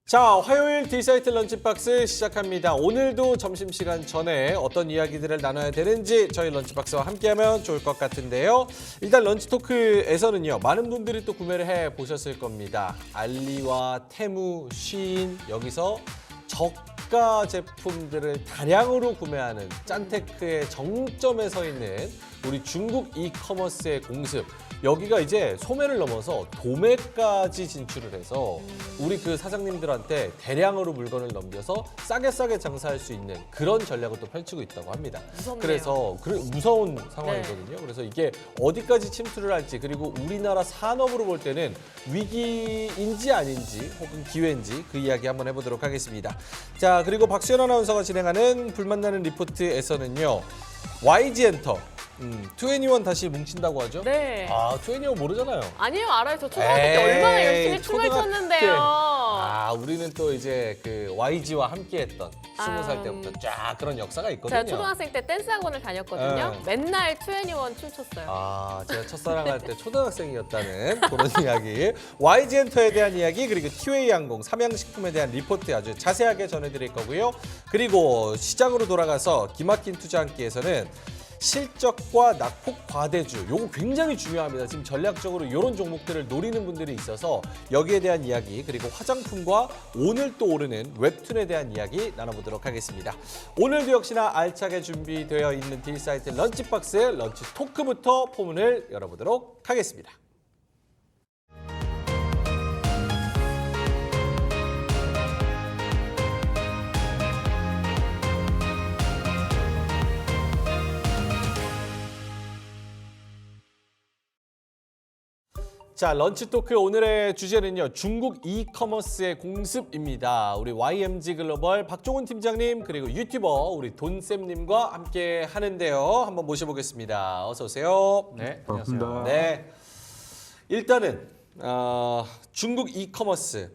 자, 화요일 D사이트 런치박스 시작합니다. 오늘도 점심시간 전에 어떤 이야기들을 나눠야 되는지 저희 런치박스와 함께하면 좋을 것 같은데요. 일단 런치토크에서는요. 많은 분들이 또 구매를 해보셨을 겁니다. 알리와 테무, 쉬인 여기서 저가 제품들을 다량으로 구매하는 짠테크의 정점에 서 있는 우리 중국 이커머스의 공습. 여기가 이제 소매를 넘어서 도매까지 진출을 해서 우리 그 사장님들한테 대량으로 물건을 넘겨서 싸게 장사할 수 있는 그런 전략을 또 펼치고 있다고 합니다. 무섭네요. 그래서 무서운 상황이거든요. 그래서 이게 어디까지 침투를 할지, 그리고 우리나라 산업으로 볼 때는 위기인지 아닌지 혹은 기회인지 그 이야기 한번 해보도록 하겠습니다. 자, 그리고 박수현 아나운서가 진행하는 불만나는 리포트에서는요. YG엔터 2NE1 다시 뭉친다고 하죠? 네. 아, 2NE1 모르잖아요. 아니요, 알아요. 저 초등학교 때 얼마나 열심히 춤을 초등학교 췄는데요. 아, 우리는 또 이제 그 YG와 함께했던 20살 때부터 쫙 그런 역사가 있거든요. 제가 초등학생 때 댄스 학원을 다녔거든요. 맨날 2NE1 춤췄어요. 아, 제가 첫사랑할 때 초등학생이었다는 그런 이야기. YG엔터에 대한 이야기, 그리고 티웨이항공, 삼양식품에 대한 리포트 아주 자세하게 전해드릴 거고요. 그리고 시장으로 돌아가서 기막힌 투자 한 끼에서는 실적과 낙폭 과대주, 요거 굉장히 중요합니다. 지금 전략적으로 이런 종목들을 노리는 분들이 있어서 여기에 대한 이야기, 그리고 화장품과 오늘 또 오르는 웹툰에 대한 이야기 나눠보도록 하겠습니다. 오늘도 역시나 알차게 준비되어 있는 딜사이트 런치박스 런치 토크부터 포문을 열어보도록 하겠습니다. 자, 런치 토크 오늘의 주제는요. 중국 이커머스의 공습입니다. 우리 YMG 글로벌 박종훈 팀장님, 그리고 유튜버 우리 돈쌤님과 함께 하는데요. 한번 모셔보겠습니다. 어서 오세요. 네, 반갑습니다. 안녕하세요. 네. 일단은 중국 이커머스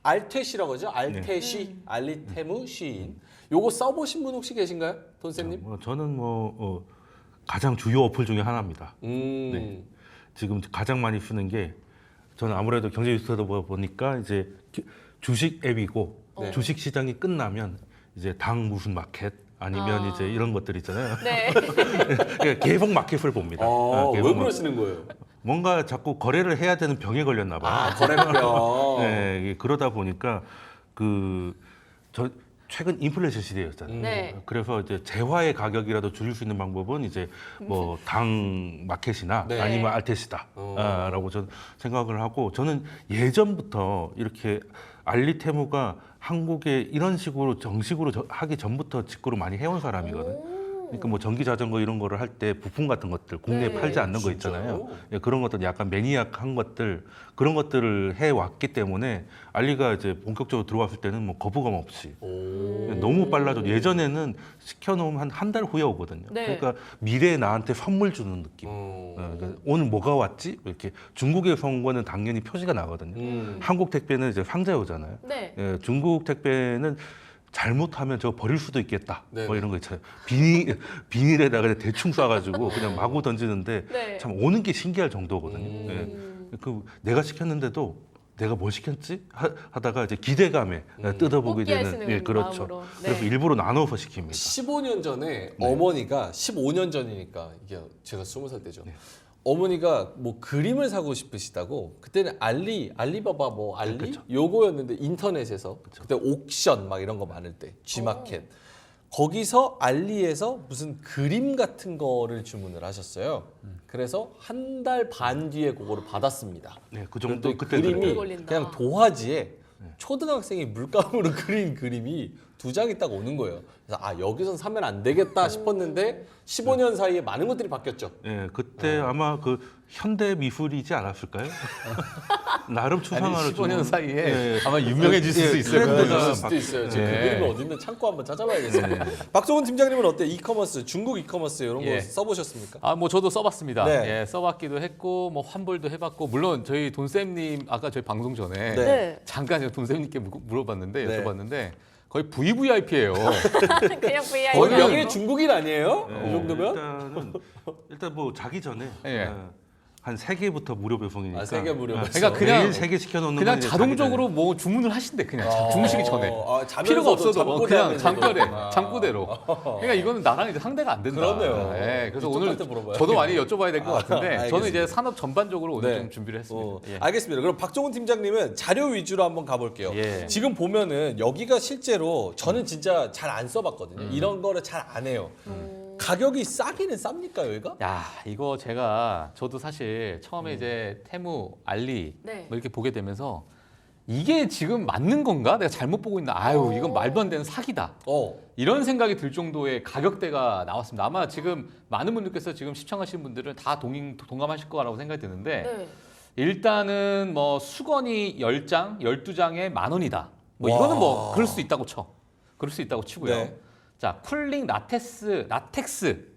알퇴시라고 하죠. 알퇴시, 알리테무, 쉬인. 요거 써보신 분 혹시 계신가요? 돈쌤님? 저는 가장 주요 어플 중에 하나입니다. 네. 지금 가장 많이 쓰는 게 저는 아무래도 경제 뉴스다 보니까 이제 주식 앱이고 네. 주식 시장이 끝나면 이제 당 무슨 마켓 아니면 이제 이런 것들 있잖아요. 네. 그러니까 개봉 마켓을 봅니다. 왜 개봉 그러시는 거예요? 뭔가 자꾸 거래를 해야 되는 병에 걸렸나 봐요. 아, 거래병. 네, 이게 그러다 보니까 저 최근 인플레이션 시대였잖아요. 네. 그래서 이제 재화의 가격이라도 줄일 수 있는 방법은 이제 뭐 당 마켓이나 네. 아니면 알테시다라고 저는 생각을 하고, 저는 예전부터 이렇게 알리테무가 한국에 이런 식으로 정식으로 하기 전부터 직구를 많이 해온 사람이거든요. 그러니까 뭐 전기 자전거 이런 거를 할 때 부품 같은 것들 국내에 네. 팔지 않는 거 진짜요? 있잖아요. 예, 그런 것들 약간 매니악한 것들, 그런 것들을 해 왔기 때문에 알리가 이제 본격적으로 들어왔을 때는 뭐 거부감 없이 너무 빨라져. 예전에는 시켜놓으면 한 달 후에 오거든요. 네. 그러니까 미래에 나한테 선물 주는 느낌. 그러니까 오늘 뭐가 왔지? 이렇게 중국에서 온 거는 당연히 표시가 나거든요. 한국 택배는 이제 상자에 오잖아요. 네. 예, 중국 택배는 잘못하면 저거 버릴 수도 있겠다. 네네. 뭐 이런 거 있잖아요. 비닐에다가 그냥 대충 싸가지고 그냥 마구 던지는데 네. 참 오는 게 신기할 정도거든요. 예. 내가 시켰는데도 내가 뭘 시켰지? 하다가 이제 기대감에 뜯어보게 뽑기 되는. 하시는 예, 그렇죠. 마음으로. 네. 그래서 일부러 나눠서 시킵니다. 15년 전에 어머니가 15년 전이니까 이게 제가 20살 때죠. 네. 어머니가 뭐 그림을 사고 싶으시다고 그때는 알리바바 뭐 알리 그쵸. 요거였는데 인터넷에서 그때 옥션 막 이런 거 많을 때 G마켓 거기서 알리에서 무슨 그림 같은 거를 주문을 하셨어요. 그래서 한 달 반 뒤에 그거를 받았습니다. 네, 그 그런데 정도 그때 그림이 오래 걸린다. 그냥 도화지에 초등학생이 물감으로 그린 그림이 2장이 딱 오는 거예요. 그래서 여기선 사면 안 되겠다 싶었는데 15년 사이에 많은 것들이 바뀌었죠. 예, 그때 아마 그 현대 미술이지 않았을까요? 나름 추상화를 15년 사이에 예. 아마 유명해질 수도 있을 트렌드가 거예요. 그럴 수도 있어요. 지금 그 네. 그림을 어디 있는 창고 한번 찾아봐야겠어요. 박종훈 팀장님은 어때? 이커머스, 중국 이커머스 이런 거 예. 써보셨습니까? 뭐 저도 써봤습니다. 네. 예, 써봤기도 했고 뭐 환불도 해봤고, 물론 저희 돈쌤님 아까 저희 방송 전에 네. 네. 잠깐 제가 돈쌤님께 물어봤는데 네. 여쭤봤는데 거의 VVIP예요. 그냥 VIP. 거의 거기는- 명예 중국인 아니에요? 이 정도면? 일단 뭐 자기 전에 예. 한 3개부터 무료 배송이니까. 아, 3개 무료 배송. 그러니까 그냥 매일 3개 시켜놓는 그냥 건 이제 자동적으로 뭐 주문을 하신대 그냥 주무시기 전에 자면서도 필요가 없어도 뭐 잠꼬대 그냥 하면 잠결에 되는구나. 잠꼬대로. 그러니까 이거는 나랑 이제 상대가 안 된다. 그러네요. 네, 그래서 오늘 이쪽한테 물어봐요. 저도 많이 여쭤봐야 될 것 같은데 알겠습니다. 저는 이제 산업 전반적으로 오늘 네. 좀 준비를 했습니다. 예. 알겠습니다. 그럼 박종훈 팀장님은 자료 위주로 한번 가볼게요. 예. 지금 보면은 여기가 실제로 저는 진짜 잘 안 써봤거든요. 이런 거를 잘 안 해요. 가격이 싸기는 쌉니까 여기가? 야, 이거 저도 사실 처음에 이제 테무, 알리 네. 뭐 이렇게 보게 되면서 이게 지금 맞는 건가? 내가 잘못 보고 있나? 아유, 이건 말도 안 되는 사기다. 이런 생각이 들 정도의 가격대가 나왔습니다. 아마 지금 많은 분들께서 지금 시청하시는 분들은 다 동감하실 거라고 생각이 드는데 네. 일단은 뭐 수건이 10장, 12장에 10,000원이다. 뭐 와. 이거는 뭐 그럴 수 있다고 쳐. 그럴 수 있다고 치고요. 네. 자, 쿨링 라텍스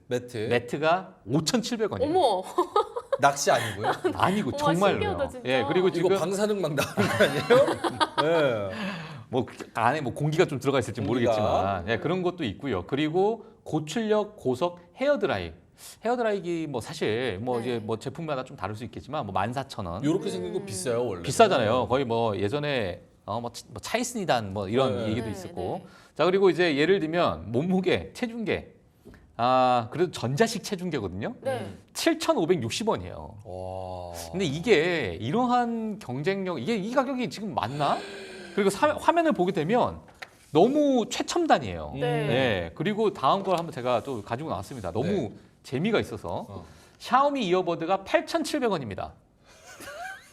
매트가 5,700원이에요. 어머, 낚시 아니고요? 아니고 우와, 정말로요. 신기하다, 진짜. 예, 그리고 이거 지금 방사능막 나오는 거 아니에요? 네. 뭐 안에 뭐 공기가 좀 들어가 있을지 공기가. 모르겠지만 예, 그런 것도 있고요. 그리고 고출력 고속 헤어드라이기 뭐 사실 뭐 네. 이제 뭐 제품마다 좀 다를 수 있겠지만 뭐 14,000원. 이렇게 생긴 거 비싸요 원래. 비싸잖아요. 거의 뭐 예전에 뭐 차이스니단 뭐 이런 네. 얘기도 네, 있었고. 네. 자, 그리고 이제 예를 들면 몸무게, 체중계. 그래도 전자식 체중계거든요. 네. 7,560원이에요. 와. 근데 이게 이러한 경쟁력, 이 가격이 지금 맞나? 그리고 화면을 보게 되면 너무 최첨단이에요. 네. 네. 그리고 다음 걸 한번 제가 또 가지고 나왔습니다. 너무 네. 재미가 있어서. 샤오미 이어버드가 8,700원입니다.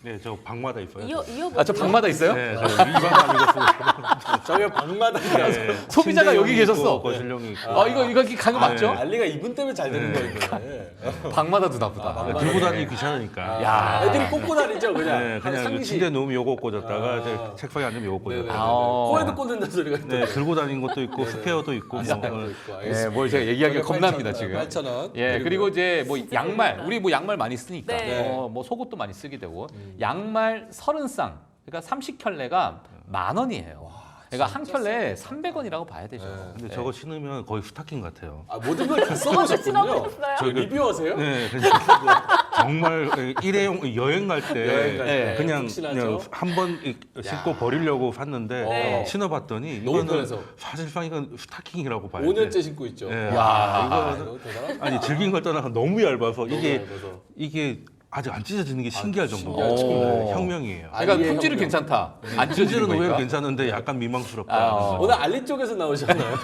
네, 저 방마다 있어요. 이어 저 방마다 있어요? 네, 저 일반 이거 쓰고 저게 방마다 있어요. 네, 소비자가 여기 침대용이 계셨어. 있고 거실용이 있고. 이거 간거 맞죠? 알리가 이분 때문에 잘 되는 네. 거예요. 방마다 두나 보다. 방마다. 들고 다니기 귀찮으니까. 야. 애들이 꽂고 다니죠 그냥. 네, 한 그냥 상시. 침대 누우면 요거 꽂았다가 아. 이제 책상에 앉으면 요거 네네. 꽂았다가. 코에도 꽂는다는 소리가 네, 있던데. 들고 다니는 것도 있고 스페어도 있고 뭐. 예, 뭘 제가 얘기하기가 겁납니다 지금. 8,000원. 예, 그리고 이제 뭐 진짜 양말, 재밌다. 우리 뭐 양말 많이 쓰니까, 네. 뭐 속옷도 많이 쓰게 되고, 양말 30쌍, 그러니까 30켤레가 10,000원이에요. 그러니까 한 켤레 300원이라고 봐야 되죠. 네. 근데 네. 저거 신으면 거의 스타킹 같아요. 모든 걸 다 써보셨군요. 신어보셨어요? 저 리뷰하세요? 네, 그냥 정말 일회용 여행 갈 때 여행 갈 때 그냥, 푹신하죠? 그냥 한 번 신고 버리려고 샀는데 네. 신어봤더니 너무 이거는 편해서. 사실상 이건 스타킹이라고 봐야 돼. 5년째 신고 있죠. 네. 야, 이거 대단하다. 아니 질긴 걸 떠나서 너무 얇아서 너무 이게 얇아서. 이게 아직 안 찢어지는 게 신기할 정도로 신기하죠. 네, 혁명이에요. 그러니까 알리의 품질은 혁명. 괜찮다. 안 찢어지는 품질은 의외로 거니까. 괜찮은데 약간 미망스럽다. 오늘 알리 쪽에서 나오셨나요?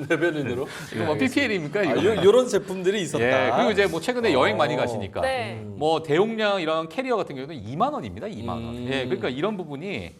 대변인으로. 이거 뭐 PPL입니까? 이거? 이런 제품들이 있었다. 예, 그리고 이제 뭐 최근에 여행 많이 가시니까 네. 뭐 대용량 이런 캐리어 같은 경우는 2만 원입니다. 2만 원. 예, 그러니까 이런 부분이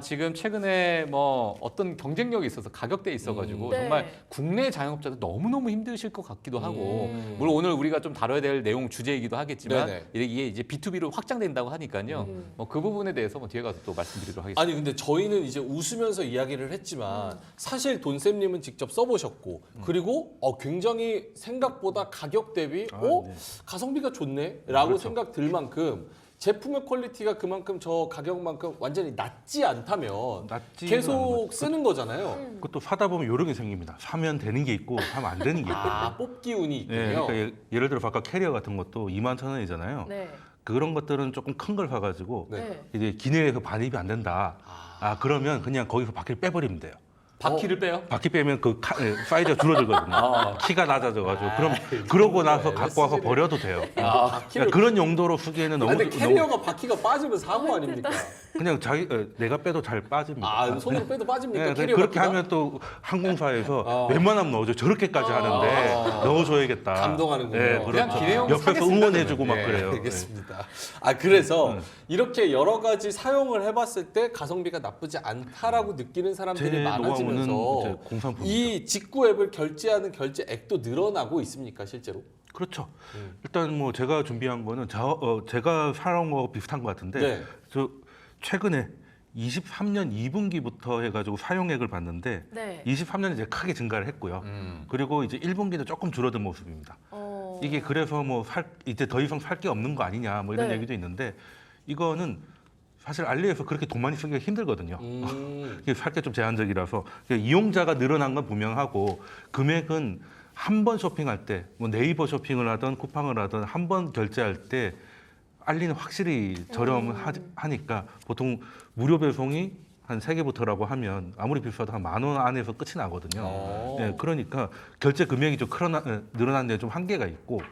지금 최근에 뭐 어떤 경쟁력이 있어서 가격대에 있어가지고 네. 정말 국내 자영업자들 너무너무 힘드실 것 같기도 하고 물론 오늘 우리가 좀 다뤄야 될 내용 주제이기도 하겠지만 네네. 이게 이제 B2B로 확장된다고 하니까요. 뭐 그 부분에 대해서 뭐 뒤에 가서 또 말씀드리도록 하겠습니다. 아니 근데 저희는 이제 웃으면서 이야기를 했지만 사실 돈쌤님은 직접 써보셨고 그리고 굉장히 생각보다 가격 대비 네. 가성비가 좋네라고 그렇죠. 생각 들 만큼 제품의 퀄리티가 그만큼 저 가격만큼 완전히 낮지 않다면 낮지는 계속 않은 쓰는 거잖아요. 그것도 사다 보면 요령이 생깁니다. 사면 되는 게 있고 사면 안 되는 게 있고. 뽑기 운이 있군요. 네, 그러니까 예를 들어 아까 캐리어 같은 것도 21,000원이잖아요. 네. 그런 것들은 조금 큰 걸 사가지고 네. 이제 기내에서 반입이 안 된다. 그러면 그냥 거기서 바퀴를 빼버리면 돼요. 바퀴를 빼요? 바퀴 빼면 그 사이즈가 줄어들거든요. 키가 낮아져가지고 그럼 그러고 나서 갖고 와서 버려도 돼요. 바퀴를 그러니까 그런 용도로 쓰기에는 너무 근데 캐리어가 바퀴가 빠지면 사고 아닙니까? 그냥 내가 빼도 잘 빠집니다. 손으로 빼도 빠집니까? 네, 캐리어 그렇게 바퀴가? 하면 또 항공사에서 웬만하면 넣어줘. 저렇게까지 하는데 넣어줘야겠다. 감동하는군요. 그냥 그렇죠. 기내용 옆에서 사겠습니다, 응원해주고 막 그러면. 그래요. 알겠습니다. 그래서 이렇게 여러 가지 사용을 해봤을 때 가성비가 나쁘지 않다라고 느끼는 사람들이 제 많아지면서 노하우는 이제 공산품이죠. 이 직구 앱을 결제하는 결제액도 늘어나고 있습니까 실제로? 그렇죠. 일단 뭐 제가 준비한 거는 제가 사용한 거 비슷한 것 같은데 네. 저 최근에 23년 2분기부터 해가지고 사용액을 봤는데 네. 23년에 이제 크게 증가를 했고요. 그리고 이제 1분기는 조금 줄어든 모습입니다. 이게 그래서 뭐 이제 더 이상 살 게 없는 거 아니냐 뭐 이런 네. 얘기도 있는데 이거는 사실 알리에서 그렇게 돈 많이 쓰기가 힘들거든요. 살 게 좀 제한적이라서 이용자가 늘어난 건 분명하고 금액은 한 번 쇼핑할 때 뭐 네이버 쇼핑을 하든 쿠팡을 하든 한 번 결제할 때 알리는 확실히 저렴하니까 보통 무료 배송이 한 3개부터라고 하면 아무리 비싸도 한 10,000원 안에서 끝이 나거든요. 네, 그러니까 결제 금액이 좀 늘어났는데 좀 한계가 있고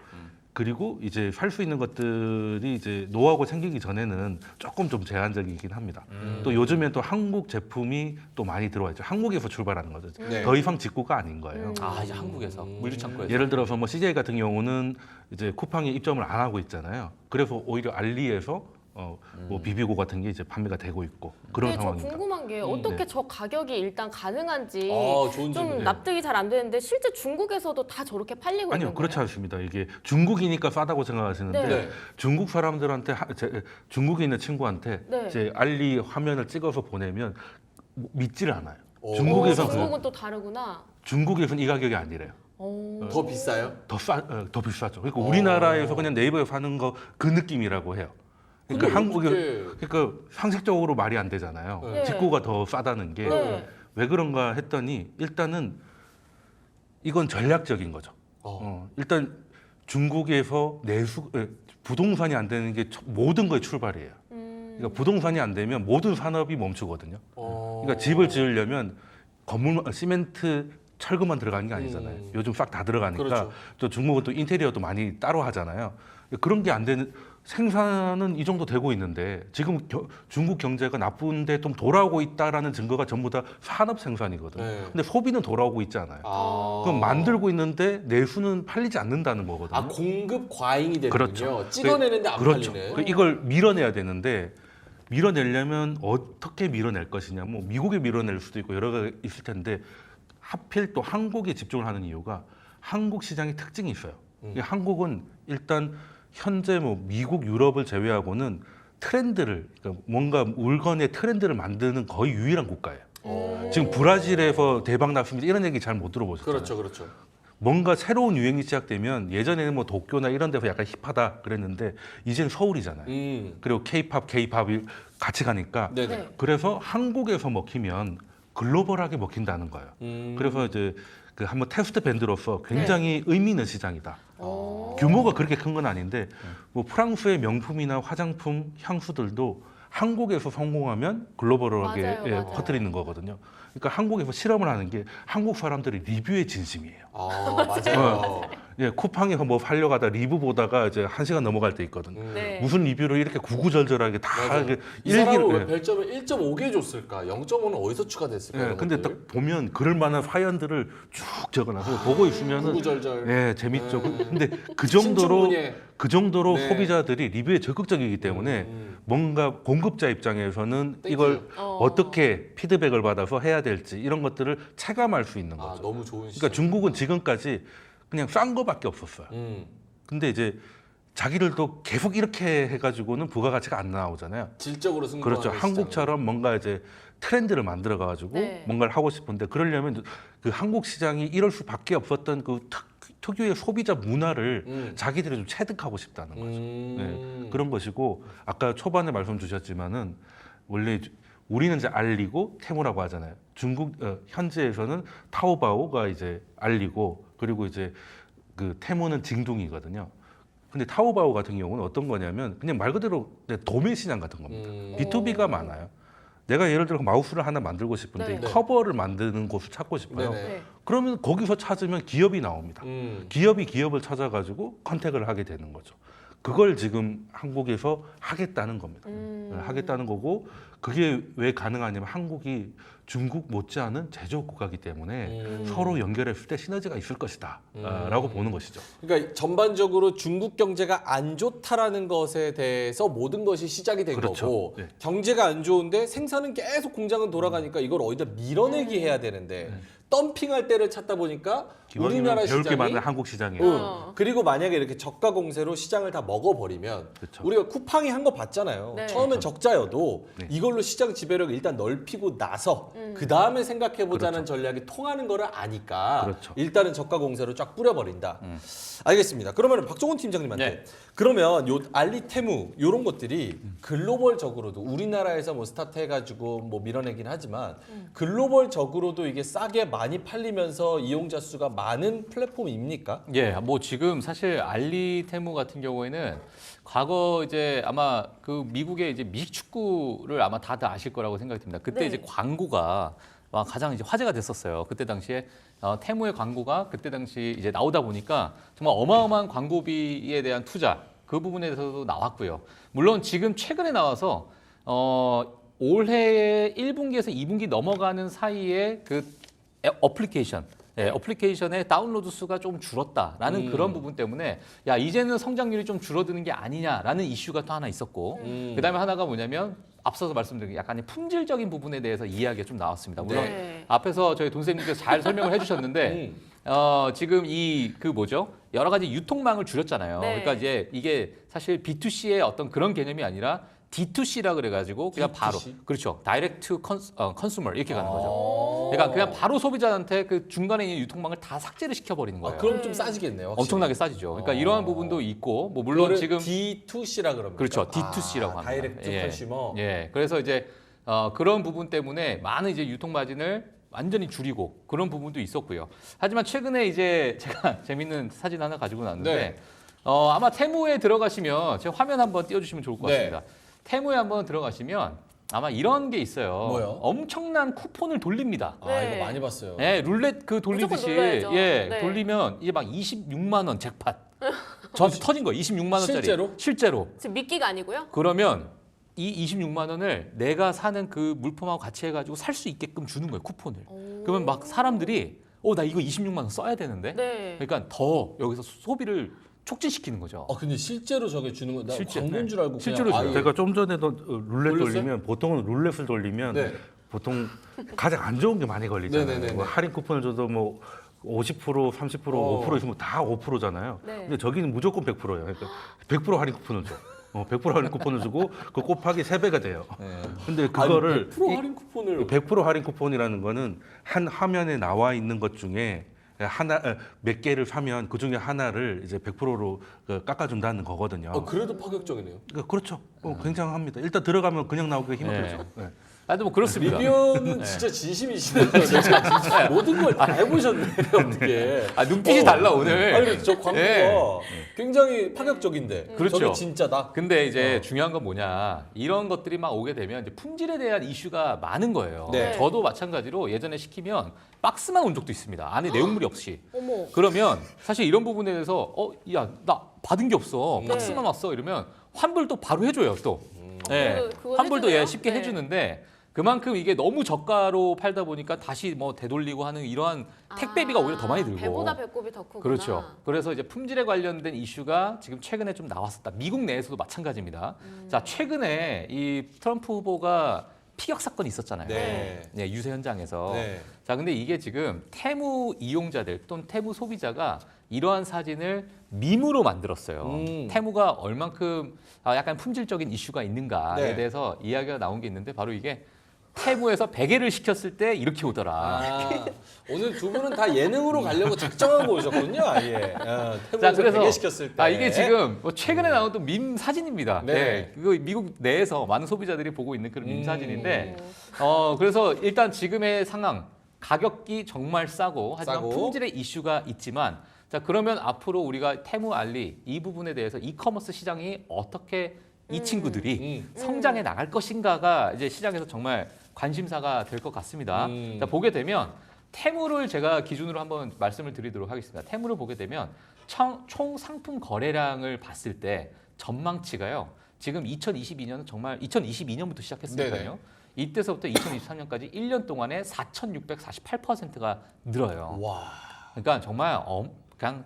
그리고 이제 살 수 있는 것들이 이제 노하우가 생기기 전에는 조금 좀 제한적이긴 합니다. 또 요즘엔 또 한국 제품이 또 많이 들어와 있죠. 한국에서 출발하는 거죠. 네. 더 이상 직구가 아닌 거예요. 아 이제 한국에서 물류창고에서 예를 들어서 뭐 CJ 같은 경우는 이제 쿠팡에 입점을 안 하고 있잖아요. 그래서 오히려 알리에서 뭐 비비고 같은 게 이제 판매가 되고 있고 그런 근데 저 상황입니다. 궁금한 게 어떻게 저 가격이 일단 가능한지 좋은 좀 질문이네요. 납득이 잘 안 되는데 실제 중국에서도 다 저렇게 팔리고 아니요, 있는 그렇지 거예요? 않습니다. 이게 중국이니까 싸다고 생각하시는데 네. 중국 사람들한테 중국에 있는 친구한테 네. 이제 알리 화면을 찍어서 보내면 믿질 않아요. 중국에서 중국은 또 다르구나. 중국에서는 이 가격이 아니래요. 더 비싸요? 더 비싸죠. 그러니까 우리나라에서 그냥 네이버에 사는 거 그 느낌이라고 해요. 그러니까 근데 한국에 어떻게- 그러니까 상식적으로 말이 안 되잖아요. 네. 직구가 더 싸다는 게 왜 네. 그런가 했더니 일단은 이건 전략적인 거죠. 일단 중국에서 부동산이 안 되는 게 모든 거의 출발이에요. 그러니까 부동산이 안 되면 모든 산업이 멈추거든요. 그러니까 집을 지으려면 시멘트, 철근만 들어가는 게 아니잖아요. 요즘 싹 다 들어가니까 그렇죠. 또 중국은 또 인테리어도 많이 따로 하잖아요. 그런 게 안 되는 생산은 이 정도 되고 있는데 지금 중국 경제가 나쁜데 좀 돌아오고 있다라는 증거가 전부 다 산업 생산이거든요. 네. 근데 소비는 돌아오고 있잖아요. 그럼 만들고 있는데 내수는 팔리지 않는다는 거거든요. 공급 과잉이 되는군요. 그렇죠. 찍어내는데 안 그렇죠. 팔리네. 이걸 밀어내야 되는데 밀어내려면 어떻게 밀어낼 것이냐. 뭐 미국에 밀어낼 수도 있고 여러 가지 있을 텐데 하필 또 한국에 집중을 하는 이유가 한국 시장의 특징이 있어요. 한국은 일단 현재 뭐 미국, 유럽을 제외하고는 트렌드를 그러니까 뭔가 물건의 트렌드를 만드는 거의 유일한 국가예요. 지금 브라질에서 대박 났습니다. 이런 얘기 잘 못 들어보셨잖아요. 그렇죠, 그렇죠. 뭔가 새로운 유행이 시작되면 예전에는 뭐 도쿄나 이런 데서 약간 힙하다 그랬는데 이제는 서울이잖아요. 그리고 K-팝이 같이 가니까 네네. 네. 그래서 한국에서 먹히면 글로벌하게 먹힌다는 거예요. 그래서 이제 그 한번 테스트 밴드로서 굉장히 의미 있는 시장이다. 규모가 그렇게 큰 건 아닌데 뭐 프랑스의 명품이나 화장품, 향수들도 한국에서 성공하면 글로벌하게 맞아요. 퍼뜨리는 거거든요. 그러니까 한국에서 실험을 하는 게 한국 사람들이 리뷰의 진심이에요. 맞아요. 예, 쿠팡에서 뭐 팔려가다 리뷰 보다가 이제 1시간 넘어갈 때 있거든요. 네. 무슨 리뷰를 이렇게 구구절절하게 다 맞아요. 이렇게 이 사람은 왜 예. 별점을 1.5개 줬을까? 0.5는 어디서 추가됐을까? 예, 이런 근데 것들. 딱 보면 그럴 만한 사연들을 쭉 적어놔서 보고 있으면은 구구절절. 예, 재밌죠. 근데 그 정도로 신춘문예. 네. 소비자들이 리뷰에 적극적이기 때문에 뭔가 공급자 입장에서는 땡큐. 이걸 어떻게 피드백을 받아서 해야 될지 이런 것들을 체감할 수 있는 거죠. 너무 좋은 시장. 그러니까 중국은 지금까지 그냥 싼 거밖에 없었어요. 근데 이제 자기들도 계속 이렇게 해가지고는 부가가치가 안 나오잖아요. 질적으로 승부하는 그렇죠. 한국처럼 뭔가 이제 트렌드를 만들어 가지고 네. 뭔가를 하고 싶은데 그러려면 그 한국 시장이 이럴 수밖에 없었던 그 특유의 소비자 문화를 자기들이 좀 체득하고 싶다는 거죠. 네, 그런 것이고 아까 초반에 말씀 주셨지만은 원래 우리는 이제 알리고 테무라고 하잖아요. 중국 현지에서는 타오바오가 이제 알리고 그리고 이제 그 테무는 징둥이거든요. 근데 타오바오 같은 경우는 어떤 거냐면 그냥 말 그대로 도매 시장 같은 겁니다. B2B가 많아요. 내가 예를 들어 마우스를 하나 만들고 싶은데 네. 커버를 만드는 곳을 찾고 싶어요. 네네. 네. 그러면 거기서 찾으면 기업이 나옵니다. 기업이 기업을 찾아가지고 컨택을 하게 되는 거죠. 그걸 지금 한국에서 하겠다는 겁니다. 하겠다는 거고 그게 왜 가능하냐면 한국이 중국 못지않은 제조업 국가이기 때문에 서로 연결했을 때 시너지가 있을 것이다 라고 보는 것이죠. 그러니까 전반적으로 중국 경제가 안 좋다라는 것에 대해서 모든 것이 시작이 된 그렇죠. 거고 네. 경제가 안 좋은데 생산은 계속 공장은 돌아가니까 이걸 어디다 밀어내기 해야 되는데 덤핑할 때를 찾다 보니까 우리나라 배울 게 시장이 많은 한국 시장이에요. 그리고 만약에 이렇게 저가 공세로 시장을 다 먹어버리면 그렇죠. 우리가 쿠팡이 한 거 봤잖아요. 네. 처음엔 적자여도 네. 이걸로 시장 지배력을 일단 넓히고 나서 그 다음에 생각해보자는 전략이 통하는 거를 아니까 그렇죠. 일단은 저가 공세로 쫙 뿌려버린다. 알겠습니다. 그러면 박종훈 팀장님한테 네. 그러면 요 알리테무 이런 것들이 글로벌적으로도 우리나라에서 뭐 스타트 해가지고 뭐 밀어내긴 하지만 글로벌적으로도 이게 싸게 많이 팔리면서 이용자 수가 많은 플랫폼입니까? 예, 뭐 지금 사실 알리테무 같은 경우에는 과거 이제 아마 그 미국의 이제 미식축구를 아마 다들 아실 거라고 생각이 듭니다. 그때 네. 이제 광고가 가장 이제 화제가 됐었어요. 그때 당시에 테무의 광고가 그때 당시 이제 나오다 보니까 정말 어마어마한 광고비에 대한 투자 그 부분에 대해서도 나왔고요. 물론 지금 최근에 나와서 올해 1분기에서 2분기 넘어가는 사이에 그 어플리케이션 어플리케이션의 다운로드 수가 좀 줄었다라는 그런 부분 때문에 야 이제는 성장률이 좀 줄어드는 게 아니냐라는 이슈가 또 하나 있었고 그다음에 하나가 뭐냐면 앞서서 말씀드린 약간의 품질적인 부분에 대해서 이야기가 좀 나왔습니다. 물론 네. 앞에서 저희 돈쌤님께서 잘 설명을 해주셨는데 지금 이 그 뭐죠 여러 가지 유통망을 줄였잖아요. 네. 그러니까 이제 이게 사실 B2C의 어떤 그런 개념이 아니라 D2C라 그래가지고 그냥 D2C? 바로 그렇죠 다이렉트 컨슈머 이렇게 가는 거죠. 그러니까 그냥 바로 소비자한테 그 중간에 있는 유통망을 다 삭제를 시켜버리는 거예요. 그럼 좀 싸지겠네요. 확실히. 엄청나게 싸지죠. 그러니까 이러한 부분도 있고 뭐 물론 그거를 지금 D2C라 그럽니다. 그렇죠 D2C라고 합니다. 다이렉트 컨슈머. 예, 그래서 이제 그런 부분 때문에 많은 이제 유통 마진을 완전히 줄이고 그런 부분도 있었고요. 하지만 최근에 이제 제가 재밌는 사진 하나 가지고 나왔는데 네. 아마 테무에 들어가시면 제가 화면 한번 띄워주시면 좋을 것 네. 같습니다. 테무에 한번 들어가시면 아마 이런 게 있어요. 뭐요? 엄청난 쿠폰을 돌립니다. 네. 이거 많이 봤어요. 예, 룰렛 그 돌리듯이 무조건 눌러야죠. 예, 네. 돌리면 이제 막 26만 원 잭팟. 저한테 터진 거예요. 26만 원짜리. 실제로? 실제로. 지금 미끼가 아니고요. 그러면 이 26만 원을 내가 사는 그 물품하고 같이 해가지고 살 수 있게끔 주는 거예요 쿠폰을. 그러면 막 사람들이 나 이거 26만 원 써야 되는데. 네. 그러니까 더 여기서 소비를 촉진시키는 거죠. 근데 실제로 저게 주는 거, 나 실제, 광고인 네. 줄 알고 실제로 그냥 줘요. 제가 좀 전에도 룰렛 돌렸어요? 돌리면 보통은 룰렛을 돌리면 네. 보통 가장 안 좋은 게 많이 걸리잖아요. 네네네네. 뭐 할인 쿠폰을 줘도 뭐 50%, 30%, 5% 있으면 다 5%잖아요. 네. 근데 저기는 무조건 100%예요. 그러니까 100% 할인 쿠폰을 줘. 100% 할인 쿠폰을 주고 그 곱하기 3배가 돼요. 근데 그거를 100% 할인 쿠폰을 100% 할인 쿠폰이라는 거는 한 화면에 나와 있는 것 중에 하나 몇 개를 사면 그 중에 하나를 이제 100%로 깎아준다는 거거든요. 그래도 파격적이네요. 그렇죠. 굉장합니다. 일단 들어가면 그냥 나오기가 힘들죠. 네. 하여튼 뭐 그렇습니다. 리뷰는 진짜 진심이시네요. 진짜 모든 걸 다 해보셨네 어떻게. 눈빛이 달라 오늘. 아니 근데 저 광고가 네. 굉장히 파격적인데 그렇죠. 저게 진짜다. 근데 이제 중요한 건 뭐냐 이런 것들이 막 오게 되면 이제 품질에 대한 이슈가 많은 거예요. 네. 저도 마찬가지로 예전에 시키면 박스만 온 적도 있습니다. 안에 내용물이 없이. 어머. 그러면 사실 이런 부분에 대해서 야 나 받은 게 없어 네. 박스만 왔어 이러면 환불도 바로 해줘요 또. 예, 그거 환불도 해주네요? 쉽게 네. 해주는데 그만큼 이게 너무 저가로 팔다 보니까 다시 뭐 되돌리고 하는 이러한 택배비가 오히려 더 많이 들고. 배보다 배꼽이 더 크구나. 그렇죠. 그래서 이제 품질에 관련된 이슈가 지금 최근에 좀 나왔었다. 미국 내에서도 마찬가지입니다. 자, 최근에 이 트럼프 후보가 피격 사건이 있었잖아요. 네. 네, 유세 현장에서. 네. 자, 근데 이게 지금 테무 이용자들 또는 테무 소비자가 이러한 사진을 밈으로 만들었어요. 테무가 얼만큼 약간 품질적인 이슈가 있는가에 네. 대해서 이야기가 나온 게 있는데 바로 이게 테무에서 베개를 시켰을 때 이렇게 오더라. 오늘 두 분은 다 예능으로 가려고 작정하고 오셨군요, 아예. 자, 태국에서 그래서 배개시켰을 때. 이게 지금 뭐 최근에 나온 또 밈 사진입니다. 네. 네. 그거 미국 내에서 많은 소비자들이 보고 있는 그런 밈 사진인데, 어. 그래서 일단 지금의 상황 가격이 정말 싸고 하지만 싸고. 품질의 이슈가 있지만, 자 그러면 앞으로 우리가 테무 알리 이 부분에 대해서 이커머스 시장이 어떻게 이 친구들이 성장해 나갈 것인가가 이제 시장에서 정말 관심사가 될 것 같습니다. 자, 보게 되면 테무를 제가 기준으로 한번 말씀을 드리도록 하겠습니다. 테무를 보게 되면 총 상품 거래량을 봤을 때 전망치가요. 지금 2022년은 정말 2022년부터 시작했으니까요. 네네. 이때서부터 2023년까지 1년 동안에 4,648%가 늘어요. 와. 그러니까 정말 그냥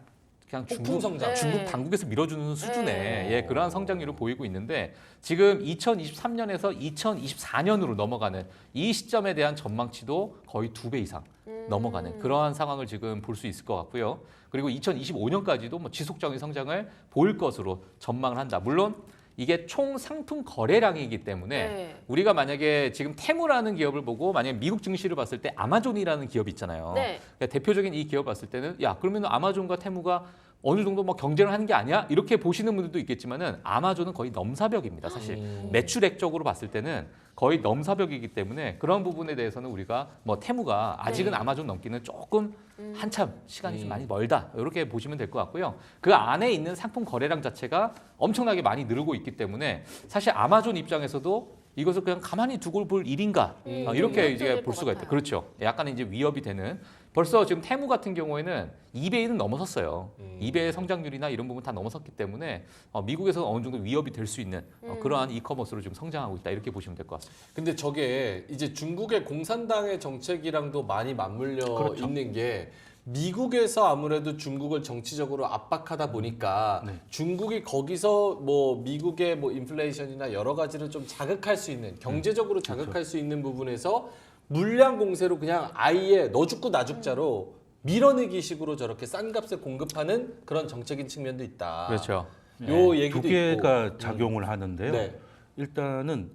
폭풍 성장. 네. 중국 당국에서 밀어주는 수준의 네. 예, 그러한 성장률을 보이고 있는데 지금 2023년에서 2024년으로 넘어가는 이 시점에 대한 전망치도 거의 2배 이상 넘어가는 그러한 상황을 지금 볼 수 있을 것 같고요. 그리고 2025년까지도 뭐 지속적인 성장을 보일 것으로 전망을 한다. 물론 이게 총 상품 거래량이기 때문에 네. 우리가 만약에 지금 테무라는 기업을 보고 만약에 미국 증시를 봤을 때 아마존이라는 기업이 있잖아요. 네. 그러니까 대표적인 이 기업 봤을 때는 야 그러면 아마존과 테무가 어느 정도 뭐 경쟁을 하는 게 아니야? 이렇게 보시는 분들도 있겠지만은 아마존은 거의 넘사벽입니다. 사실 매출액적으로 봤을 때는 거의 넘사벽이기 때문에 그런 부분에 대해서는 우리가 뭐 테무가 아직은 네. 아마존 넘기는 조금 한참 시간이 좀 많이 멀다 이렇게 보시면 될 것 같고요. 그 안에 있는 상품 거래량 자체가 엄청나게 많이 늘고 있기 때문에 사실 아마존 입장에서도 이것을 그냥 가만히 두고 볼 일인가 이렇게 이제 위협적일 볼 것 수가 있다. 같아요. 그렇죠. 약간 이제 위협이 되는 벌써 지금 테무 같은 경우에는 2배는 넘어섰어요. 2배의 성장률이나 이런 부분 다 넘어섰기 때문에 미국에서 어느 정도 위협이 될 수 있는 그러한 이커머스로 지금 성장하고 있다 이렇게 보시면 될 것 같습니다. 근데 저게 이제 중국의 공산당의 정책이랑도 많이 맞물려 그렇죠. 있는 게 미국에서 아무래도 중국을 정치적으로 압박하다 보니까 중국이 거기서 뭐 미국의 뭐 인플레이션이나 여러 가지를 좀 자극할 수 있는 경제적으로 자극할 수 있는 부분에서 물량 공세로 그냥 아예 너 죽고 나 죽자로 밀어내기 식으로 저렇게 싼 값에 공급하는 그런 정책인 측면도 있다. 그렇죠. 요 얘기도 두 개가 있고. 작용을 하는데요. 네. 일단은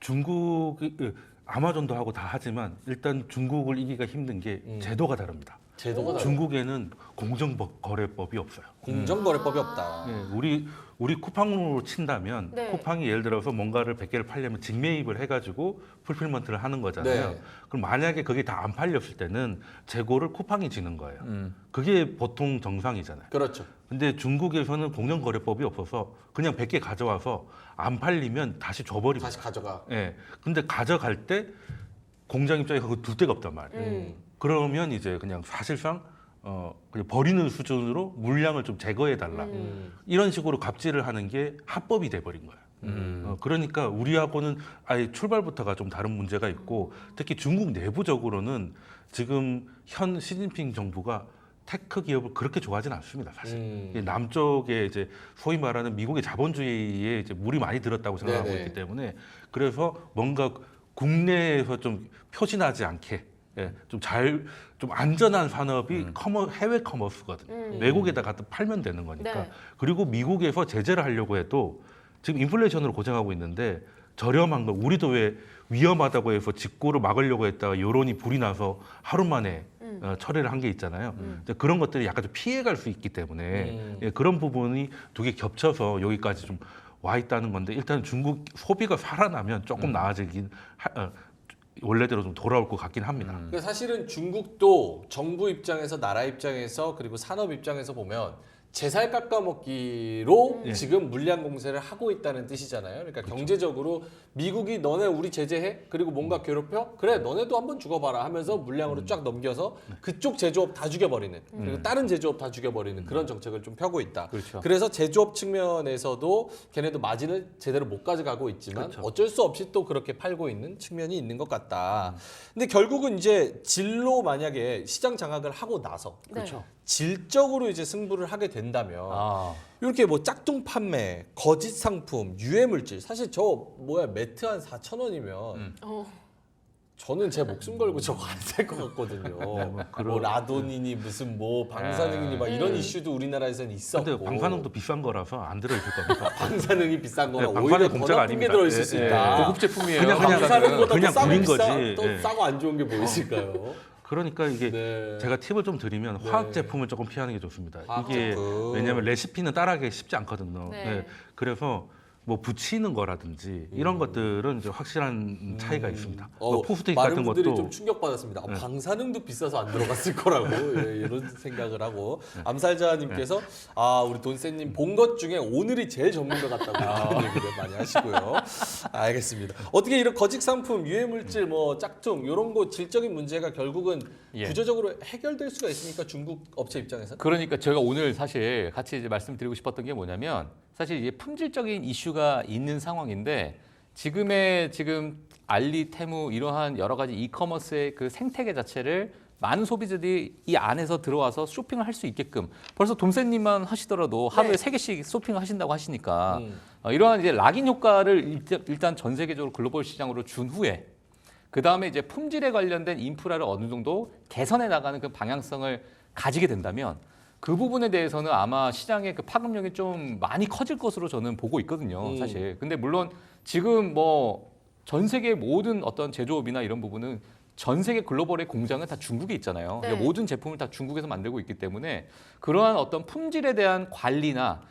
중국이 아마존도 하고 다 하지만 일단 중국을 이기기가 힘든 게 제도가 다릅니다. 제도가 다르다. 중국에는 공정거래법이 없어요. 공정거래법이 없다. 네, 우리 쿠팡으로 친다면 네. 쿠팡이 예를 들어서 뭔가를 100개를 팔려면 직매입을 해가지고 풀필먼트를 하는 거잖아요. 네. 그럼 만약에 그게 다 안 팔렸을 때는 재고를 쿠팡이 지는 거예요. 그게 보통 정상이잖아요. 그렇죠. 근데 중국에서는 공정거래법이 없어서 그냥 100개 가져와서 안 팔리면 다시 줘버립니다. 다시 가져가. 예. 근데 가져갈 때 공장 입장에 그거 둘 데가 없단 말이에요. 그러면 이제 그냥 사실상 그냥 버리는 수준으로 물량을 좀 제거해 달라. 이런 식으로 갑질을 하는 게 합법이 돼 버린 거예요. 그러니까 우리하고는 아예 출발부터가 좀 다른 문제가 있고 특히 중국 내부적으로는 지금 현 시진핑 정부가 테크 기업을 그렇게 좋아하지는 않습니다, 사실. 남쪽에 이제 소위 말하는 미국의 자본주의에 이제 물이 많이 들었다고 생각하고 네네. 있기 때문에 그래서 뭔가 국내에서 좀 표신하지 않게 좀 안전한 산업이 해외 커머스거든요. 외국에다 갖다 팔면 되는 거니까. 네. 그리고 미국에서 제재를 하려고 해도 지금 인플레이션으로 고생하고 있는데 저렴한 거 우리도 왜 위험하다고 해서 직구를 막으려고 했다가 여론이 불이 나서 하루 만에 철회를 한 게 있잖아요. 이제 그런 것들이 약간 좀 피해갈 수 있기 때문에 그런 부분이 두 개 겹쳐서 여기까지 좀 와 있다는 건데 일단 중국 소비가 살아나면 조금 나아지긴 원래대로 좀 돌아올 것 같긴 합니다. 그러니까 사실은 중국도 정부 입장에서 나라 입장에서 그리고 산업 입장에서 보면 제살 깎아먹기로 지금 물량 공세를 하고 있다는 뜻이잖아요. 그러니까 경제적으로 미국이 너네 우리 제재해? 그리고 뭔가 괴롭혀? 그래 너네도 한번 죽어봐라 하면서 물량으로 쫙 넘겨서 그쪽 제조업 다 죽여버리는 그리고 다른 제조업 다 죽여버리는 그런 정책을 좀 펴고 있다. 그렇죠. 그래서 제조업 측면에서도 걔네도 마진을 제대로 못 가져가고 있지만 어쩔 수 없이 또 그렇게 팔고 있는 측면이 있는 것 같다. 근데 결국은 이제 진로 만약에 시장 장악을 하고 나서 그렇죠. 질적으로 이제 승부를 하게 된다면 아, 이렇게 뭐 짝퉁 판매, 거짓 상품, 유해 물질 사실 저 뭐야 매트 한 4,000원이면 저는 제 목숨 걸고 저거 안 살 것 같거든요. 뭐 라돈이니 무슨 뭐 방사능이니 막 이런 이슈도 우리나라에서는 있었고. 근데 방사능도 비싼 거라서 안 들어있을 겁니다. 방사능이 비싼 거라 네, 오히려 방사능 더 공짜가 나쁜 게 아닙니다. 들어있을 수 예, 있다. 고급 제품이에요. 그냥 방사능보다 그냥 더 싸고 구린 비싸, 거지. 더 예. 싸고 안 좋은 게 뭐 있을까요? 그러니까 이게 네. 제가 팁을 좀 드리면 화학 제품을 조금 피하는 게 좋습니다. 화학 이게 제품. 왜냐하면 레시피는 따라하기 쉽지 않거든요. 네. 네. 그래서 뭐 붙이는 거라든지 이런 것들은 이제 확실한 차이가 있습니다. 뭐 포스트잇 많은 같은 분들이 것도 좀 충격받았습니다. 방사능도 비싸서 안 들어갔을 거라고 예, 이런 생각을 하고 암살자님께서 우리 돈세님 본 것 중에 오늘이 제일 전문가 같다고 그런 얘기를 많이 하시고요. 알겠습니다. 어떻게 이런 거짓 상품, 유해 물질, 뭐 짝퉁 이런 거 질적인 문제가 결국은 예. 구조적으로 해결될 수가 있습니까? 중국 업체 입장에서? 그러니까 제가 오늘 사실 같이 이제 말씀드리고 싶었던 게 뭐냐면 사실 이게 품질적인 이슈가 있는 상황인데 지금 알리, 테무 이러한 여러 가지 이커머스의 그 생태계 자체를 많은 소비자들이 이 안에서 들어와서 쇼핑을 할 수 있게끔 벌써 돈세님만 하시더라도 하루에 3개씩 쇼핑을 하신다고 하시니까 이러한 이제 락인 효과를 일단 전 세계적으로 글로벌 시장으로 준 후에 그 다음에 이제 품질에 관련된 인프라를 어느 정도 개선해 나가는 그 방향성을 가지게 된다면 그 부분에 대해서는 아마 시장의 그 파급력이 좀 많이 커질 것으로 저는 보고 있거든요, 사실. 근데 물론 지금 뭐 전 세계 모든 어떤 제조업이나 이런 부분은 전 세계 글로벌의 공장은 다 중국에 있잖아요. 네. 그러니까 모든 제품을 다 중국에서 만들고 있기 때문에 그러한 어떤 품질에 대한 관리나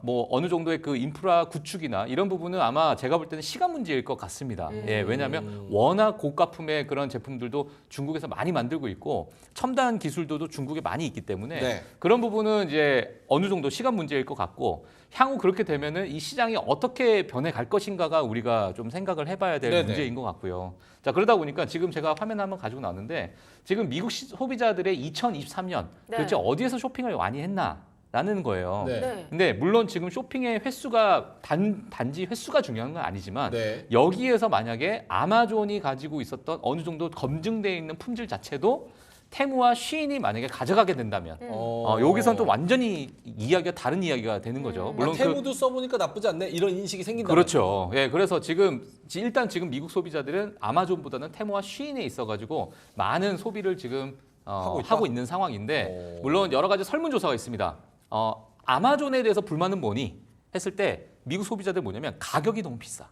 뭐 어느 정도의 그 인프라 구축이나 이런 부분은 아마 제가 볼 때는 시간 문제일 것 같습니다. 예, 왜냐하면 워낙 고가품의 그런 제품들도 중국에서 많이 만들고 있고 첨단 기술도 중국에 많이 있기 때문에 네. 그런 부분은 이제 어느 정도 시간 문제일 것 같고 향후 그렇게 되면은 이 시장이 어떻게 변해갈 것인가가 우리가 좀 생각을 해봐야 될 네네. 문제인 것 같고요. 자, 그러다 보니까 지금 제가 화면 한번 가지고 나왔는데 지금 미국 소비자들의 2023년 네. 도대체 어디에서 쇼핑을 많이 했나라는 거예요. 네. 네. 근데 물론 지금 쇼핑의 횟수가 단지 횟수가 중요한 건 아니지만 네. 여기에서 만약에 아마존이 가지고 있었던 어느 정도 검증되어 있는 품질 자체도 테무와 쉬인이 만약에 가져가게 된다면 여기선 또 완전히 이야기가 다른 이야기가 되는 거죠. 물론 테무도 써보니까 나쁘지 않네 이런 인식이 생긴다. 그렇죠. 예, 그래서 일단 지금 미국 소비자들은 아마존보다는 테무와 쉬인에 있어가지고 많은 소비를 지금 하고 있는 상황인데 물론 여러 가지 설문조사가 있습니다. 아마존에 대해서 불만은 뭐니 했을 때 미국 소비자들 뭐냐면 가격이 너무 비싸.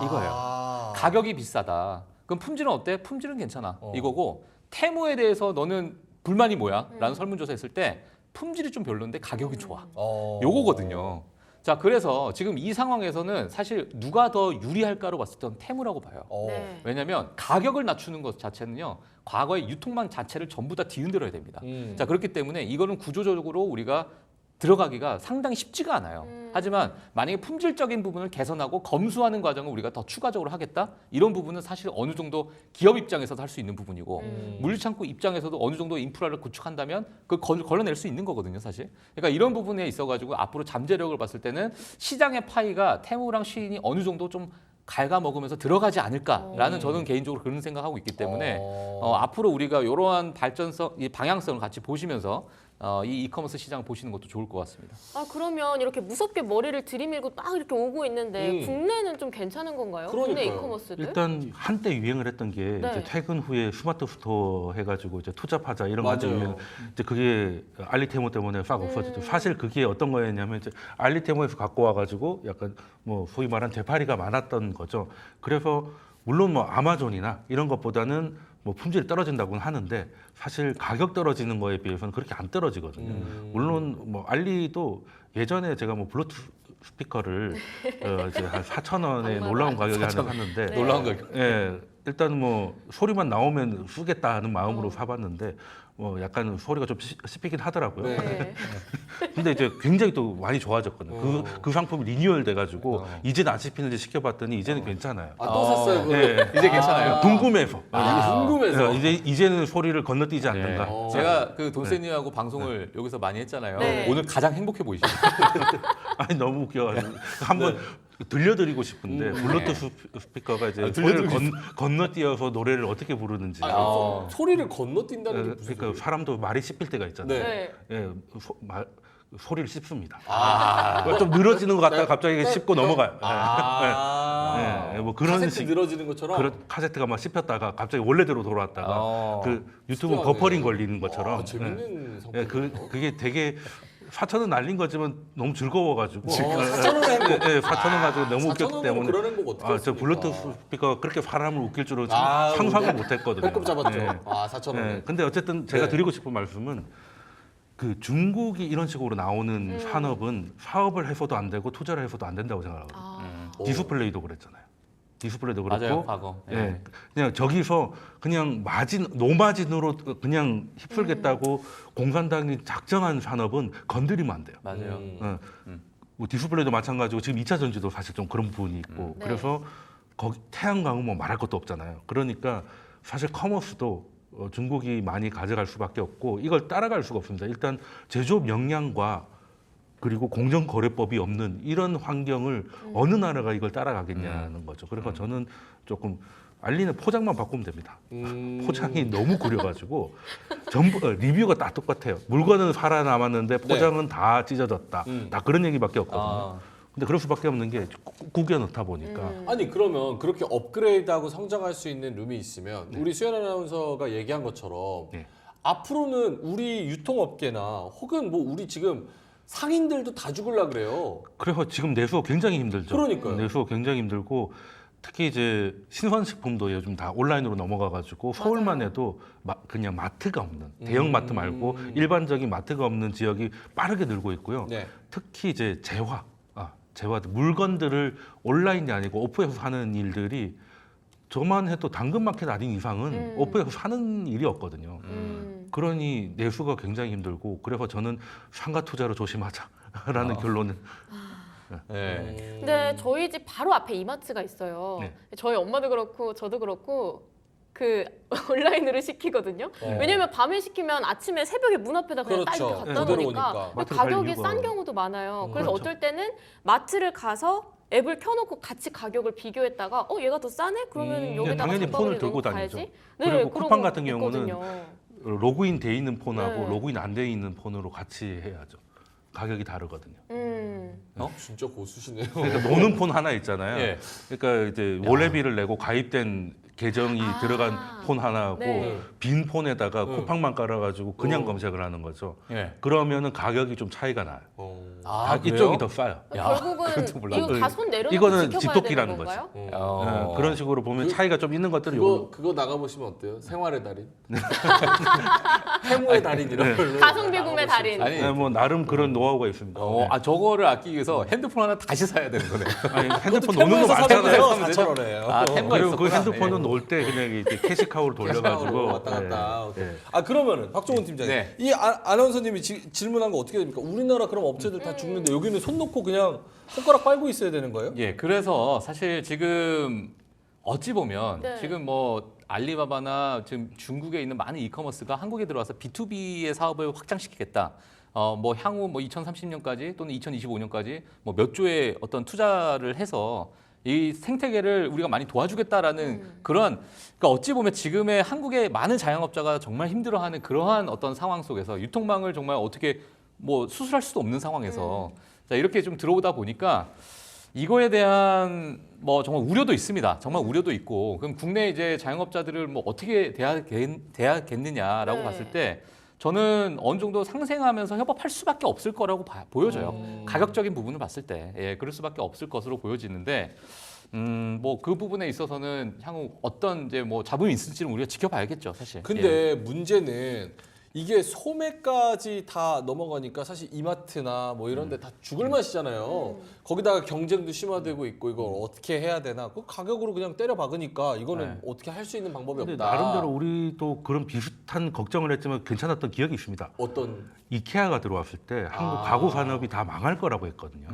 이거예요. 가격이 비싸다. 그럼 품질은 어때? 품질은 괜찮아. 이거고 테무에 대해서 너는 불만이 뭐야? 라는 설문조사 했을 때 품질이 좀 별론데 가격이 좋아. 요거거든요. 자, 그래서 지금 이 상황에서는 사실 누가 더 유리할까로 봤을 때는 테무라고 봐요. 네. 왜냐하면 가격을 낮추는 것 자체는요. 과거의 유통망 자체를 전부 다 뒤흔들어야 됩니다. 자, 그렇기 때문에 이거는 구조적으로 우리가 들어가기가 상당히 쉽지가 않아요. 하지만 만약에 품질적인 부분을 개선하고 검수하는 과정을 우리가 더 추가적으로 하겠다? 이런 부분은 사실 어느 정도 기업 입장에서도 할 수 있는 부분이고 물류창고 입장에서도 어느 정도 인프라를 구축한다면 그걸 걸러낼 수 있는 거거든요, 사실. 그러니까 이런 부분에 있어가지고 앞으로 잠재력을 봤을 때는 시장의 파이가 테무랑 쉬인이 어느 정도 좀 갉아먹으면서 들어가지 않을까라는 저는 개인적으로 그런 생각하고 있기 때문에 앞으로 우리가 이러한 발전성, 이 방향성을 같이 보시면서 이 이커머스 시장을 보시는 것도 좋을 것 같습니다. 그러면 이렇게 무섭게 머리를 들이밀고 막 이렇게 오고 있는데 국내는 좀 괜찮은 건가요? 국내 그러니까요. 이커머스들? 일단 한때 유행을 했던 게 네. 이제 퇴근 후에 스마트 스토어 해가지고 이제 투잡하자 이런 거 맞아요. 유행. 이제 그게 알리테모 때문에 싹 없어졌죠. 사실 그게 어떤 거였냐면 이제 알리테모에서 갖고 와가지고 약간 뭐 소위 말한 되팔이가 많았던 거죠. 그래서 물론 뭐 아마존이나 이런 것보다는 뭐 품질이 떨어진다고는 하는데 사실 가격 떨어지는 거에 비해서는 그렇게 안 떨어지거든요. 물론 뭐 알리도 예전에 제가 뭐 블루투스 스피커를 이제 한 4,000원에 놀라운 가격에 하나 샀는데 네. 놀라운 가격. 예, 일단 뭐 소리만 나오면 쓰겠다 하는 마음으로 사봤는데 뭐 약간 소리가 좀 씹히긴 하더라고요. 네. 근데 이제 굉장히 또 많이 좋아졌거든요. 그 상품이 리뉴얼 돼가지고 이제는 안 씹히는지 시켜봤더니 이제는 괜찮아요. 또 샀어요. 그거. 예, 이제 괜찮아요? 궁금해서. 궁금해서. 이제는 소리를 건너뛰지 않는가. 제가 그 돈세니하고 방송을 여기서 많이 했잖아요. 네. 오늘 가장 행복해 보이시죠? 아니 너무 웃겨가지고 한번 들려드리고 싶은데 블루투스 스피커가 이제 소리를 건너뛰어서 노래를 어떻게 부르는지. 소리를 건너뛴다는 게 무슨 그러니까 사람도 말이 씹힐 때가 있잖아요. 네. 예, 소리를 씹습니다. 좀 늘어지는 것 같다가 갑자기 씹고 넘어가요. 예, 뭐 그런 카세트 늘어지는 것처럼. 카세트가 막 씹혔다가 갑자기 원래대로 돌아왔다가 그 유튜브 신기하네. 버퍼링 걸리는 것처럼. 재밌는 예, 상품. 그게 되게 4,000원 날린 거지만 너무 즐거워가지고 4,000원 행복. 예, 4,000원 가지고 너무 4,000원 웃겼기 으로 때문에 그런 행복 어떻게 저 했습니까? 블루투스 스피커가 그렇게 사람을 웃길 줄은 아, 상상을 못했거든요. 배꼽 잡았죠. 예. 4,000원. 예, 근데 어쨌든 제가 네. 드리고 싶은 말씀은 그 중국이 이런 식으로 나오는 산업은 사업을 해서도 안 되고 투자를 해서도 안 된다고 생각하거든요. 디스플레이도 그랬잖아요. 디스플레이도 그렇고, 맞아요, 과거. 네. 예, 그냥 저기서 그냥 노마진으로 그냥 휩쓸겠다고 공산당이 작정한 산업은 건드리면 안 돼요. 맞아요. 뭐 디스플레이도 마찬가지고 지금 2차 전지도 사실 좀 그런 부분이 있고 네. 그래서 거기 태양광은 뭐 말할 것도 없잖아요. 그러니까 사실 커머스도 중국이 많이 가져갈 수밖에 없고 이걸 따라갈 수가 없습니다. 일단 제조업 역량과 그리고 공정거래법이 없는 이런 환경을 어느 나라가 이걸 따라가겠냐는 거죠. 그러니까 저는 조금 알리는 포장만 바꾸면 됩니다. 포장이 너무 구려가지고 전부 리뷰가 다 똑같아요. 물건은 살아남았는데 포장은 다 찢어졌다. 다 그런 얘기밖에 없거든요. 근데 그럴 수밖에 없는 게 구겨 넣다 보니까 아니 그러면 그렇게 업그레이드하고 성장할 수 있는 룸이 있으면 우리 수연 아나운서가 얘기한 것처럼 네. 앞으로는 우리 유통업계나 혹은 뭐 우리 지금 상인들도 다 죽을라 그래요. 그래서 지금 내수가 굉장히 힘들죠. 그러니까요. 내수가 굉장히 힘들고 특히 이제 신선식품도 요즘 다 온라인으로 넘어가가지고 서울만 해도 그냥 마트가 없는 대형 마트 말고 일반적인 마트가 없는 지역이 빠르게 늘고 있고요. 네. 특히 이제 재화 물건들을 온라인이 아니고 오프에서 사는 일들이 저만 해도 당근마켓 아닌 이상은 오프에서 사는 일이 없거든요. 그러니 내수가 굉장히 힘들고 그래서 저는 상가 투자로 조심하자라는 결론을. 네. 근데 저희 집 바로 앞에 이마트가 있어요. 네. 저희 엄마도 그렇고 저도 그렇고 그 온라인으로 시키거든요. 왜냐면 밤에 시키면 아침에 새벽에 문 앞에다 그냥 딱 이렇게 그렇죠. 갖다 그대로 놓으니까 오니까. 마트를 갈 가격이 이유가. 싼 경우도 많아요. 그래서 그렇죠. 어떨 때는 마트를 가서 앱을 켜놓고 같이 가격을 비교했다가 얘가 더 싸네? 그러면 여기다가 당연히 장바구니에 폰을 들고 넣고 다니죠. 가야지. 그리고 그런 쿠팡 거 같은 경우는 있거든요. 로그인 돼 있는 폰하고 네. 로그인 안 돼 있는 폰으로 같이 해야죠. 가격이 다르거든요. 진짜 고수시네요. 그러니까 노는 폰 하나 있잖아요. 예. 그러니까 이제 원래비를 내고 가입된 계정이 들어간 폰 하나하고 네. 빈 폰에다가 쿠팡만 깔아가지고 그냥 검색을 하는 거죠. 예. 그러면은 가격이 좀 차이가 나요. 그래요? 이쪽이 더 싸요. 야, 결국은 그것도 몰랐네. 이거 다 손 내려놓고 이거는 지켜봐야 집토끼라는 되는 건가요? 네, 그런 식으로 보면 차이가 좀 있는 것들은 그거 나가보시면 어때요? 생활의 달인? 태무의 달인 이런 걸로. 가성비 구매 달인. 아니, 뭐 나름 그런 노하우가 있습니다. 네. 저거를 아끼기 위해서 핸드폰 하나 다시 사야 되는 거네. 아니, 핸드폰 노는 거 태무에서 많잖아요. 사면 4,000원이에요. 아, 태무가 그리고 그 있었구나. 핸드폰은 놀 때 그냥 이제 캐시카우로 돌려가지고 왔다 갔다. 네, 네. 그러면은 박종훈 팀장님, 네. 이 아나운서님이 질문한 거 어떻게 됩니까? 우리나라 그럼 업체들 다 죽는데 여기는 손 놓고 그냥 손가락 빨고 있어야 되는 거예요? 예, 그래서 사실 지금 어찌 보면 네. 지금 뭐 알리바바나 지금 중국에 있는 많은 이커머스가 한국에 들어와서 B2B의 사업을 확장시키겠다. 뭐 향후 뭐 2030년까지 또는 2025년까지 뭐 몇 조의 어떤 투자를 해서 이 생태계를 우리가 많이 도와주겠다라는 그러니까 어찌 보면 지금의 한국의 많은 자영업자가 정말 힘들어하는 그러한 어떤 상황 속에서 유통망을 정말 어떻게 뭐 수술할 수도 없는 상황에서 자, 이렇게 좀 들어오다 보니까 이거에 대한 뭐 정말 우려도 있습니다. 정말 우려도 있고 그럼 국내 이제 자영업자들을 뭐 어떻게 대하겠느냐라고 네. 봤을 때 저는 어느 정도 상생하면서 협업할 수밖에 없을 거라고 보여져요. 가격적인 부분을 봤을 때 예, 그럴 수밖에 없을 것으로 보여지는데 뭐 그 부분에 있어서는 향후 어떤 이제 뭐 잡음이 있을지는 우리가 지켜봐야겠죠, 사실. 근데 문제는 이게 소매까지 다 넘어가니까 사실 이마트나 뭐 이런 데 다 죽을 맛이잖아요. 거기다가 경쟁도 심화되고 있고 이걸 어떻게 해야 되나? 그 가격으로 그냥 때려 박으니까 이거는 네. 어떻게 할 수 있는 방법이 근데 없다. 나름대로 우리도 그런 비슷한 걱정을 했지만 괜찮았던 기억이 있습니다. 어떤 이케아가 들어왔을 때 한국 가구 산업이 다 망할 거라고 했거든요.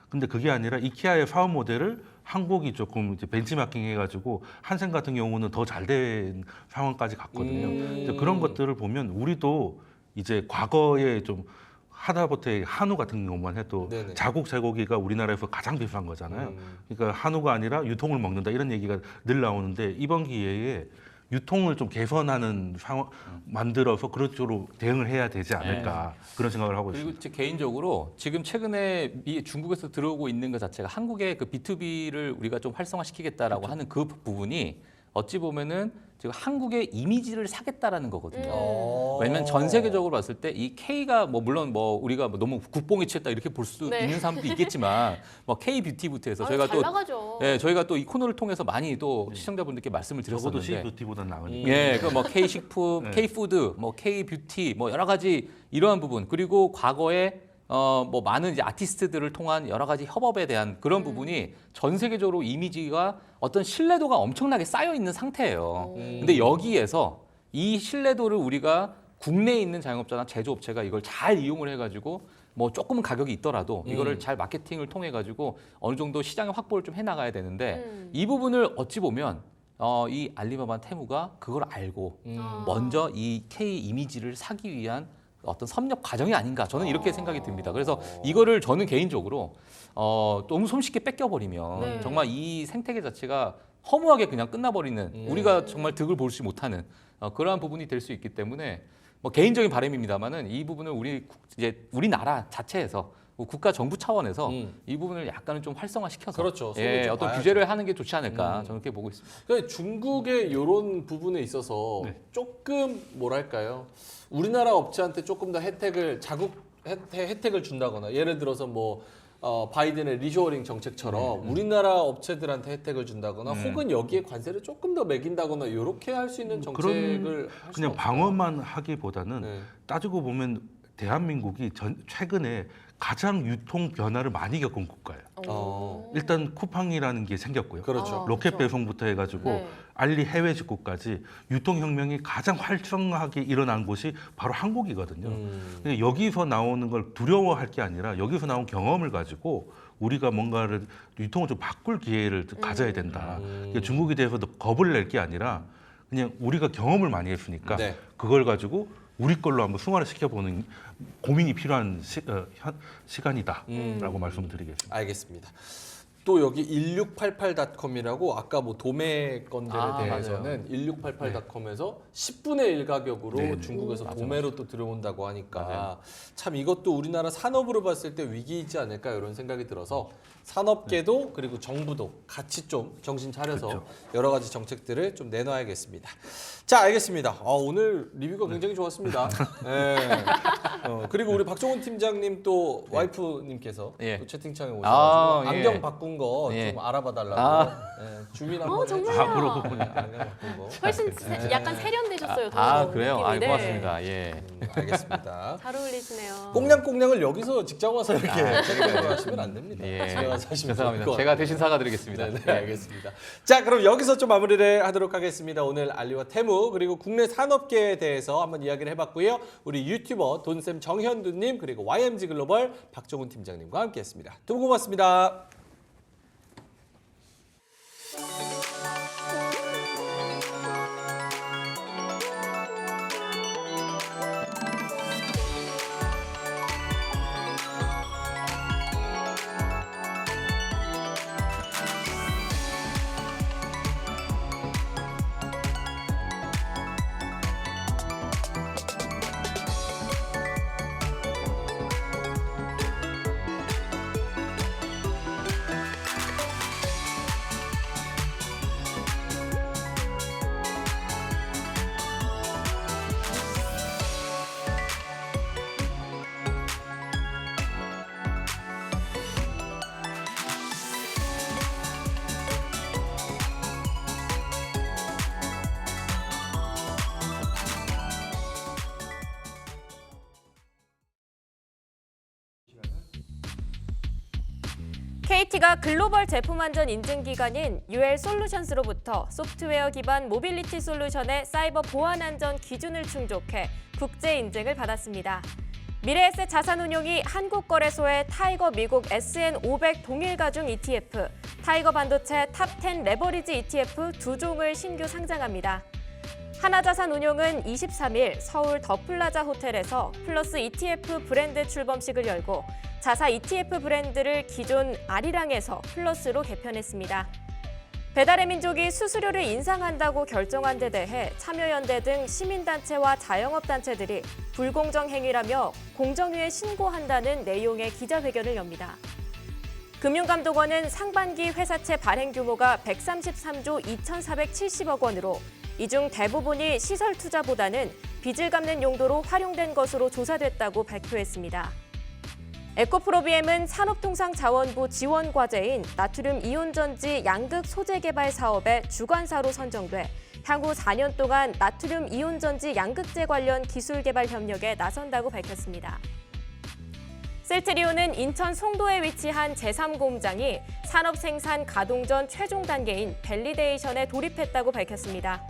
근데 그게 아니라 이케아의 사업 모델을 한국이 조금 이제 벤치마킹 해가지고 한생 같은 경우는 더 잘 된 상황까지 갔거든요. 그래서 그런 것들을 보면 우리도 이제 과거에 좀 하다못해 한우 같은 경우만 해도 네네. 자국 쇠고기가 우리나라에서 가장 비싼 거잖아요. 그러니까 한우가 아니라 유통을 먹는다 이런 얘기가 늘 나오는데 이번 기회에 유통을 좀 개선하는 상황 만들어서 그런 쪽으로 대응을 해야 되지 않을까 그런 생각을 하고 그리고 있습니다. 제 개인적으로 지금 최근에 중국에서 들어오고 있는 것 자체가 한국의 그 B2B를 우리가 좀 활성화시키겠다라고 하는 그 부분이 어찌 보면은 지금 한국의 이미지를 사겠다라는 거거든요. 왜냐면 전 세계적으로 봤을 때 이 K가 뭐 물론 뭐 우리가 뭐 너무 국뽕에 취했다 이렇게 볼 수 네. 있는 사람도 있겠지만 뭐 K 뷰티부터 해서 저희가 잘 또 나가죠. 예, 저희가 또 이 코너를 통해서 많이 또 시청자분들께 말씀을 적어도 드렸었는데 C뷰티보다는 나으니까. 예, 그 뭐 K 식품, 네. K 푸드, 뭐 K 뷰티, 뭐 여러 가지 이러한 부분 그리고 과거에 뭐 많은 이제 아티스트들을 통한 여러 가지 협업에 대한 그런 부분이 전 세계적으로 이미지가 어떤 신뢰도가 엄청나게 쌓여 있는 상태예요. 근데 여기에서 이 신뢰도를 우리가 국내에 있는 자영업자나 제조업체가 이걸 잘 이용을 해가지고 뭐 조금은 가격이 있더라도 이거를 잘 마케팅을 통해 가지고 어느 정도 시장의 확보를 좀 해나가야 되는데 이 부분을 어찌 보면 이 알리바바 테무가 그걸 알고 먼저 이 K 이미지를 사기 위한 어떤 섭렵 과정이 아닌가 저는 이렇게 생각이 듭니다. 그래서 이거를 저는 개인적으로 너무 손쉽게 뺏겨버리면 네. 정말 이 생태계 자체가 허무하게 그냥 끝나버리는 우리가 정말 득을 볼 수 못하는 그러한 부분이 될 수 있기 때문에 뭐 개인적인 바람입니다만은 이 부분을 우리나라 자체에서 국가 정부 차원에서 이 부분을 약간은 좀 활성화시켜서 그렇죠. 손을 좀 어떤 봐야죠. 규제를 하는 게 좋지 않을까 저는 그렇게 보고 있습니다. 그러니까 중국의 이런 부분에 있어서 네. 조금 뭐랄까요? 우리나라 업체한테 조금 더 자국 혜택을 준다거나 예를 들어서 뭐 바이든의 리쇼어링 정책처럼 우리나라 업체들한테 혜택을 준다거나 혹은 여기에 관세를 조금 더 매긴다거나 이렇게 할 수 있는 정책을 할 수는 그냥 없을까요? 방어만 하기보다는 네. 따지고 보면 대한민국이 최근에 가장 유통 변화를 많이 겪은 국가예요. 일단 쿠팡이라는 게 생겼고요. 그렇죠. 로켓 그렇죠. 배송부터 해가지고 네. 알리 해외 직구까지 유통혁명이 가장 활성화하게 일어난 곳이 바로 한국이거든요. 근데 여기서 나오는 걸 두려워할 게 아니라 여기서 나온 경험을 가지고 우리가 뭔가를 유통을 좀 바꿀 기회를 가져야 된다. 그러니까 중국에 대해서도 겁을 낼 게 아니라 그냥 우리가 경험을 많이 했으니까 네. 그걸 가지고 우리 걸로 한번 승화를 시켜보는 고민이 필요한 시간이다라고 말씀드리겠습니다. 알겠습니다. 또 여기 1688.com이라고 아까 뭐 도매 건들에 대해서는 1688.com에서 10분의 1 가격으로 네, 네. 중국에서 맞아, 도매로 또 들어온다고 하니까 맞아요. 참 이것도 우리나라 산업으로 봤을 때 위기이지 않을까 이런 생각이 들어서 산업계도 그리고 정부도 같이 좀 정신 차려서 그렇죠. 여러 가지 정책들을 좀 내놔야겠습니다. 자, 알겠습니다. 오늘 리뷰가 굉장히 좋았습니다. 네. 그리고 우리 박종훈 팀장님 또 와이프님께서 예. 또 채팅창에 오셔가지고 예. 안경 바꾼 거 좀 예. 알아봐 달라고 주민 한번 정말요? 아, 그렇군요. 안경 바꾼 거. 훨씬 네. 약간 세련되셨어요. 더 그래요? 느낌이. 네. 고맙습니다. 예. 알겠습니다. 잘 어울리시네요. 꽁냥꽁냥을 여기서 직장 와서 이렇게 하시면 안 됩니다. 예. 집에 가서 하시면 죄송합니다. 좋을 것 제가 같아요. 대신 사과드리겠습니다. 네, 알겠습니다. 자, 그럼 여기서 좀 마무리를 하도록 하겠습니다. 오늘 알리와 테무 그리고 국내 산업계에 대해서 한번 이야기를 해봤고요. 우리 유튜버 돈쌤 정현두님 그리고 YMG 글로벌 박종훈 팀장님과 함께했습니다. 두 분 고맙습니다. KT가 글로벌 제품 안전 인증 기관인 UL 솔루션스로부터 소프트웨어 기반 모빌리티 솔루션의 사이버 보안 안전 기준을 충족해 국제 인증을 받았습니다. 미래에셋 자산운용이 한국거래소의 타이거 미국 SN500 동일 가중 ETF, 타이거 반도체 탑10 레버리지 ETF 두 종을 신규 상장합니다. 하나자산운용은 23일 서울 더 플라자 호텔에서 플러스 ETF 브랜드 출범식을 열고 자사 ETF 브랜드를 기존 아리랑에서 플러스로 개편했습니다. 배달의 민족이 수수료를 인상한다고 결정한 데 대해 참여연대 등 시민단체와 자영업단체들이 불공정 행위라며 공정위에 신고한다는 내용의 기자회견을 엽니다. 금융감독원은 상반기 회사채 발행 규모가 133조 2,470억 원으로 이 중 대부분이 시설 투자보다는 빚을 갚는 용도로 활용된 것으로 조사됐다고 발표했습니다. 에코프로비엠은 산업통상자원부 지원 과제인 나트륨 이온전지 양극 소재 개발 사업의 주관사로 선정돼 향후 4년 동안 나트륨 이온전지 양극재 관련 기술 개발 협력에 나선다고 밝혔습니다. 셀트리온은 인천 송도에 위치한 제3공장이 산업 생산 가동 전 최종 단계인 밸리데이션에 돌입했다고 밝혔습니다.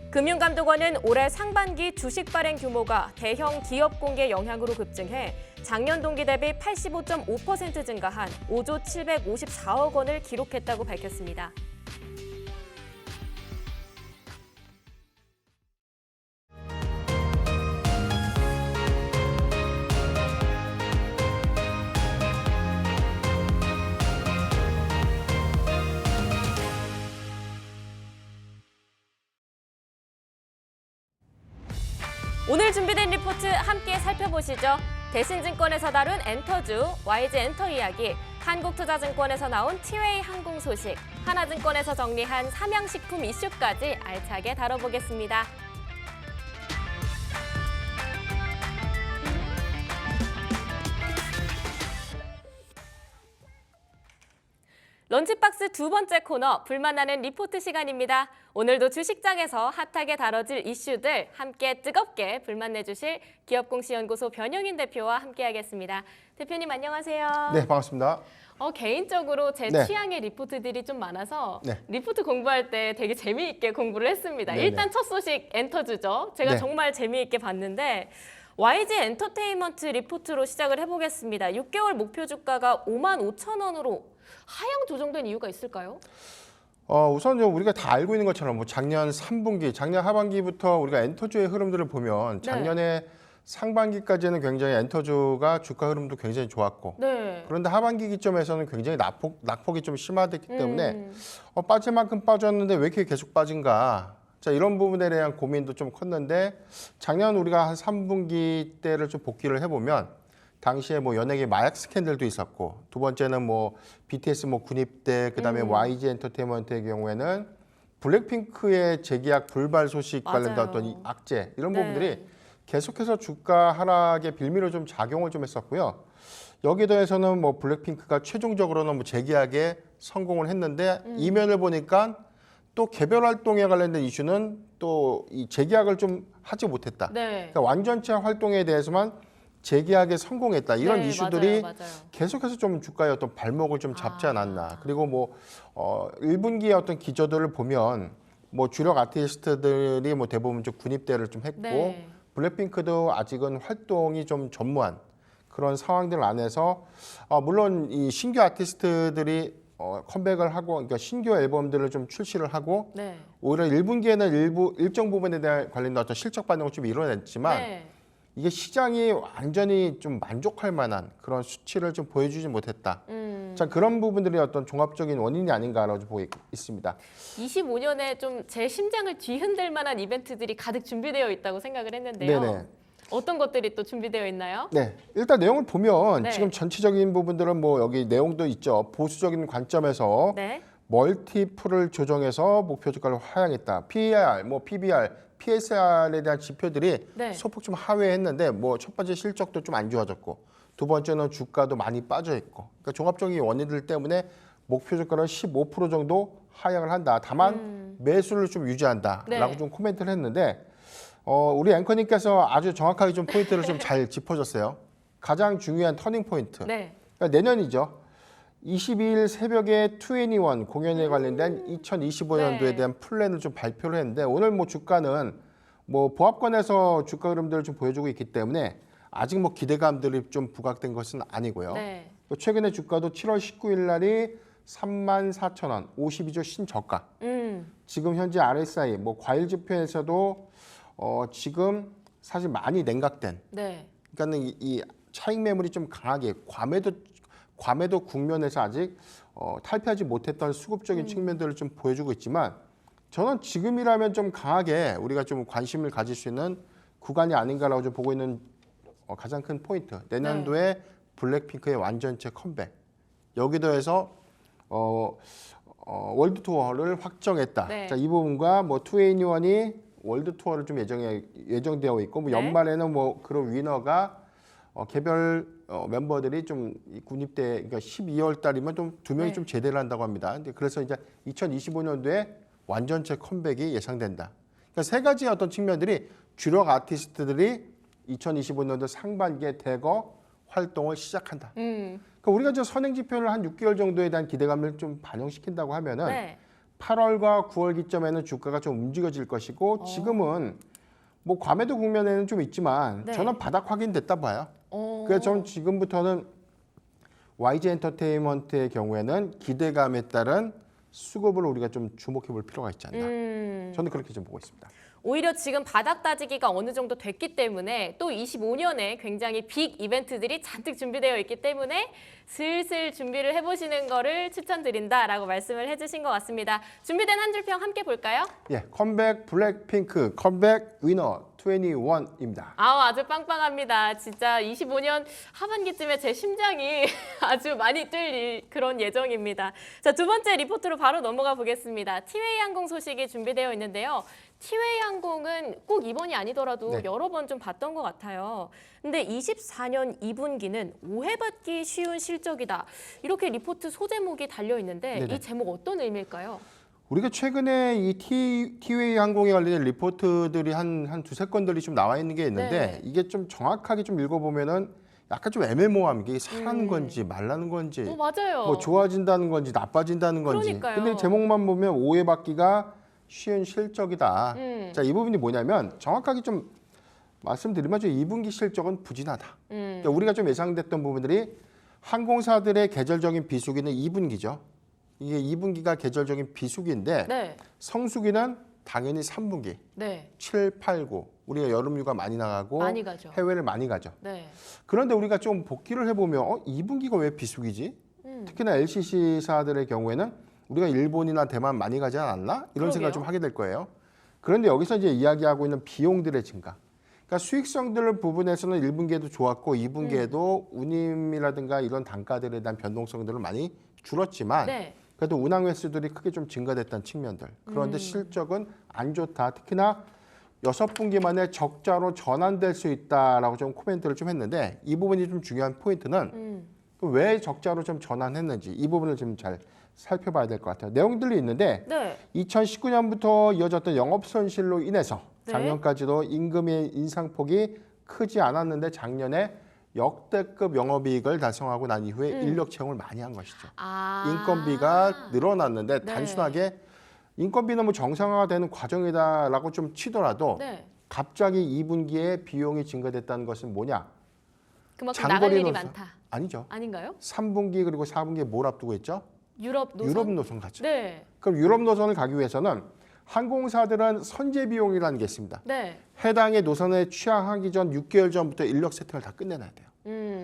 금융감독원은 올해 상반기 주식 발행 규모가 대형 기업 공개 영향으로 급증해 작년 동기 대비 85.5% 증가한 5조 754억 원을 기록했다고 밝혔습니다. 오늘 준비된 리포트 함께 살펴보시죠. 대신증권에서 다룬 엔터주, YG 엔터 이야기, 한국투자증권에서 나온 티웨이 항공 소식, 하나증권에서 정리한 삼양식품 이슈까지 알차게 다뤄보겠습니다. 런치박스 두 번째 코너, 불만나는 리포트 시간입니다. 오늘도 주식장에서 핫하게 다뤄질 이슈들 함께 뜨겁게 불만내주실 기업공시연구소 변영인 대표와 함께하겠습니다. 대표님 안녕하세요. 네, 반갑습니다. 개인적으로 제 네. 취향의 리포트들이 좀 많아서 네. 리포트 공부할 때 되게 재미있게 공부를 했습니다. 네네. 일단 첫 소식 엔터주죠. 제가 네. 정말 재미있게 봤는데 YG 엔터테인먼트 리포트로 시작을 해보겠습니다. 6개월 목표 주가가 55,000원으로 하향 조정된 이유가 있을까요? 우선 우리가 다 알고 있는 것처럼 뭐 작년 3분기, 작년 하반기부터 우리가 엔터주의 흐름들을 보면 작년에 상반기까지는 굉장히 엔터주가 주가 흐름도 굉장히 좋았고 네. 그런데 하반기 기점에서는 굉장히 낙폭이 좀 심화됐기 때문에 빠질 만큼 빠졌는데 왜 이렇게 계속 빠진가? 자, 이런 부분에 대한 고민도 좀 컸는데 작년 우리가 한 3분기 때를 좀 복귀를 해보면 당시에 뭐 연예계 마약 스캔들도 있었고 두 번째는 뭐 BTS 뭐 군입대 그다음에 YG 엔터테인먼트의 경우에는 블랙핑크의 재계약 불발 소식 관련된 맞아요. 어떤 이 악재 이런 네. 부분들이 계속해서 주가 하락의 빌미로 좀 작용을 좀 했었고요. 여기에 더해서는 뭐 블랙핑크가 최종적으로는 뭐 재계약에 성공을 했는데 이면을 보니까 또 개별 활동에 관련된 이슈는 또 이 재계약을 좀 하지 못했다. 네. 그러니까 완전체 활동에 대해서만 재계약에 성공했다. 이런 네, 이슈들이 맞아요. 계속해서 좀 주가의 어떤 발목을 좀 잡지 않았나. 그리고 뭐 1분기의 어떤 기저들을 보면 뭐 주력 아티스트들이 뭐 대부분 좀 군입대를 좀 했고 네. 블랙핑크도 아직은 활동이 좀 전무한 그런 상황들 안에서 물론 이 신규 아티스트들이 컴백을 하고 그러니까 신규 앨범들을 좀 출시를 하고 네. 오히려 1분기에는 일정 부분에 대한 관련된 어떤 실적 반영을 좀 이뤄냈지만 네. 이게 시장이 완전히 좀 만족할 만한 그런 수치를 좀 보여주지 못했다. 자, 그런 부분들이 어떤 종합적인 원인이 아닌가라고 보고 있습니다. 25년에 좀 제 심장을 뒤흔들 만한 이벤트들이 가득 준비되어 있다고 생각을 했는데요. 네네. 어떤 것들이 또 준비되어 있나요? 네, 일단 내용을 보면 네. 지금 전체적인 부분들은 뭐 여기 내용도 있죠. 보수적인 관점에서 네. 멀티플을 조정해서 목표 주가를 하향했다. PER, 뭐 PBR, PSR에 대한 지표들이 네. 소폭 좀 하회했는데 뭐 첫 번째 실적도 좀 안 좋아졌고 두 번째는 주가도 많이 빠져 있고 그러니까 종합적인 원인들 때문에 목표 주가를 15% 정도 하향을 한다. 다만 매수를 좀 유지한다라고 네. 좀 코멘트를 했는데 우리 앵커님께서 아주 정확하게 좀 포인트를 좀 잘 짚어줬어요. 가장 중요한 터닝 포인트. 네. 그러니까 내년이죠. 22일 새벽에 2NE1 공연에 관련된 2025년도에 네. 대한 플랜을 좀 발표를 했는데 오늘 뭐 주가는 뭐 보합권에서 주가 흐름들을 좀 보여주고 있기 때문에 아직 뭐 기대감들이 좀 부각된 것은 아니고요. 네. 최근에 주가도 7월 19일 날이 34,000원, 52조 신저가. 지금 현재 RSI 뭐 과일 지표에서도 지금 사실 많이 냉각된. 네. 그러니까는 이 차익 매물이 좀 강하게 과매도 국면에서 아직 탈피하지 못했던 수급적인 측면들을 좀 보여주고 있지만 저는 지금이라면 좀 강하게 우리가 좀 관심을 가질 수 있는 구간이 아닌가라고 좀 보고 있는 가장 큰 포인트. 내년도에 블랙핑크의 완전체 컴백. 여기 더해서 월드 투어를 확정했다. 네. 자, 이 부분과 뭐 2NE1이 월드 투어를 좀 예정되어 있고 뭐 네. 연말에는 뭐 그런 위너가 개별 멤버들이 좀 군입대 그러니까 12월 달이면 좀 두 명이 네. 좀 제대를 한다고 합니다. 근데 그래서 이제 2025년도에 완전체 컴백이 예상된다. 그러니까 세 가지 어떤 측면들이 주력 아티스트들이 2025년도 상반기에 대거 활동을 시작한다. 그러니까 우리가 저 선행 지표를 한 6개월 정도에 대한 기대감을 좀 반영시킨다고 하면은 네. 8월과 9월 기점에는 주가가 좀 움직여질 것이고 지금은 뭐 과매도 국면에는 좀 있지만 네. 저는 바닥 확인됐다 봐요. 그래서 저는 지금부터는 YG 엔터테인먼트의 경우에는 기대감에 따른 수급을 우리가 좀 주목해 볼 필요가 있지 않나. 저는 그렇게 좀 보고 있습니다. 오히려 지금 바닥 다지기가 어느 정도 됐기 때문에 또 25년에 굉장히 빅 이벤트들이 잔뜩 준비되어 있기 때문에 슬슬 준비를 해보시는 거를 추천드린다라고 말씀을 해주신 것 같습니다. 준비된 한 줄 평 함께 볼까요? 예, 컴백 블랙핑크 컴백 위너 21입니다. 아주 빵빵합니다. 진짜 25년 하반기쯤에 제 심장이 아주 많이 뛸 그런 예정입니다. 자, 두 번째 리포트로 바로 넘어가 보겠습니다. 티웨이 항공 소식이 준비되어 있는데요. 티웨이 항공은 꼭 이번이 아니더라도 네. 여러 번 좀 봤던 것 같아요. 근데 24년 2분기는 오해받기 쉬운 실적이다. 이렇게 리포트 소제목이 달려 있는데 네네. 이 제목 어떤 의미일까요? 우리가 최근에 이 티웨이 항공에 관련된 리포트들이 한 두세 건들이 좀 나와 있는 게 있는데 네. 이게 좀 정확하게 좀 읽어보면은 약간 좀 애매모호함. 이게 사라는 건지 말라는 건지 맞아요. 뭐 좋아진다는 건지 나빠진다는 건지. 그러니까요. 근데 제목만 보면 오해받기가 쉬운 실적이다. 자, 이 부분이 뭐냐면 정확하게 좀 말씀드리면 2분기 실적은 부진하다. 그러니까 우리가 좀 예상됐던 부분들이 항공사들의 계절적인 비수기는 2분기죠. 이게 2분기가 계절적인 비수기인데 네. 성수기는 당연히 3분기, 네. 7, 8, 9. 우리가 여름휴가 많이 나가고 많이 가죠. 해외를 많이 가죠. 네. 그런데 우리가 좀 복기를 해보면 2분기가 왜 비수기지? 특히나 LCC사들의 경우에는 우리가 일본이나 대만 많이 가지 않았나? 이런 그러게요. 생각을 좀 하게 될 거예요. 그런데 여기서 이제 이야기하고 있는 비용들의 증가. 그러니까 수익성들 부분에서는 1분기에도 좋았고 2분기에도 운임이라든가 이런 단가들에 대한 변동성들은 많이 줄었지만 네. 그래도 운항 횟수들이 크게 좀 증가됐다는 측면들. 그런데 실적은 안 좋다. 특히나 6분기 만에 적자로 전환될 수 있다라고 좀 코멘트를 좀 했는데 이 부분이 좀 중요한 포인트는 왜 적자로 좀 전환했는지 이 부분을 좀 잘 살펴봐야 될 것 같아요. 내용들이 있는데 네. 2019년부터 이어졌던 영업 손실로 인해서 네. 작년까지도 임금의 인상폭이 크지 않았는데 작년에 역대급 영업이익을 달성하고 난 이후에 인력 채용을 많이 한 것이죠. 인건비가 늘어났는데 네. 단순하게 인건비는 뭐 정상화가 되는 과정이다라고 좀 치더라도 네. 갑자기 2분기에 비용이 증가됐다는 것은 뭐냐? 그만큼 나갈 일이 노선. 많다. 아니죠. 아닌가요? 3분기 그리고 4분기에 뭘 앞두고 있죠? 유럽 노선. 유럽 노선 가죠. 네. 그럼 유럽 노선을 가기 위해서는 항공사들은 선제 비용이라는 게 있습니다. 네. 해당의 노선에 취항하기 전 6개월 전부터 인력 세팅을 다 끝내놔야 돼요.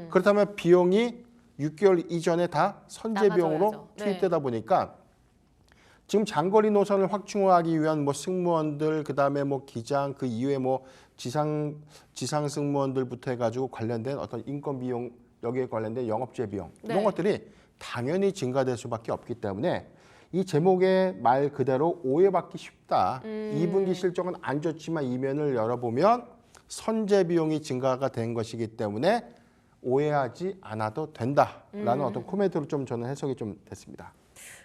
그렇다면 비용이 6개월 이전에 다 선제 비용으로 나가줘야죠. 네. 투입되다 보니까 지금 장거리 노선을 확충하기 위한 뭐 승무원들 그다음에 뭐 기장 그 이후에 뭐 지상 승무원들부터 해가지고 관련된 어떤 인건 비용 여기에 관련된 영업제 비용 이런 네. 것들이 당연히 증가될 수밖에 없기 때문에 이 제목의 말 그대로 오해받기 쉽다. 2분기 실적은 안 좋지만 이면을 열어보면 선제 비용이 증가가 된 것이기 때문에 오해하지 않아도 된다라는 어떤 코멘트로 좀 저는 해석이 좀 됐습니다.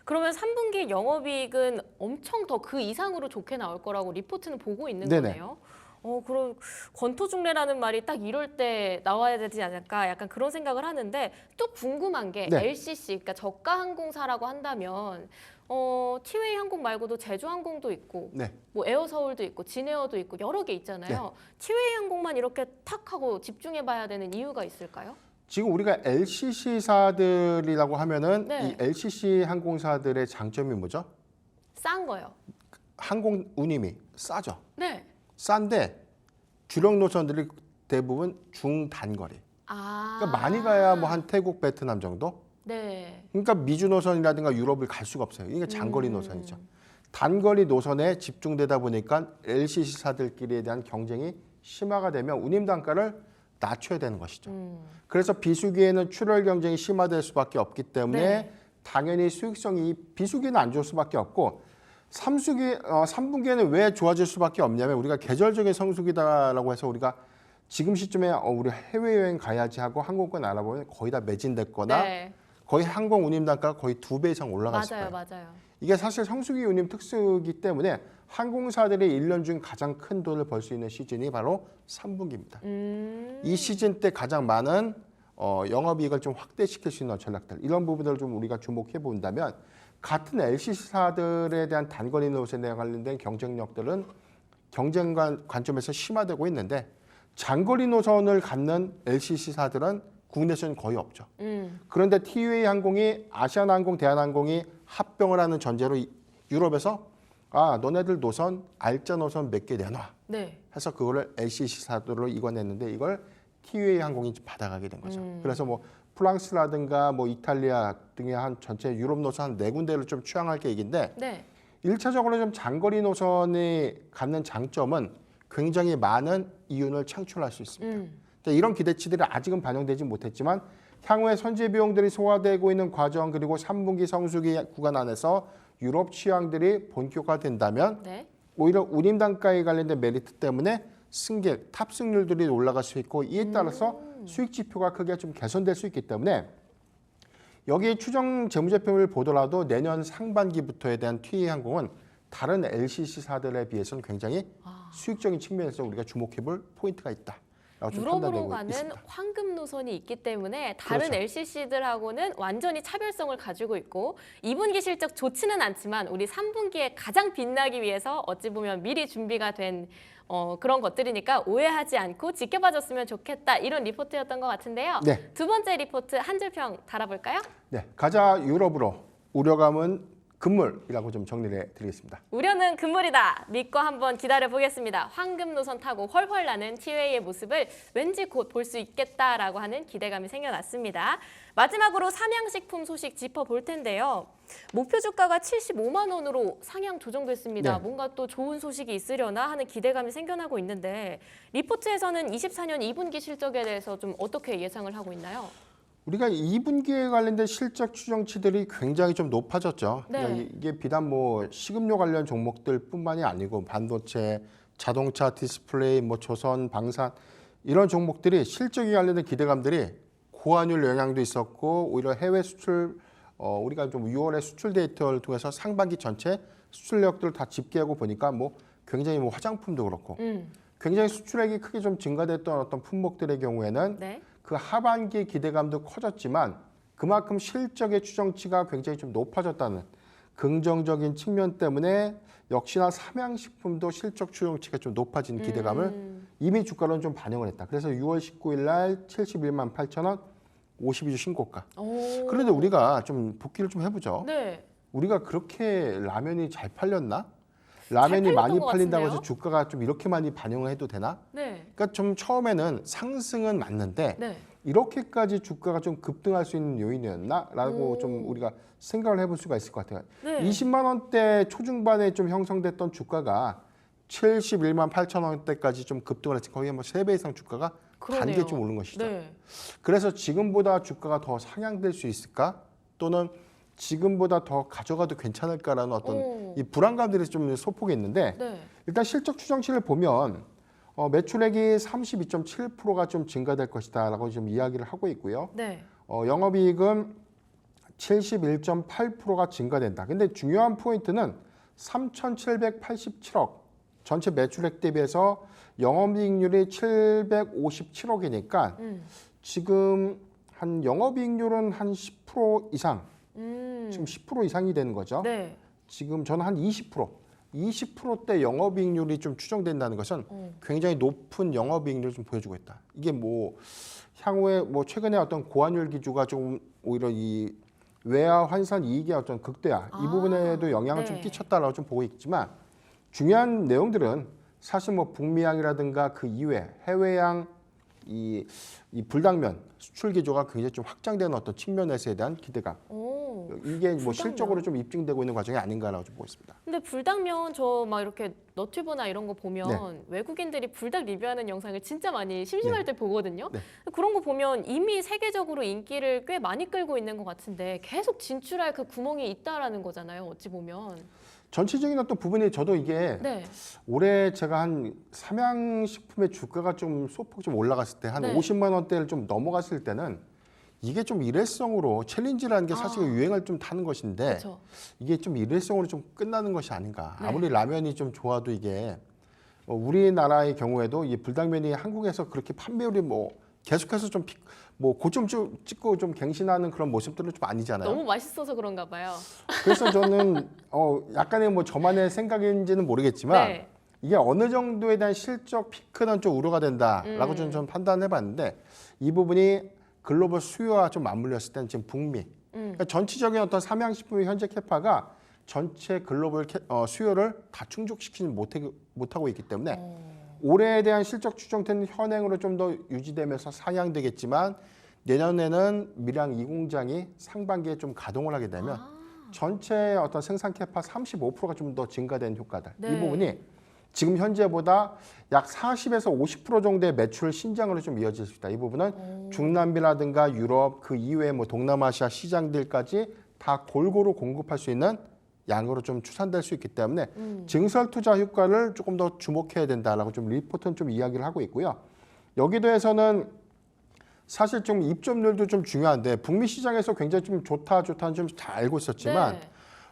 그러면 3분기 영업이익은 엄청 더 그 이상으로 좋게 나올 거라고 리포트는 보고 있는 네네. 거네요. 그럼 권토중래라는 말이 딱 이럴 때 나와야 되지 않을까 약간 그런 생각을 하는데 또 궁금한 게 네. LCC, 그러니까 저가 항공사라고 한다면 티웨이 항공 말고도 제주항공도 있고 네. 뭐 에어서울도 있고 진에어도 있고 여러 개 있잖아요. 티웨이 항공만 이렇게 탁 하고 집중해봐야 되는 이유가 있을까요? 지금 우리가 LCC사들이라고 하면은 네. 이 LCC 항공사들의 장점이 뭐죠? 싼 거요. 항공 운임이 싸죠. 네. 싼데 주력 노선들이 대부분 중단거리. 아. 그러니까 많이 가야 뭐 한 태국, 베트남 정도. 네. 그러니까 미주 노선이라든가 유럽을 갈 수가 없어요. 이게 장거리 노선이죠. 단거리 노선에 집중되다 보니까 LCC사들끼리에 대한 경쟁이 심화가 되면 운임 단가를 낮춰야 되는 것이죠. 그래서 비수기에는 출혈 경쟁이 심화될 수밖에 없기 때문에 네. 당연히 수익성이 비수기는 안 좋을 수밖에 없고 3분기에는 왜 좋아질 수밖에 없냐면 우리가 계절적인 성수기다라고 해서 우리가 지금 시점에 우리 해외여행 가야지 하고 항공권 알아보면 거의 다 매진됐거나 네. 거의 항공 운임 단가가 거의 2배 이상 올라갔을 맞아요, 거예요. 맞아요. 이게 사실 성수기 운임 특수이기 때문에 항공사들이 1년 중 가장 큰 돈을 벌 수 있는 시즌이 바로 3분기입니다. 이 시즌 때 가장 많은 영업이익을 좀 확대시킬 수 있는 전략들 이런 부분들을 좀 우리가 주목해 본다면 같은 LCC사들에 대한 단거리 노선에 관련된 경쟁력들은 경쟁 관점에서 심화되고 있는데 장거리 노선을 갖는 LCC사들은 국내에서는 거의 없죠. 그런데 티웨이 항공이 아시아나항공, 대한항공이 합병을 하는 전제로 유럽에서 아 너네들 노선 알짜 노선 몇 개 내놔 네. 해서 그거를 LCC사들로 이관했는데 이걸 티웨이 항공이 받아가게 된 거죠. 그래서 뭐 프랑스라든가 뭐 이탈리아 등의 한 전체 유럽 노선 한 4군데를 좀 취항할 계획인데 네. 1차적으로 좀 장거리 노선이 갖는 장점은 굉장히 많은 이윤을 창출할 수 있습니다. 자, 이런 기대치들이 아직은 반영되지 못했지만 향후에 선제 비용들이 소화되고 있는 과정 그리고 3분기 성수기 구간 안에서 유럽 취항들이 본격화된다면 네. 오히려 운임 단가에 관련된 메리트 때문에 승객 탑승률들이 올라갈 수 있고 이에 따라서 수익 지표가 크게 좀 개선될 수 있기 때문에 여기 추정 재무제표를 보더라도 내년 상반기부터에 대한 티웨이 항공은 다른 LCC사들에 비해서는 굉장히 수익적인 측면에서 우리가 주목해볼 포인트가 있다. 유럽으로 가는 황금 노선이 있기 때문에 다른 그렇죠. LCC들하고는 완전히 차별성을 가지고 있고 2분기 실적 좋지는 않지만 우리 3분기에 가장 빛나기 위해서 어찌 보면 미리 준비가 된 그런 것들이니까 오해하지 않고 지켜봐줬으면 좋겠다 이런 리포트였던 것 같은데요. 네. 두 번째 리포트 한 줄 평 달아볼까요? 네, 가자 유럽으로 우려감은 금물이라고 좀 정리를 해드리겠습니다. 우려는 금물이다. 믿고 한번 기다려보겠습니다. 황금 노선 타고 훨훨 나는 티웨이의 모습을 왠지 곧 볼 수 있겠다라고 하는 기대감이 생겨났습니다. 마지막으로 삼양식품 소식 짚어볼 텐데요. 목표 주가가 75만 원으로 상향 조정됐습니다. 네. 뭔가 또 좋은 소식이 있으려나 하는 기대감이 생겨나고 있는데 리포트에서는 24년 2분기 실적에 대해서 좀 어떻게 예상을 하고 있나요? 우리가 2분기에 관련된 실적 추정치들이 굉장히 좀 높아졌죠. 네. 그러니까 이게 비단 뭐 식음료 관련 종목들뿐만이 아니고 반도체, 자동차, 디스플레이, 뭐 조선, 방산 이런 종목들이 실적에 관련된 기대감들이 고환율 영향도 있었고 오히려 해외 수출 우리가 좀 6월에 수출 데이터를 통해서 상반기 전체 수출력들을 다 집계하고 보니까 뭐 굉장히 뭐 화장품도 그렇고 굉장히 수출액이 크게 좀 증가됐던 어떤 품목들의 경우에는 네. 그 하반기 기대감도 커졌지만 그만큼 실적의 추정치가 굉장히 좀 높아졌다는 긍정적인 측면 때문에 역시나 삼양식품도 실적 추정치가 좀 높아진 기대감을 이미 주가로는 좀 반영을 했다. 그래서 6월 19일 날 71만 8천 원 52주 신고가. 오. 그런데 우리가 좀 복귀를 좀 해보죠. 네. 우리가 그렇게 라면이 잘 팔렸나? 라면이 팔렸던 많이 것 팔린다고 해서 같은데요? 주가가 좀 이렇게 많이 반영을 해도 되나? 네. 그러니까 좀 처음에는 상승은 맞는데 네. 이렇게까지 주가가 좀 급등할 수 있는 요인이었나라고 좀 우리가 생각을 해볼 수가 있을 것 같아요. 네. 20만 원대 초중반에 좀 형성됐던 주가가 71만 8천 원대까지 좀 급등을 했지 거의 뭐 3배 이상 주가가 그러네요. 단계 좀 오른 것이죠. 네. 그래서 지금보다 주가가 더 상향될 수 있을까? 또는 지금보다 더 가져가도 괜찮을까라는 어떤 오. 이 불안감들이 좀 소폭이 있는데 네. 일단 실적 추정치를 보면 매출액이 32.7%가 좀 증가될 것이다라고 좀 이야기를 하고 있고요. 네. 영업이익은 71.8%가 증가된다. 근데 중요한 포인트는 3,787억 전체 매출액 대비해서 영업이익률이 757억이니까 지금 한 영업이익률은 한 10% 이상, 지금 10% 이상이 되는 거죠. 네. 지금 저는 한 20%대 영업이익률이 좀 추정된다는 것은 굉장히 높은 영업이익률을 좀 보여주고 있다. 이게 뭐 향후에 뭐 최근에 어떤 고환율 기조가 좀 오히려 이 외화 환산 이익의 어떤 극대화 이 부분에도 영향을 네. 좀 끼쳤다라고 좀 보고 있지만 중요한 내용들은 사실 뭐 북미양이라든가 그 이외 해외양 이 불당면 수출 기조가 굉장히 좀 확장되는 어떤 측면에서에 대한 기대감 오. 이게 뭐 불당면. 실적으로 좀 입증되고 있는 과정이 아닌가라고 좀 보고 있습니다. 근데 불닭면 저 막 이렇게 너튜브나 이런 거 보면 네. 외국인들이 불닭 리뷰하는 영상을 진짜 많이 심심할 때 보거든요. 네. 그런 거 보면 이미 세계적으로 인기를 꽤 많이 끌고 있는 것 같은데 계속 진출할 그 구멍이 있다라는 거잖아요. 어찌 보면. 전체적인 어떤 부분이 저도 이게 네. 올해 제가 한 삼양식품의 주가가 좀 소폭 좀 올라갔을 때 한 네. 50만 원대를 좀 넘어갔을 때는 이게 좀 일회성으로 챌린지라는 게 사실 유행을 좀 타는 것인데 그렇죠. 이게 좀 일회성으로 좀 끝나는 것이 아닌가. 네. 아무리 라면이 좀 좋아도 이게 우리나라의 경우에도 이 불닭면이 한국에서 그렇게 판매율이 뭐 계속해서 좀 뭐 고점 좀 찍고 좀 갱신하는 그런 모습들은 좀 아니잖아요. 너무 맛있어서 그런가 봐요. 그래서 저는 약간의 뭐 저만의 생각인지는 모르겠지만 네. 이게 어느 정도에 대한 실적 피크는 좀 우려가 된다라고 저는 좀 판단해봤는데 이 부분이 글로벌 수요와 좀 맞물렸을 때는 지금 북미 그러니까 전체적인 어떤 삼양식품의 현재 캐파가 전체 글로벌 수요를 다 충족시키지 못하고 있기 때문에 올해에 대한 실적 추정치는 현행으로 좀 더 유지되면서 상향되겠지만 내년에는 밀양 2공장이 상반기에 좀 가동을 하게 되면 전체 어떤 생산 캐파 35%가 좀 더 증가된 효과들. 네. 이 부분이 지금 현재보다 약 40에서 50% 정도의 매출 신장으로 좀 이어질 수 있다. 이 부분은 중남미라든가 유럽 그 이외의 뭐 동남아시아 시장들까지 다 골고루 공급할 수 있는 양으로 좀 추산될 수 있기 때문에 증설 투자 효과를 조금 더 주목해야 된다라고 좀 리포트는 좀 이야기를 하고 있고요. 여기도에서는 사실 좀 입점률도 좀 중요한데 북미 시장에서 굉장히 좀 좋다는 좀 잘 알고 있었지만 네.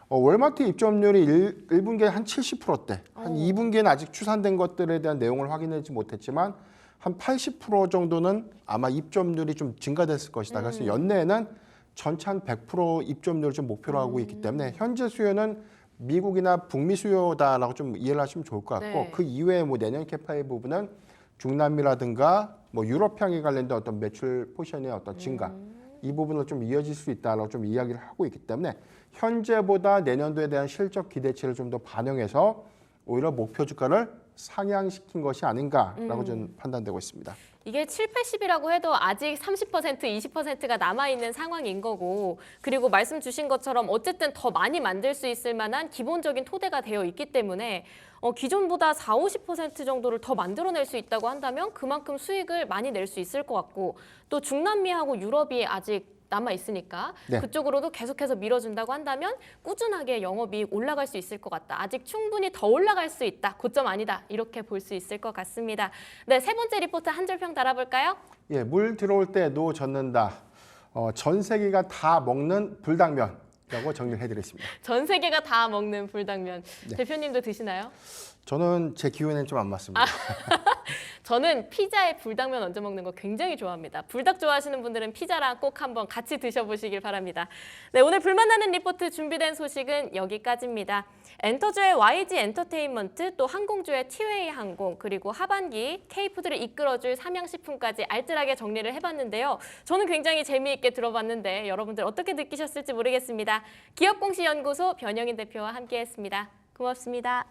월마트 입점률이 1분기에 한 70%대, 한 2분기에는 아직 추산된 것들에 대한 내용을 확인하지 못했지만 한 80% 정도는 아마 입점률이 좀 증가됐을 것이다. 그래서 연내에는 전체 한 100% 입점률을 좀 목표로 하고 있기 때문에 현재 수요는 미국이나 북미 수요다라고 좀 이해를 하시면 좋을 것 같고 네. 그 이외에 뭐 내년 캐파의 부분은 중남미라든가 뭐 유럽향에 관련된 어떤 매출 포션의 어떤 증가 이 부분을 좀 이어질 수 있다라고 좀 이야기를 하고 있기 때문에 현재보다 내년도에 대한 실적 기대치를 좀 더 반영해서 오히려 목표 주가를 상향시킨 것이 아닌가라고 저는 판단되고 있습니다. 이게 7, 80이라고 해도 아직 30%, 20%가 남아있는 상황인 거고 그리고 말씀 주신 것처럼 어쨌든 더 많이 만들 수 있을 만한 기본적인 토대가 되어 있기 때문에 기존보다 4, 50% 정도를 더 만들어낼 수 있다고 한다면 그만큼 수익을 많이 낼 수 있을 것 같고 또 중남미하고 유럽이 아직 남아 있으니까 네. 그쪽으로도 계속해서 밀어준다고 한다면 꾸준하게 영업이익 올라갈 수 있을 것 같다. 아직 충분히 더 올라갈 수 있다. 고점 아니다. 이렇게 볼 수 있을 것 같습니다. 네, 세 번째 리포트 한 줄평 달아볼까요? 예, 물 들어올 때 노 젓는다. 전 세계가 다 먹는 불당면이라고 정리를 해드리겠습니다. 전 세계가 다 먹는 불당면. 네. 대표님도 드시나요? 저는 제 기호에는 좀 안 맞습니다. 저는 피자에 불당면 얹어 먹는 거 굉장히 좋아합니다. 불닭 좋아하시는 분들은 피자랑 꼭 한번 같이 드셔보시길 바랍니다. 네, 오늘 불만나는 리포트 준비된 소식은 여기까지입니다. 엔터주의 YG 엔터테인먼트, 또 항공주의 티웨이 항공, 그리고 하반기 K푸드를 이끌어줄 삼양식품까지 알뜰하게 정리를 해봤는데요. 저는 굉장히 재미있게 들어봤는데 여러분들 어떻게 느끼셨을지 모르겠습니다. 기업공시연구소 변영인 대표와 함께했습니다. 고맙습니다.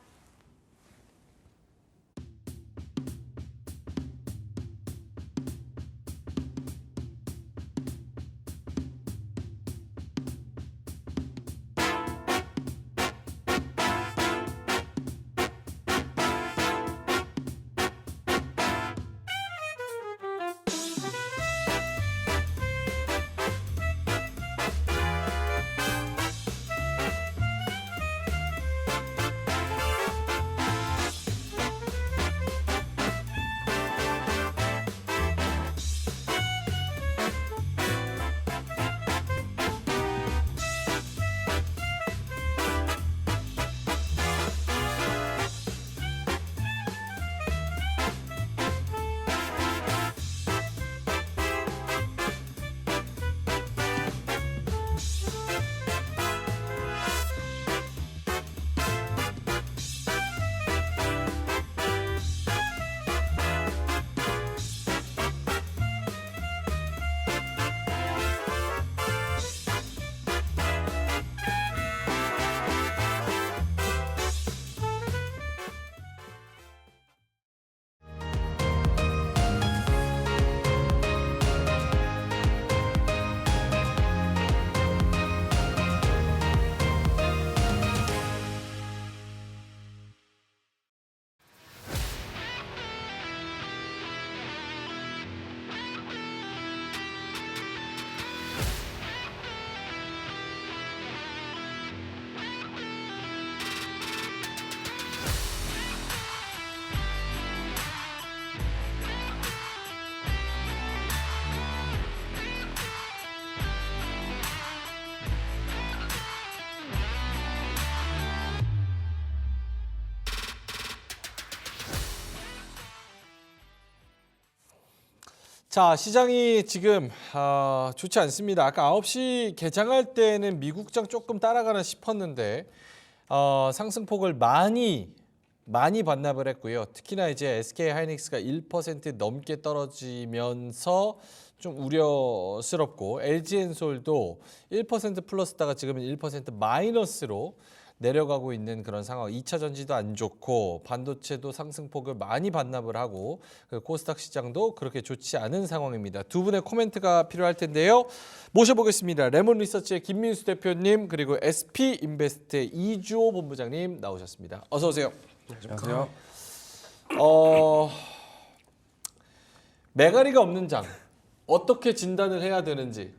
자, 시장이 지금 좋지 않습니다. 아까 9시 개장할 때는 미국장 조금 따라가나 싶었는데 상승폭을 많이 반납을 했고요. 특히나 이제 SK 하이닉스가 1% 넘게 떨어지면서 좀 우려스럽고 LG엔솔도 1% 플러스다가 지금은 1% 마이너스로 내려가고 있는 그런 상황. 2차 전지도 안 좋고 반도체도 상승폭을 많이 반납을 하고 그 코스닥 시장도 그렇게 좋지 않은 상황입니다. 두 분의 코멘트가 필요할 텐데요. 모셔보겠습니다. 레몬 리서치의 김민수 대표님 그리고 SP 인베스트의 이주호 본부장님 나오셨습니다. 어서 오세요. 안녕하세요. 매가리가 없는 장 어떻게 진단을 해야 되는지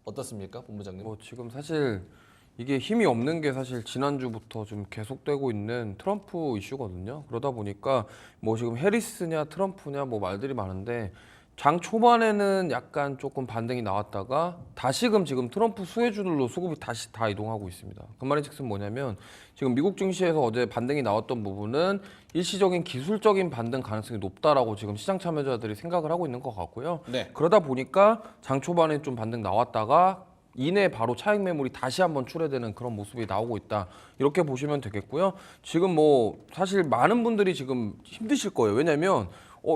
어떻습니까, 본부장님? 뭐 지금 사실 이게 힘이 없는 게 사실 지난주부터 좀 계속되고 있는 트럼프 이슈거든요. 그러다 보니까 뭐 지금 해리스냐 트럼프냐 뭐 말들이 많은데 장 초반에는 약간 조금 반등이 나왔다가 다시금 지금 트럼프 수혜주들로 수급이 다시 다 이동하고 있습니다. 그 말인즉슨 뭐냐면 지금 미국 증시에서 어제 반등이 나왔던 부분은 일시적인 기술적인 반등 가능성이 높다라고 지금 시장 참여자들이 생각을 하고 있는 것 같고요. 네. 그러다 보니까 장 초반에 좀 반등 나왔다가 이내 바로 차익 매물이 다시 한번 출회되는 그런 모습이 나오고 있다. 이렇게 보시면 되겠고요. 지금 뭐 사실 많은 분들이 지금 힘드실 거예요. 왜냐면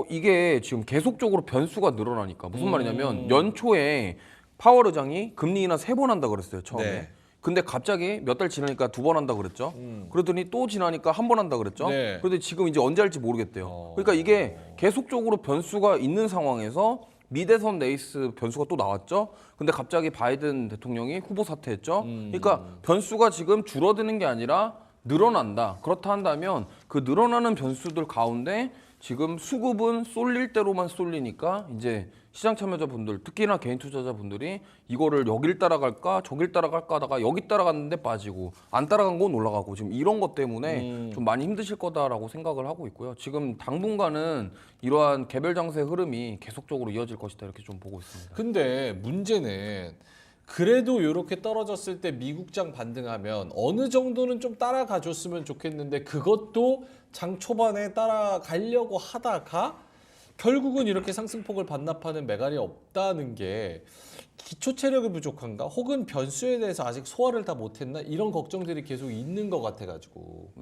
이게 지금 계속적으로 변수가 늘어나니까 무슨 말이냐면 연초에 파월 의장이 금리 인하 3번 한다 그랬어요, 처음에. 네. 근데 갑자기 몇 달 지나니까 2번 한다 그랬죠. 그러더니 또 지나니까 1번 한다 그랬죠. 네. 그런데 지금 이제 언제 할지 모르겠대요. 그러니까 이게 계속적으로 변수가 있는 상황에서 미대선 레이스 변수가 또 나왔죠. 근데 갑자기 바이든 대통령이 후보 사퇴했죠. 그러니까 변수가 지금 줄어드는 게 아니라 늘어난다. 그렇다 한다면 그 늘어나는 변수들 가운데 지금 수급은 쏠릴 대로만 쏠리니까 이제 시장 참여자분들 특히나 개인 투자자분들이 이거를 여길 따라갈까 저길 따라갈까 하다가 여기 따라갔는데 빠지고 안 따라간 건 올라가고 지금 이런 것 때문에 좀 많이 힘드실 거다라고 생각을 하고 있고요. 지금 당분간은 이러한 개별 장세 흐름이 계속적으로 이어질 것이다 이렇게 좀 보고 있습니다. 근데 문제는 그래도 이렇게 떨어졌을 때 미국장 반등하면 어느 정도는 좀 따라가 줬으면 좋겠는데 그것도 장 초반에 따라가려고 하다가 결국은 이렇게 상승폭을 반납하는 매갈이 없다는 게 기초 체력이 부족한가? 혹은 변수에 대해서 아직 소화를 다 못했나? 이런 걱정들이 계속 있는 것 같아가지고.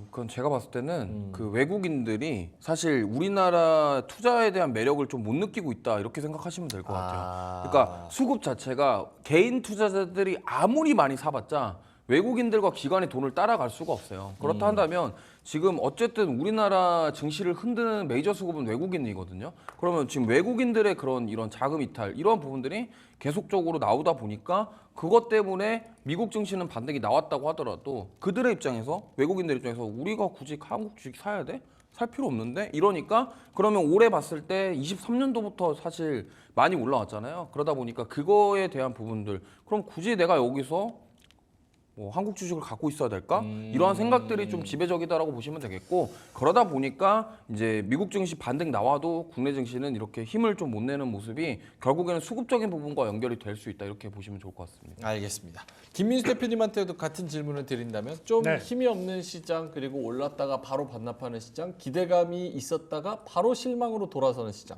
그건 제가 봤을 때는 그 외국인들이 사실 우리나라 투자에 대한 매력을 좀 못 느끼고 있다 이렇게 생각하시면 될 것 같아요. 그러니까 수급 자체가 개인 투자자들이 아무리 많이 사봤자 외국인들과 기관의 돈을 따라갈 수가 없어요. 그렇다 한다면 지금 어쨌든 우리나라 증시를 흔드는 메이저 수급은 외국인이거든요. 그러면 지금 외국인들의 그런 이런 자금 이탈 이런 부분들이 계속적으로 나오다 보니까 그것 때문에 미국 증시는 반등이 나왔다고 하더라도 그들의 입장에서 외국인들 입장에서 우리가 굳이 한국 주식 사야 돼? 살 필요 없는데? 이러니까 그러면 올해 봤을 때 23년도부터 사실 많이 올라왔잖아요. 그러다 보니까 그거에 대한 부분들 그럼 굳이 내가 여기서 뭐 한국 주식을 갖고 있어야 될까? 이러한 생각들이 좀 지배적이다라고 보시면 되겠고 그러다 보니까 이제 미국 증시 반등 나와도 국내 증시는 이렇게 힘을 좀 못 내는 모습이 결국에는 수급적인 부분과 연결이 될 수 있다 이렇게 보시면 좋을 것 같습니다. 알겠습니다. 김민수 대표님한테도 같은 질문을 드린다면 좀 네. 힘이 없는 시장 그리고 올랐다가 바로 반납하는 시장 기대감이 있었다가 바로 실망으로 돌아서는 시장.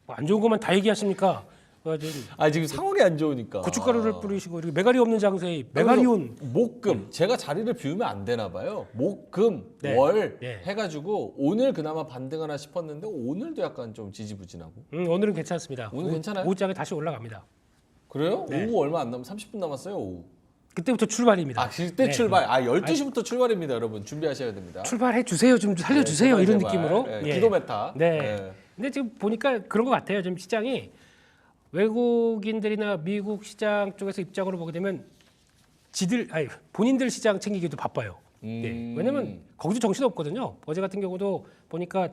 안 좋은 것만 다 얘기하십니까? 지금 상황이 안 좋으니까. 고춧가루를 뿌리시고 이렇게 메가리 없는 장세에 메가리온 목금 제가 자리를 비우면 안 되나 봐요. 목금 네. 월 네. 해가지고 오늘 그나마 반등하나 싶었는데 오늘도 약간 좀 지지부진하고. 오늘은 괜찮습니다. 오늘 괜찮아요? 오후장에 다시 올라갑니다. 그래요? 네. 오후 얼마 안 남은 30분 남았어요. 오후. 그때부터 출발입니다. 그때 네. 출발. 12시부터 출발입니다, 여러분. 준비하셔야 됩니다. 출발해 주세요. 좀 살려주세요. 네, 이런 제발. 느낌으로. 네, 예. 기도메타. 네. 근데 지금 보니까 그런 것 같아요. 지금 시장이 외국인들이나 미국 시장 쪽에서 입장으로 보게 되면 본인들 시장 챙기기도 바빠요. 네. 왜냐면 거기도 정신 없거든요. 어제 같은 경우도 보니까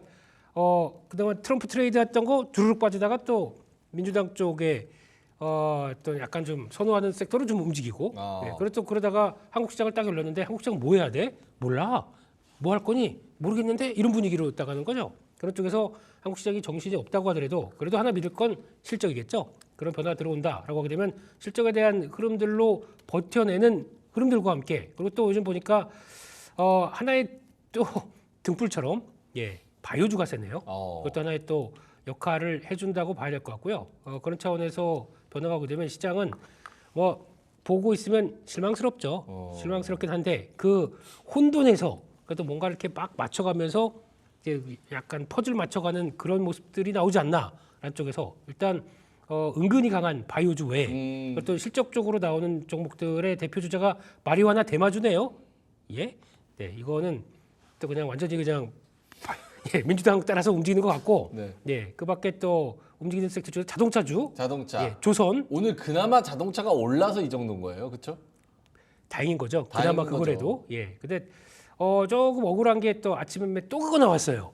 그동안 트럼프 트레이드 했던 거 주르륵 빠지다가 또 민주당 쪽에 또 약간 좀 선호하는 섹터로 좀 움직이고 네. 그리고 또 그러다가 한국 시장을 딱 열렸는데 한국 시장 뭐 해야 돼? 몰라. 뭐 할 거니? 모르겠는데 이런 분위기로 나가는 거죠. 그런 쪽에서 한국 시장이 정신이 없다고 하더라도 그래도 하나 믿을 건 실적이겠죠. 그런 변화가 들어온다라고 하게 되면 실적에 대한 흐름들로 버텨내는 흐름들과 함께 그리고 또 요즘 보니까 하나의 또 등불처럼 바이오주가 세네요. 그것도 하나의 또 역할을 해준다고 봐야 될 것 같고요. 그런 차원에서 변화가 오게 되면 시장은 뭐 보고 있으면 실망스럽죠. 실망스럽긴 한데 그 혼돈에서 그래도 뭔가 이렇게 막 맞춰가면서 이제 약간 퍼즐 맞춰가는 그런 모습들이 나오지 않나라는 쪽에서 일단 은근히 강한 바이오주 외에 또 실적적으로 나오는 종목들의 대표 주자가 마리화나 대마주네요. 예, 네, 이거는 또 그냥 완전히 그냥 예, 민주당 따라서 움직이는 것 같고, 네. 예, 그밖에 또 움직이는 섹터 중에 자동차주, 자동차. 예, 조선 오늘 그나마 자동차가 올라서 이 정도인 거예요, 그렇죠? 다행인 거죠. 다행인 그나마 그거라도. 예, 근데 조금 억울한 게 또 아침에 또 그거 나왔어요.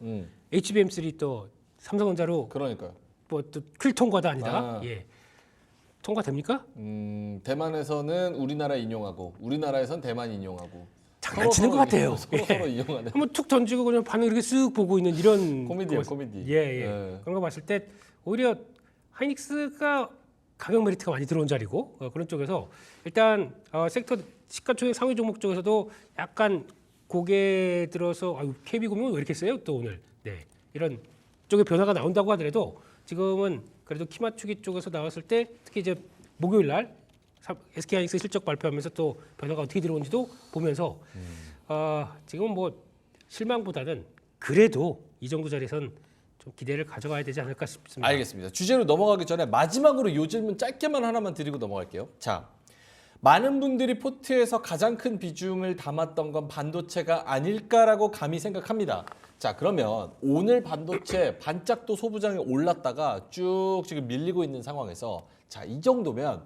HBM3 또 삼성전자로 그러니까요. 뭐 또 클 통과도 아니다가 아. 예, 통과됩니까? 대만에서는 우리나라 인용하고 우리나라에선 대만 인용하고 장난치는 것 같아요. 서로 인용하는. 한번 툭 던지고 그냥 반응 이렇게 쓱 보고 있는 이런 코미디예요, 거- 코미디. 예, 예. 예. 그런 거 봤을 때 오히려 하이닉스가 가격 메리트가 많이 들어온 자리고 그런 쪽에서 일단 섹터 시가총액 상위 종목 쪽에서도 약간 고개 들어서 아유 KB금융은 왜 이렇게 세요 또 오늘 네 이런 쪽에 변화가 나온다고 하더라도 지금은 그래도 키 맞추기 쪽에서 나왔을 때 특히 이제 목요일 날 SK하이닉스 실적 발표하면서 또 변화가 어떻게 들어온지도 보면서 지금은 뭐 실망보다는 그래도 이 정도 자리에선 좀 기대를 가져가야 되지 않을까 싶습니다. 알겠습니다. 주제로 넘어가기 전에 마지막으로 요 질문 짧게만 하나만 드리고 넘어갈게요. 자, 많은 분들이 포트에서 가장 큰 비중을 담았던 건 반도체가 아닐까라고 감히 생각합니다. 자, 그러면 오늘 반도체 반짝도 소부장에 올랐다가 쭉 지금 밀리고 있는 상황에서 자, 이 정도면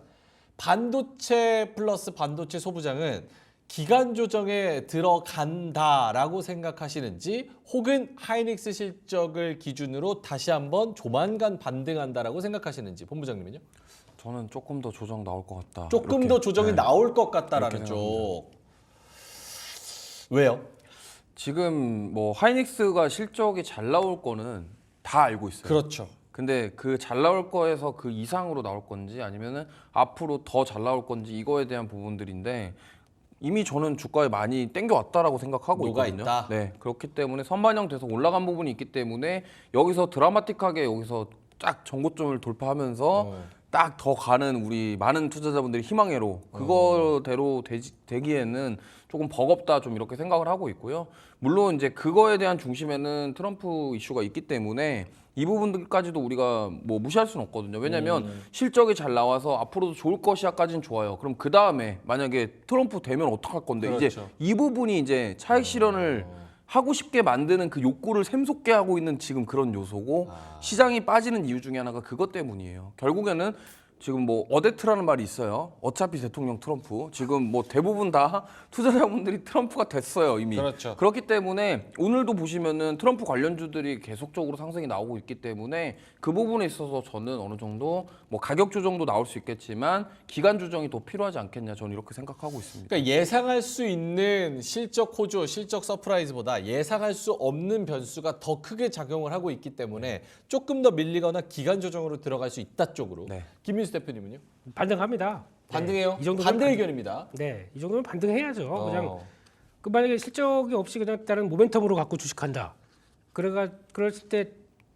반도체 플러스 반도체 소부장은 기간 조정에 들어간다라고 생각하시는지 혹은 하이닉스 실적을 기준으로 다시 한번 조만간 반등한다라고 생각하시는지 본부장님은요? 저는 조금 더 조정 나올 것 같다. 조금 이렇게. 더 조정이 네. 나올 것 같다라는 이렇게 쪽. 왜요? 지금 뭐 하이닉스가 실적이 잘 나올 거는 다 알고 있어요. 그렇죠. 근데 그 잘 나올 거에서 그 이상으로 나올 건지 아니면은 앞으로 더 잘 나올 건지 이거에 대한 부분들인데 이미 저는 주가에 많이 땡겨왔다라고 생각하고 녹아 있거든요. 있다? 네, 그렇기 때문에 선반영돼서 올라간 부분이 있기 때문에 여기서 드라마틱하게 여기서 쫙 전고점을 돌파하면서 딱 더 가는 우리 많은 투자자분들이 희망회로 그거대로 되기에는 조금 버겁다 좀 이렇게 생각을 하고 있고요. 물론 이제 그거에 대한 중심에는 트럼프 이슈가 있기 때문에 이 부분들까지도 우리가 뭐 무시할 수는 없거든요. 왜냐하면 실적이 잘 나와서 앞으로도 좋을 것이야까지는 좋아요. 그럼 그 다음에 만약에 트럼프 되면 어떡할 건데 이제 그렇죠. 이 부분이 이제 차익 실현을 하고 싶게 만드는 그 욕구를 샘솟게 하고 있는 지금 그런 요소고 시장이 빠지는 이유 중에 하나가 그것 때문이에요. 결국에는 지금 뭐 어데트라는 말이 있어요. 어차피 대통령 트럼프. 지금 뭐 대부분 다 투자자분들이 트럼프가 됐어요 이미. 그렇죠. 그렇기 때문에 오늘도 보시면은 트럼프 관련주들이 계속적으로 상승이 나오고 있기 때문에 그 부분에 있어서 저는 어느 정도 뭐 가격 조정도 나올 수 있겠지만 기간 조정이 더 필요하지 않겠냐 저는 이렇게 생각하고 있습니다. 그러니까 예상할 수 있는 실적 호조, 실적 서프라이즈보다 예상할 수 없는 변수가 더 크게 작용을 하고 있기 때문에 조금 더 밀리거나 기간 조정으로 들어갈 수 있다 쪽으로. 네. 김민수 대표님은요? 반등합니다. 반등해요? 네, 이 정도면 반대 반- 의견입니다. 네, 이 정도면 반등해야죠. 그냥 어. 그 만약에 실적이 없이 그냥 다른 모멘텀으로 갖고 주식한다. 그랬을 때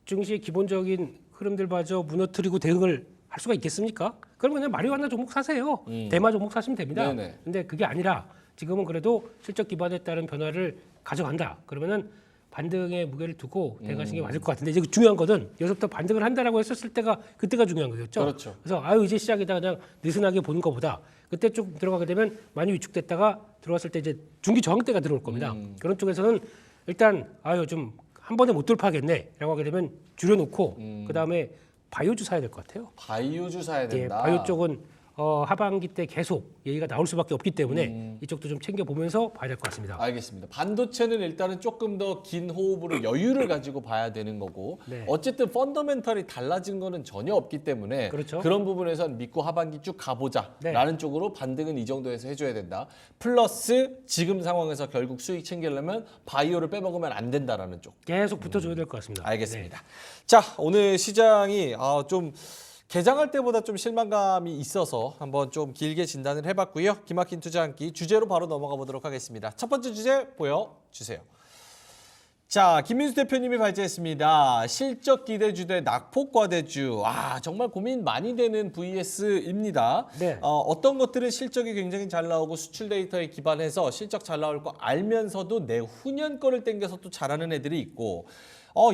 증시의 기본적인 흐름들마저 무너뜨리고 대응을 할 수가 있겠습니까? 그럼 그냥 마리화나 종목 사세요. 대마 종목 사시면 됩니다. 네네. 근데 그게 아니라 지금은 그래도 실적 기반에 따른 변화를 가져간다. 그러면은 반등의 무게를 두고 대응하시는 게 맞을 것 같은데 이제 중요한 거는 여기서부터 반등을 한다라고 했었을 때가 그때가 중요한 거겠죠. 그렇죠. 그래서 아유 이제 시작이다 그냥 느슨하게 보는 것보다 그때 쭉 들어가게 되면 많이 위축됐다가 들어왔을 때 이제 중기 저항 때가 들어올 겁니다. 그런 쪽에서는 일단 아유 좀 한 번에 못 돌파하겠네라고 하게 되면 줄여놓고 그 다음에 바이오주 사야 될 것 같아요. 바이오주 사야 예, 된다. 바이오 쪽은 하반기 때 계속 얘기가 나올 수밖에 없기 때문에 이쪽도 좀 챙겨보면서 봐야 될 것 같습니다. 알겠습니다. 반도체는 일단은 조금 더 긴 호흡으로 여유를 가지고 봐야 되는 거고 네. 어쨌든 펀더멘털이 달라진 거는 전혀 없기 때문에 그렇죠. 런 부분에선 믿고 하반기 쭉 가보자라는 네. 쪽으로 반등은 이 정도에서 해줘야 된다. 플러스 지금 상황에서 결국 수익 챙기려면 바이오를 빼먹으면 안 된다라는 쪽. 계속 붙어줘야 될 것 같습니다. 알겠습니다. 자, 오늘 시장이 좀 개장할 때보다 좀 실망감이 있어서 한번 좀 길게 진단을 해봤고요. 기막힌 투자 한 끼 주제로 바로 넘어가 보도록 하겠습니다. 첫 번째 주제 보여주세요. 자, 김민수 대표님이 발제했습니다. 실적 기대주 대 낙폭 과대주. 정말 고민 많이 되는 VS입니다. 네. 어떤 것들은 실적이 굉장히 잘 나오고 수출 데이터에 기반해서 실적 잘 나올 거 알면서도 내후년 거를 땡겨서 또 잘하는 애들이 있고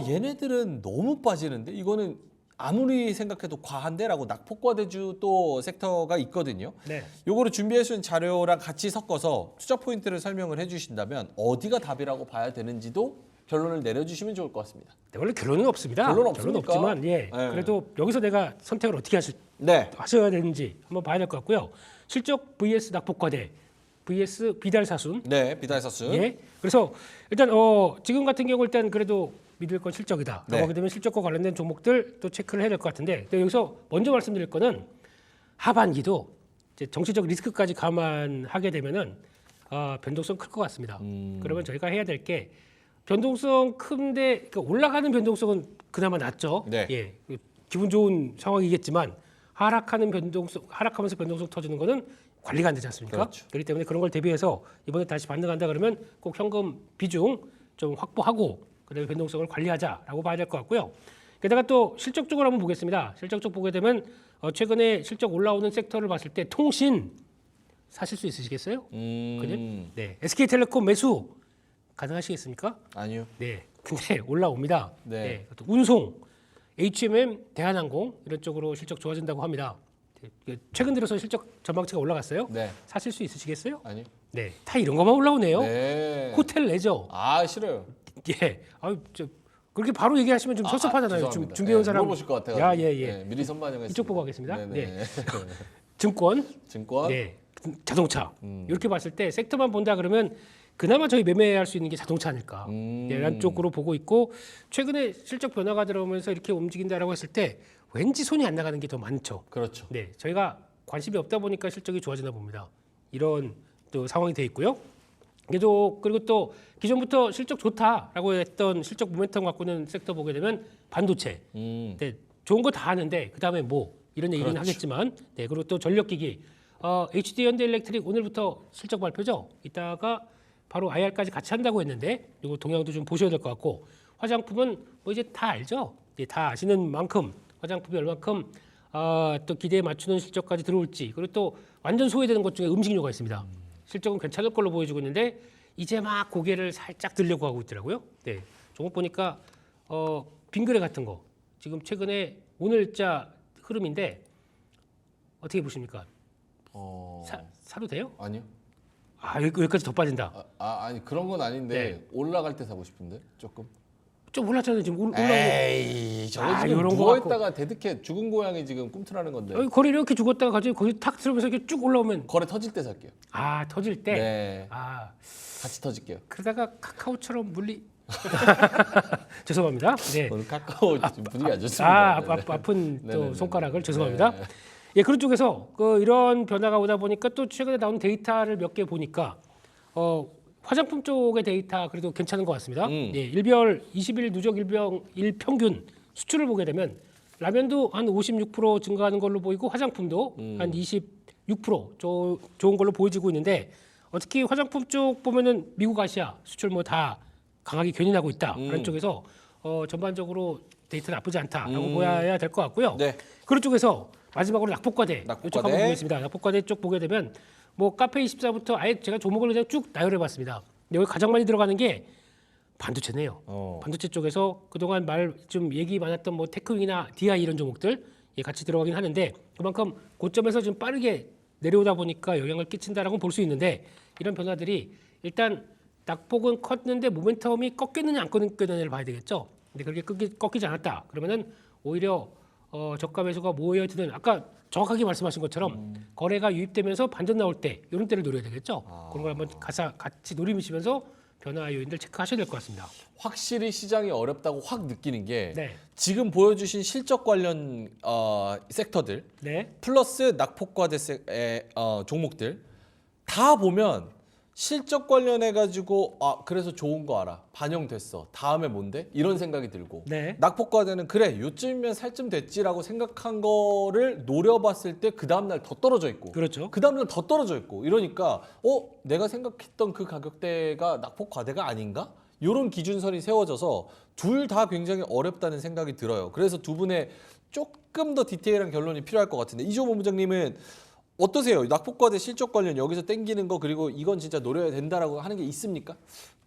얘네들은 너무 빠지는데 이거는 아무리 생각해도 과한데라고 낙폭과대주 또 섹터가 있거든요. 네. 요거를 준비해 주신 자료랑 같이 섞어서 투자 포인트를 설명을 해주신다면 어디가 답이라고 봐야 되는지도 결론을 내려주시면 좋을 것 같습니다. 네, 원래 결론은 없습니다. 결론 없습니까? 없지만 예. 네. 그래도 여기서 내가 선택을 어떻게 네. 하셔야 되는지 한번 봐야 될 것 같고요. 실적 vs 낙폭과대 vs 비달사순. 네, 비달사순. 예. 그래서 일단 지금 같은 경우 일단 그래도 믿을 건 실적이다. 네. 라고 하게 되면 실적과 관련된 종목들 또 체크를 해야 될 것 같은데 근데 여기서 먼저 말씀드릴 거는 하반기도 이제 정치적 리스크까지 감안하게 되면은 변동성 클 것 같습니다. 그러면 저희가 해야 될 게 변동성 큰데 그러니까 올라가는 변동성은 그나마 낮죠. 네. 예. 기분 좋은 상황이겠지만 하락하면서 변동성 터지는 거는 관리가 안 되지 않습니까? 그렇죠. 그렇기 때문에 그런 걸 대비해서 이번에 다시 반등한다 그러면 꼭 현금 비중 좀 확보하고 그다음에 변동성을 관리하자라고 봐야 될 것 같고요. 게다가 또 실적 쪽을 한번 보겠습니다. 실적 쪽 보게 되면 최근에 실적 올라오는 섹터를 봤을 때 통신 사실 수 있으시겠어요? 그냥 네. SK텔레콤 매수 가능하시겠습니까? 아니요. 네. 근데 올라옵니다. 네. 네. 또 운송, HMM, 대한항공 이런 쪽으로 실적 좋아진다고 합니다. 최근 들어서 실적 전망치가 올라갔어요. 네. 사실 수 있으시겠어요? 아니요. 네. 다 이런 것만 올라오네요. 네. 호텔 레저. 아, 싫어요. 예. 그렇게 바로 얘기하시면 좀 섭섭하잖아요. 죄송합니다. 준비해온 네, 사람. 물어보실 것 같아요. 야, 예, 예. 네, 미리 선반영했습니다. 이쪽 보고 하겠습니다. 네네. 증권, 증권. 네, 자동차 이렇게 봤을 때 섹터만 본다 그러면 그나마 저희 매매할 수 있는 게 자동차 아닐까 이런 쪽으로 보고 있고 최근에 실적 변화가 들어오면서 이렇게 움직인다라고 했을 때 왠지 손이 안 나가는 게 더 많죠. 그렇죠. 네, 저희가 관심이 없다 보니까 실적이 좋아지나 봅니다. 이런 또 상황이 돼 있고요. 그리고 또 기존부터 실적 좋다라고 했던 실적 모멘텀 갖고는 섹터 보게 되면 반도체. 네, 좋은 거 다 하는데 그 다음에 뭐 이런 얘기는 그렇죠. 하겠지만, 네, 그리고 또 전력기기. HD 현대일렉트릭 오늘부터 실적 발표죠. 이따가 바로 IR까지 같이 한다고 했는데 이거 동향도 좀 보셔야 될 것 같고 화장품은 뭐 이제 다 알죠. 예, 다 아시는 만큼 화장품이 얼만큼 또 기대에 맞추는 실적까지 들어올지 그리고 또 완전 소외되는 것 중에 음식료가 있습니다. 실적은 괜찮을 걸로 보여지고 있는데 이제 막 고개를 살짝 들려고 하고 있더라고요. 네, 종목 보니까 빙그레 같은 거 지금 최근에 오늘자 흐름인데 어떻게 보십니까? 사도 돼요? 아니요. 여기까지 더 빠진다. 아니 그런 건 아닌데 네. 올라갈 때 사고 싶은데 조금. 좀 올랐잖아요. 지금 올라오고. 에이, 저거 지금 요런 거 누워있다가 대득해 죽은 고양이 지금 꿈틀하는 건데. 거리 이렇게 죽었다가 갑자기 거기 탁 들어오면서 이렇게 쭉 올라오면 거래 터질 때 살게요. 터질 때. 네. 같이 터질게요. 그러다가 카카오처럼 죄송합니다. 네. 오늘 카카오 지금 분위기 안 좋습니다. 네네. 아픈 또 네네네. 손가락을 죄송합니다. 네. 예, 그런 쪽에서 이런 변화가 오다 보니까 또 최근에 나온 데이터를 몇 개 보니까 화장품 쪽의 데이터 그래도 괜찮은 것 같습니다. 예, 일별 20일 누적 일평균 수출을 보게 되면 라면도 한 56% 증가하는 걸로 보이고 화장품도 한 26% 좋은 걸로 보여지고 있는데 특히 화장품 쪽 보면은 미국, 아시아 수출 뭐 다 강하게 견인하고 있다. 그런 쪽에서 전반적으로 데이터 나쁘지 않다라고 보아야 될 것 같고요. 네. 그런 쪽에서 마지막으로 낙폭과대 이쪽 한번 보겠습니다. 낙폭과대 쪽 보게 되면 뭐 카페24부터 아예 제가 종목을 그냥 쭉 나열해봤습니다. 여기 가장 많이 들어가는 게 반도체네요. 반도체 쪽에서 그동안 좀 얘기 많았던 뭐 테크윙이나 DI 이런 종목들 같이 들어가긴 하는데 그만큼 고점에서 좀 빠르게 내려오다 보니까 영향을 끼친다라고 볼 수 있는데 이런 변화들이 일단 낙폭은 컸는데 모멘텀이 꺾였느냐 안 꺾였느냐를 봐야 되겠죠. 근데 그렇게 꺾이지 않았다. 그러면은 오히려 저가 매수가 모여드는 아까 정확하게 말씀하신 것처럼 거래가 유입되면서 반전 나올 때 이런 때를 노려야 되겠죠. 그런 걸 한번 같이 노리시면서 변화 요인들 체크하셔야 될 것 같습니다. 확실히 시장이 어렵다고 확 느끼는 게 네. 지금 보여주신 실적 관련 섹터들 네. 플러스 낙폭과대 종목들 다 보면 실적 관련해 가지고 그래서 좋은 거 알아 반영됐어 다음에 뭔데 이런 생각이 들고 네. 낙폭과대는 그래 요쯤이면 살쯤 됐지라고 생각한 거를 노려봤을 때 그 다음 날 더 떨어져 있고 그렇죠. 그 다음 날 더 떨어져 있고 이러니까 내가 생각했던 그 가격대가 낙폭과대가 아닌가 이런 기준선이 세워져서 둘 다 굉장히 어렵다는 생각이 들어요. 그래서 두 분의 조금 더 디테일한 결론이 필요할 것 같은데 이조 본부장님은 어떠세요? 낙폭과대 실적 관련 여기서 땡기는 거 그리고 이건 진짜 노려야 된다라고 하는 게 있습니까?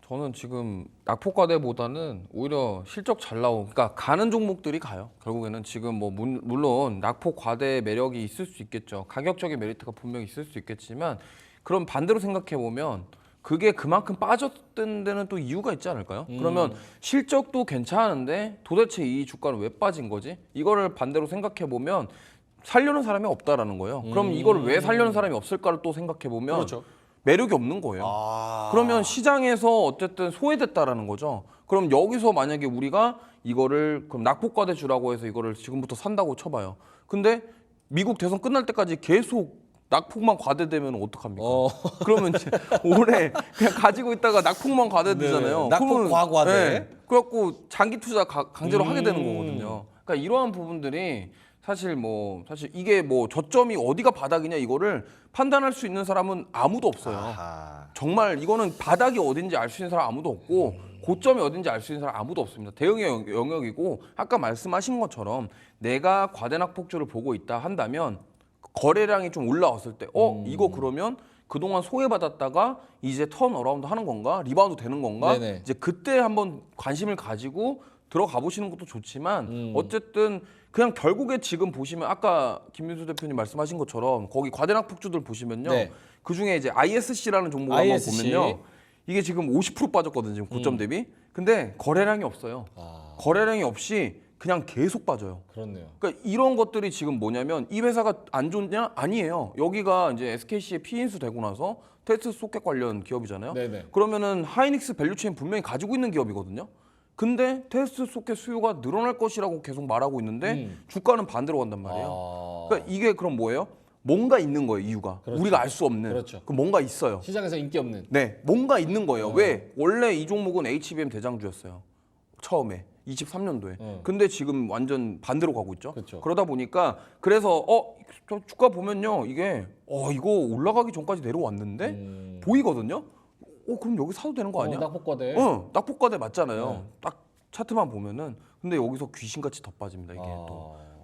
저는 지금 낙폭과대보다는 오히려 실적 잘 나오고, 그러니까 가는 종목들이 가요. 결국에는 지금 뭐 물론 낙폭과대 매력이 있을 수 있겠죠. 가격적인 메리트가 분명히 있을 수 있겠지만, 그럼 반대로 생각해 보면 그게 그만큼 빠졌던 데는 또 이유가 있지 않을까요? 그러면 실적도 괜찮은데 도대체 이 주가는 왜 빠진 거지? 이거를 반대로 생각해 보면 살려는 사람이 없다라는 거예요. 그럼 이걸 왜 살려는 사람이 없을까를 또 생각해 보면 그렇죠. 매력이 없는 거예요. 그러면 시장에서 어쨌든 소외됐다라는 거죠. 그럼 여기서 만약에 우리가 이거를 그럼 낙폭과대주라고 해서 이거를 지금부터 산다고 쳐봐요. 근데 미국 대선 끝날 때까지 계속 낙폭만 과대되면 어떡합니까? 그러면 이제 올해 그냥 가지고 있다가 낙폭만 과대되잖아요. 네, 낙폭 과과대. 네, 그래갖고 장기 투자 강제로 하게 되는 거거든요. 그러니까 이러한 부분들이 사실 이게 뭐 저점이 어디가 바닥이냐 이거를 판단할 수 있는 사람은 아무도 없어요. 정말 이거는 바닥이 어딘지 알 수 있는 사람 아무도 없고 고점이 어딘지 알 수 있는 사람 아무도 없습니다. 대응의 영역이고 아까 말씀하신 것처럼 내가 과대낙폭주를 보고 있다 한다면 거래량이 좀 올라왔을 때 이거 그러면 그동안 소외받았다가 이제 턴 어라운드 하는 건가? 리바운드 되는 건가? 네네. 이제 그때 한번 관심을 가지고 들어가 보시는 것도 좋지만 어쨌든 그냥 결국에 지금 보시면 아까 김민수 대표님 말씀하신 것처럼 거기 과대낙폭주들 보시면요. 네. 그중에 이제 ISC라는 종목을 ISC. 한번 보면요. 이게 지금 50% 빠졌거든요. 지금 고점 대비. 근데 거래량이 없어요. 거래량이 없이 그냥 계속 빠져요. 그렇네요. 그러니까 이런 것들이 지금 뭐냐면 이 회사가 안 좋냐? 아니에요. 여기가 이제 SKC의 피인수 되고 나서 테스트 소켓 관련 기업이잖아요. 네네. 그러면은 하이닉스 밸류체인 분명히 가지고 있는 기업이거든요. 근데 테스트 소켓 수요가 늘어날 것이라고 계속 말하고 있는데 주가는 반대로 간단 말이에요. 그러니까 이게 그럼 뭐예요? 뭔가 있는 거예요, 이유가. 그렇죠. 우리가 알 수 없는. 그렇죠. 그 뭔가 있어요. 시장에서 인기 없는. 네, 뭔가 있는 거예요. 왜? 원래 이 종목은 HBM 대장주였어요. 처음에 23년도에. 근데 지금 완전 반대로 가고 있죠. 그렇죠. 그러다 보니까 그래서 저 주가 보면요, 이게 이거 올라가기 전까지 내려왔는데 보이거든요. 그럼 여기 사도 되는 거 아니야? 낙폭과대. 낙폭과대 맞잖아요. 딱 차트만 보면은. 근데 여기서 귀신같이 더 빠집니다. 이게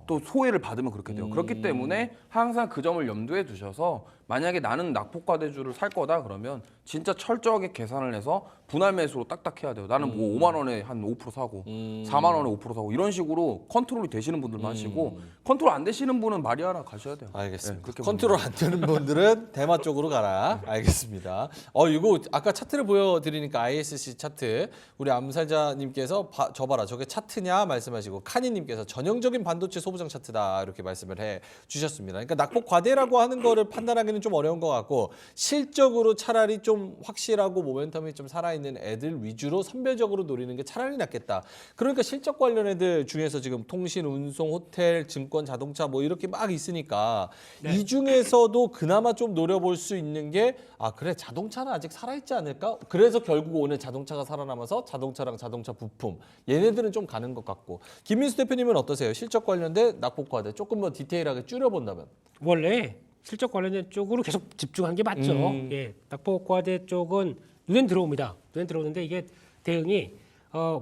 또 소외를 받으면 그렇게 돼요. 그렇기 때문에 항상 그 점을 염두에 두셔서 만약에 나는 낙폭과대주를 살 거다 그러면 진짜 철저하게 계산을 해서 분할 매수로 딱딱 해야 돼요. 나는 뭐 5만 원에 한 5% 사고 4만 원에 5% 사고 이런 식으로 컨트롤이 되시는 분들만 하시고 컨트롤 안 되시는 분은 마리아나 가셔야 돼요. 알겠습니다. 네, 그렇게 컨트롤 안 되는 분들은 대마 쪽으로 가라. 알겠습니다. 이거 아까 차트를 보여드리니까 ISC 차트 우리 암살자님께서 저 봐라 저게 차트냐 말씀하시고 카니님께서 전형적인 반도체 소부장 차트다 이렇게 말씀을 해 주셨습니다. 그러니까 낙폭 과대라고 하는 거를 판단하기는 좀 어려운 것 같고 실적으로 차라리 좀 확실하고 모멘텀이 좀 살아있는 애들 위주로 선별적으로 노리는 게 차라리 낫겠다. 그러니까 실적 관련 애들 중에서 지금 통신, 운송, 호텔, 증권, 자동차 뭐 이렇게 막 있으니까 이 중에서도 그나마 좀 노려볼 수 있는 게 그래 자동차는 아직 살아있지 않을까? 그래서 결국 오늘 자동차가 살아남아서 자동차랑 자동차 부품 얘네들은 좀 가는 것 같고 김민수 대표님은 어떠세요? 실적 관련된 낙폭과대 조금 더 디테일하게 줄여본다면 원래 실적 관련된 쪽으로 계속 집중한 게 맞죠. 예, 낙폭과대 쪽은 눈엔 들어옵니다. 눈엔 들어오는데 이게 대응이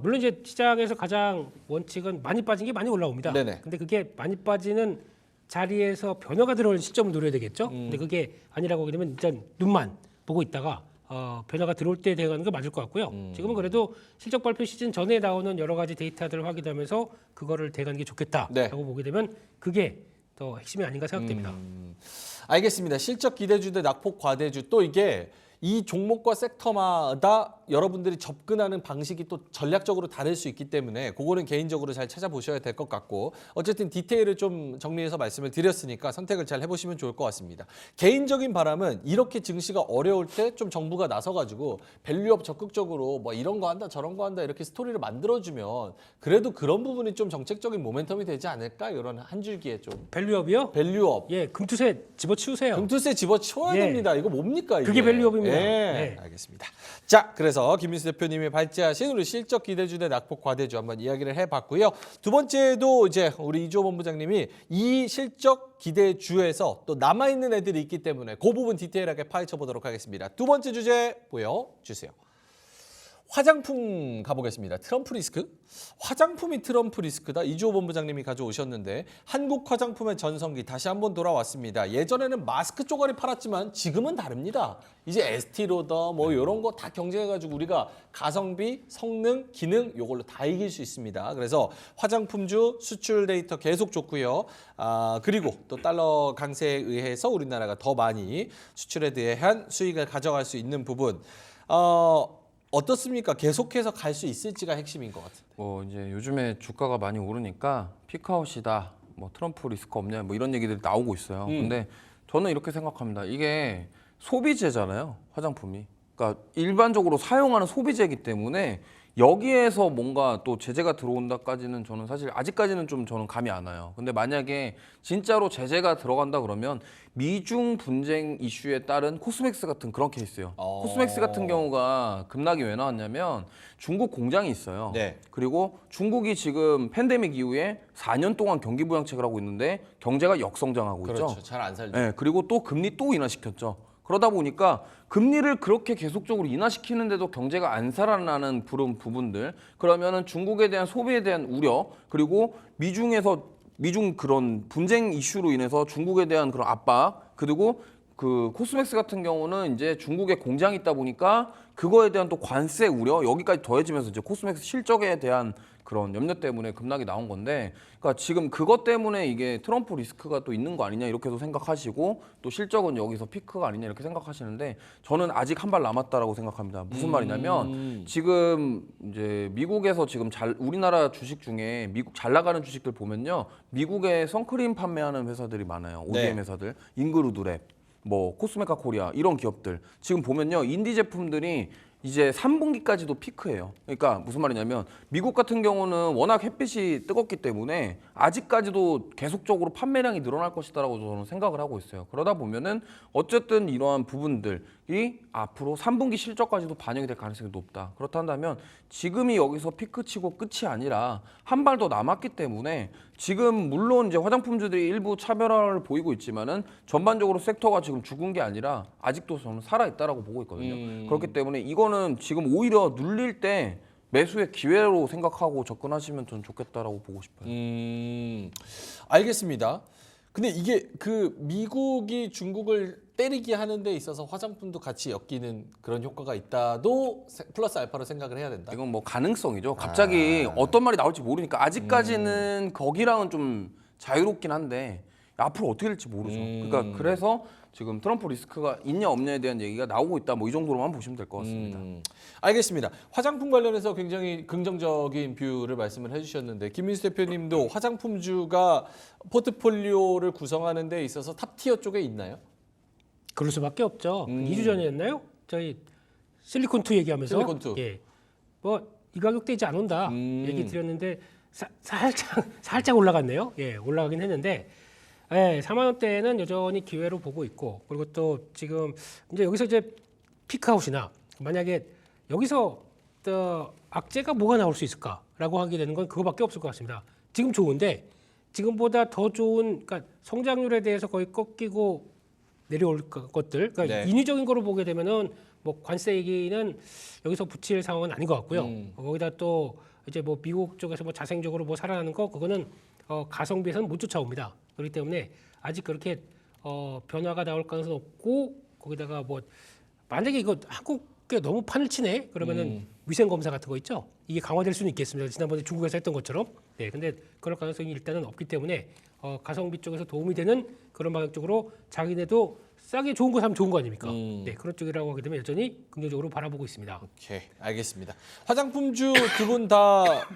물론 이제 시장에서 가장 원칙은 많이 빠진 게 많이 올라옵니다. 네네. 근데 그게 많이 빠지는 자리에서 변화가 들어오는 시점을 노려야 되겠죠. 근데 그게 아니라고 하게 되면 일단 눈만 보고 있다가 변화가 들어올 때 대응하는 게 맞을 것 같고요. 지금은 그래도 실적 발표 시즌 전에 나오는 여러 가지 데이터들을 확인하면서 그거를 대응하는 게 좋겠다라고 보게 되면 그게 더 핵심이 아닌가 생각됩니다. 알겠습니다. 실적 기대주 대 낙폭 과대주 또 이게 이 종목과 섹터마다 여러분들이 접근하는 방식이 또 전략적으로 다를 수 있기 때문에 그거는 개인적으로 잘 찾아보셔야 될 것 같고 어쨌든 디테일을 좀 정리해서 말씀을 드렸으니까 선택을 잘 해보시면 좋을 것 같습니다. 개인적인 바람은 이렇게 증시가 어려울 때 좀 정부가 나서가지고 밸류업 적극적으로 뭐 이런 거 한다 저런 거 한다 이렇게 스토리를 만들어주면 그래도 그런 부분이 좀 정책적인 모멘텀이 되지 않을까 이런 한 줄기에 좀 밸류업이요? 밸류업 예, 금투세 집어치우세요. 금투세 집어치워야 예. 됩니다. 이거 뭡니까 이게? 그게 밸류업입니다. 네. 네. 알겠습니다. 자, 그래서 김민수 대표님이 발제하신 우리 실적 기대주 대 낙폭 과대주 한번 이야기를 해봤고요. 두 번째도 이제 우리 이주호 본부장님이 이 실적 기대주에서 또 남아있는 애들이 있기 때문에 그 부분 디테일하게 파헤쳐 보도록 하겠습니다. 두 번째 주제 보여주세요. 화장품 가보겠습니다. 트럼프 리스크? 화장품이 트럼프 리스크다. 이주호 본부장님이 가져오셨는데 한국 화장품의 전성기 다시 한번 돌아왔습니다. 예전에는 마스크 쪼가리 팔았지만 지금은 다릅니다. 이제 에스티로더 뭐 이런 거 다 경쟁해가지고 우리가 가성비, 성능, 기능 이걸로 다 이길 수 있습니다. 그래서 화장품주 수출 데이터 계속 좋고요. 그리고 또 달러 강세에 의해서 우리나라가 더 많이 수출에 대한 수익을 가져갈 수 있는 부분. 어떻습니까? 계속해서 갈 수 있을지가 핵심인 것 같은데. 뭐 이제 요즘에 주가가 많이 오르니까 피크아웃이다, 뭐 트럼프 리스크 없냐, 뭐 이런 얘기들이 나오고 있어요. 근데 저는 이렇게 생각합니다. 이게 소비재잖아요, 화장품이. 그러니까 일반적으로 사용하는 소비재이기 때문에 여기에서 뭔가 또 제재가 들어온다까지는 저는 사실 아직까지는 좀 저는 감이 안 와요. 근데 만약에 진짜로 제재가 들어간다 그러면 미중 분쟁 이슈에 따른 코스맥스 같은 그런 케이스예요. 코스맥스 같은 경우가 급락이 왜 나왔냐면 중국 공장이 있어요. 네. 그리고 중국이 지금 팬데믹 이후에 4년 동안 경기 부양책을 하고 있는데 경제가 역성장하고 있죠. 그렇죠. 잘 안 살죠. 네, 그리고 또 금리 또 인하시켰죠. 그러다 보니까 금리를 그렇게 계속적으로 인하시키는데도 경제가 안 살아나는 그런 부분들, 그러면은 중국에 대한 소비에 대한 우려, 그리고 미중 그런 분쟁 이슈로 인해서 중국에 대한 그런 압박, 그리고 그 코스맥스 같은 경우는 이제 중국에 공장이 있다 보니까 그거에 대한 또 관세 우려, 여기까지 더해지면서 이제 코스맥스 실적에 대한 그런 염려 때문에 급락이 나온 건데, 그러니까 지금 그것 때문에 이게 트럼프 리스크가 또 있는 거 아니냐 이렇게도 생각하시고, 또 실적은 여기서 피크가 아니냐 이렇게 생각하시는데, 저는 아직 한 발 남았다라고 생각합니다. 무슨 말이냐면 지금 이제 미국에서 지금 우리나라 주식 중에 미국 잘 나가는 주식들 보면요, 미국에 선크림 판매하는 회사들이 많아요. ODM 네. 회사들, 잉그루드랩, 뭐 코스메카 코리아 이런 기업들 지금 보면요, 인디 제품들이 이제 3분기까지도 피크예요. 그러니까 무슨 말이냐면 미국 같은 경우는 워낙 햇빛이 뜨겁기 때문에 아직까지도 계속적으로 판매량이 늘어날 것이다라고 저는 생각을 하고 있어요. 그러다 보면은 어쨌든 이러한 부분들이 앞으로 3분기 실적까지도 반영이 될 가능성이 높다. 그렇다면 지금이 여기서 피크치고 끝이 아니라 한 발 더 남았기 때문에 지금 물론 이제 화장품주들이 일부 차별화를 보이고 있지만은 전반적으로 섹터가 지금 죽은 게 아니라 아직도 저는 살아 있다라고 보고 있거든요. 그렇기 때문에 이거는 지금 오히려 눌릴 때 매수의 기회로 생각하고 접근하시면 전 좋겠다라고 보고 싶어요. 알겠습니다. 근데 이게 그 미국이 중국을 때리기 하는 데 있어서 화장품도 같이 엮이는 그런 효과가 있다도 플러스 알파로 생각을 해야 된다. 이건 뭐 가능성이죠. 갑자기 어떤 말이 나올지 모르니까 아직까지는 거기랑은 좀 자유롭긴 한데 앞으로 어떻게 될지 모르죠. 그러니까 그래서 지금 트럼프 리스크가 있냐 없냐에 대한 얘기가 나오고 있다. 뭐 이 정도로만 보시면 될 것 같습니다. 알겠습니다. 화장품 관련해서 굉장히 긍정적인 뷰를 말씀을 해주셨는데 김민수 대표님도 화장품주가 포트폴리오를 구성하는 데 있어서 탑티어 쪽에 있나요? 그럴 수밖에 없죠. 2주 전이었나요? 저희 실리콘2 얘기하면서 실리콘2. 예, 뭐 이 가격대 이제 안 온다 얘기 드렸는데 살짝 올라갔네요. 예, 올라가긴 했는데 예, 4만 원대는 여전히 기회로 보고 있고, 그리고 또 지금 여기서 이제 피크아웃이나 만약에 여기서 또 악재가 뭐가 나올 수 있을까라고 하게 되는 건 그거밖에 없을 것 같습니다. 지금 좋은데 지금보다 더 좋은, 그러니까 성장률에 대해서 거의 꺾이고 내려올 것들, 그러니까 네. 인위적인 거로 보게 되면은 뭐 관세 얘기는 여기서 붙일 상황은 아닌 것 같고요. 거기다 또 이제 뭐 미국 쪽에서 뭐 자생적으로 뭐 살아나는 거, 그거는 가성비에서는 못 쫓아옵니다. 그렇기 때문에 아직 그렇게 변화가 나올 가능성은 없고, 거기다가 뭐 만약에 이거 한국에 너무 판을 치네 그러면은 위생 검사 같은 거 있죠. 이게 강화될 수는 있겠습니다. 지난번에 중국에서 했던 것처럼. 네, 근데 그럴 가능성이 일단은 없기 때문에 가성비 쪽에서 도움이 되는 그런 방향 쪽으로 자기네도 싸게 좋은 거 사면 좋은 거 아닙니까? 네, 그런 쪽이라고 하게 되면 여전히 긍정적으로 바라보고 있습니다. 오케이, 알겠습니다. 화장품주 두 분 다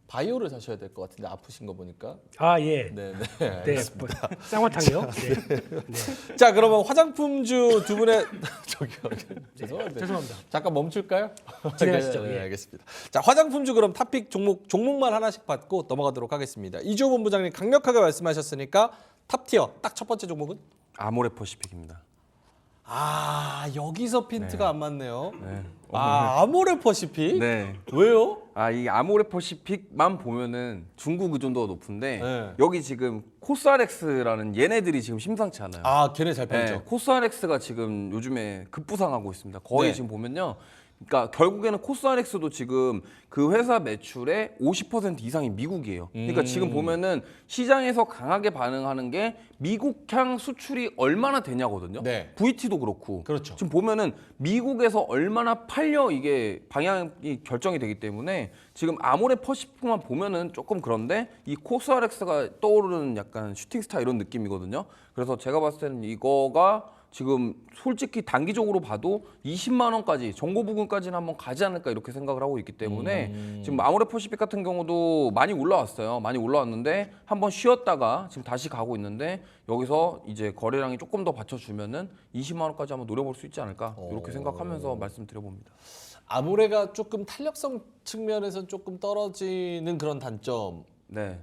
바이오를 사셔야 될 것 같은데 아프신 거 보니까. 아 예. 네, 네, 뭐, 쌍화탕이요. 네. 네. 자, 그러면 화장품주 두 분의 죄송한데 죄송합니다. 잠깐 멈출까요? 진행하시죠. 네, 예. 알겠습니다. 자, 화장품주 그럼 탑픽 종목만 하나씩 받고 넘어가도록 하겠습니다. 이주호 본부장님 강력하게 말씀하셨으니까 탑티어 딱 첫 번째 종목은 아모레퍼시픽입니다. 여기서 핀트가 안 맞네요. 네. 아모레퍼시픽? 네. 왜요? 이 아모레퍼시픽만 보면은 중국 의존도가 높은데 네. 여기 지금 코스알엑스라는 얘네들이 지금 심상치 않아요. 걔네 잘 팔죠. 코스알엑스가 지금 요즘에 급부상하고 있습니다. 거의 네. 지금 보면요, 그러니까 결국에는 코스알엑스도 지금 그 회사 매출의 50% 이상이 미국이에요. 그러니까 지금 보면은 시장에서 강하게 반응하는 게 미국향 수출이 얼마나 되냐거든요. 네. VT도 그렇고. 그렇죠. 지금 보면은 미국에서 얼마나 팔려 이게 방향이 결정이 되기 때문에 지금 아모레 퍼시픽만 보면은 조금 그런데 이 코스알엑스가 떠오르는 약간 슈팅스타 이런 느낌이거든요. 그래서 제가 봤을 때는 이거가 지금 솔직히 단기적으로 봐도 20만 원까지 정보 부근까지는 한번 가지 않을까 이렇게 생각을 하고 있기 때문에 지금 아모레 퍼시픽 같은 경우도 많이 올라왔어요. 많이 올라왔는데 한번 쉬었다가 지금 다시 가고 있는데 여기서 이제 거래량이 조금 더 받쳐주면은 20만 원까지 한번 노려볼 수 있지 않을까 이렇게 생각하면서 말씀드려봅니다. 아모레가 조금 탄력성 측면에서 조금 떨어지는 그런 단점도 네.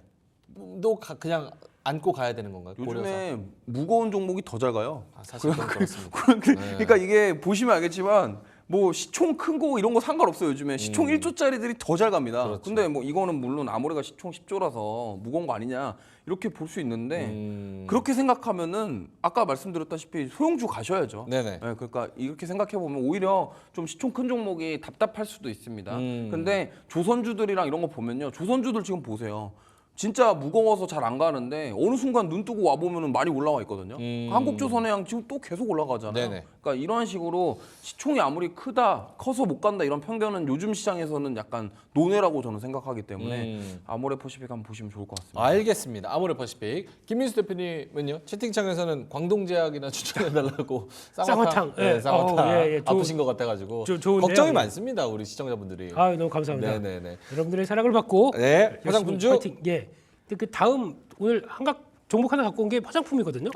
그냥 안고 가야 되는 건가요? 고려사? 요즘에 무거운 종목이 더 잘 가요. 사실 그건 그렇습니다. 그러니까 이게 보시면 알겠지만 뭐 시총 큰 거 이런 거 상관없어요. 요즘에 시총 1조짜리들이 더 잘 갑니다. 그렇죠. 근데 뭐 이거는 물론 아모레가 시총 10조라서 무거운 거 아니냐 이렇게 볼 수 있는데 그렇게 생각하면은 아까 말씀드렸다시피 소형주 가셔야죠. 네네. 네, 그러니까 이렇게 생각해 보면 오히려 좀 시총 큰 종목이 답답할 수도 있습니다. 근데 조선주들이랑 이런 거 보면요. 조선주들 지금 보세요. 진짜 무거워서 잘 안 가는데 어느 순간 눈 뜨고 와 보면은 많이 올라와 있거든요. 한국조선해양 지금 또 계속 올라가잖아요. 네네. 그러니까 이런 식으로 시총이 아무리 커서 못 간다 이런 편견은 요즘 시장에서는 약간 논외라고 저는 생각하기 때문에 아모레 퍼시픽 한번 보시면 좋을 것 같습니다. 알겠습니다. 아모레 퍼시픽. 김민수 대표님은요? 채팅창에서는 광동제약이나 추천해달라고 쌍화탕. 네, 예. 쌍화탕 예. 아프신 것 같아가지고 좋은데요? 걱정이 예. 많습니다. 우리 시청자분들이. 아, 너무 감사합니다. 네네네. 여러분들의 사랑을 받고 네, 열심히 화장품주. 파이팅. 예. 근데 그 다음 오늘 한각 종목 하나 갖고 온 게 화장품이거든요.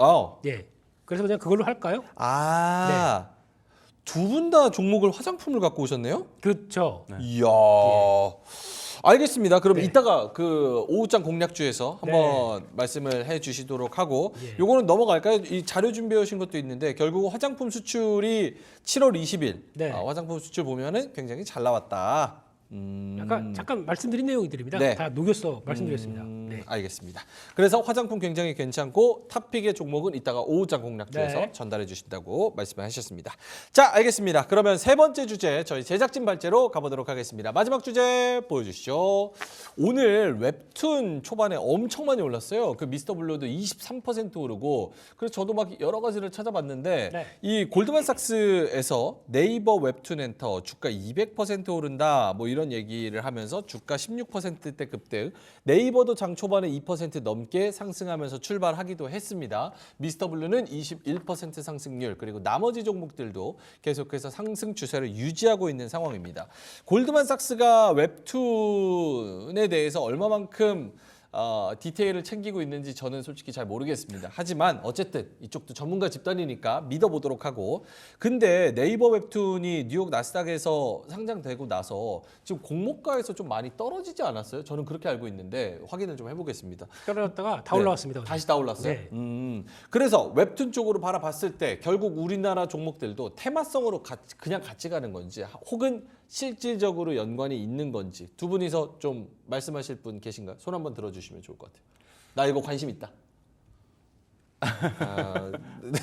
예. 그래서 그냥 그걸로 할까요? 두 분 다 종목을 화장품을 갖고 오셨네요? 그렇죠. 이야. 알겠습니다. 그럼 이따가 그 오후장 공략주에서 한번 말씀을 해 주시도록 하고 요거는 넘어갈까요? 이 자료 준비해 오신 것도 있는데 결국 화장품 수출이 7월 20일 네. 화장품 수출 보면은 굉장히 잘 나왔다. 약간 잠깐 말씀드린 내용들입니다. 네. 다 녹여서 말씀드렸습니다. 네. 알겠습니다. 그래서 화장품 굉장히 괜찮고 탑픽의 종목은 이따가 오후장 공략주에서 네. 전달해 주신다고 말씀을 하셨습니다. 자, 알겠습니다. 그러면 세 번째 주제 저희 제작진 발제로 가보도록 하겠습니다. 마지막 주제 보여주시죠. 오늘 웹툰 초반에 엄청 많이 올랐어요. 그 미스터 블루도 23% 오르고 그래서 저도 막 여러 가지를 찾아봤는데 네. 이 골드만삭스에서 네이버 웹툰 엔터 주가 200% 오른다 뭐 이런 얘기를 하면서 주가 16%대 급등. 네이버도 장 초반에 2% 넘게 상승하면서 출발하기도 했습니다. 미스터 블루는 21% 상승률 그리고 나머지 종목들도 계속해서 상승 추세를 유지하고 있는 상황입니다. 골드만삭스가 웹툰에 대해서 얼마만큼 디테일을 챙기고 있는지 저는 솔직히 잘 모르겠습니다. 하지만 어쨌든 이쪽도 전문가 집단이니까 믿어보도록 하고 근데 네이버 웹툰이 뉴욕 나스닥에서 상장되고 나서 지금 공모가에서 좀 많이 떨어지지 않았어요? 저는 그렇게 알고 있는데 확인을 좀 해보겠습니다. 떨어졌다가 다 올라왔습니다. 다시 다 올랐어요? 네. 그래서 웹툰 쪽으로 바라봤을 때 결국 우리나라 종목들도 테마성으로 그냥 같이 가는 건지 혹은 실질적으로 연관이 있는 건지 두 분이서 좀 말씀하실 분 계신가요? 손 한번 들어주시면 좋을 것 같아요. 나 이거 관심 있다.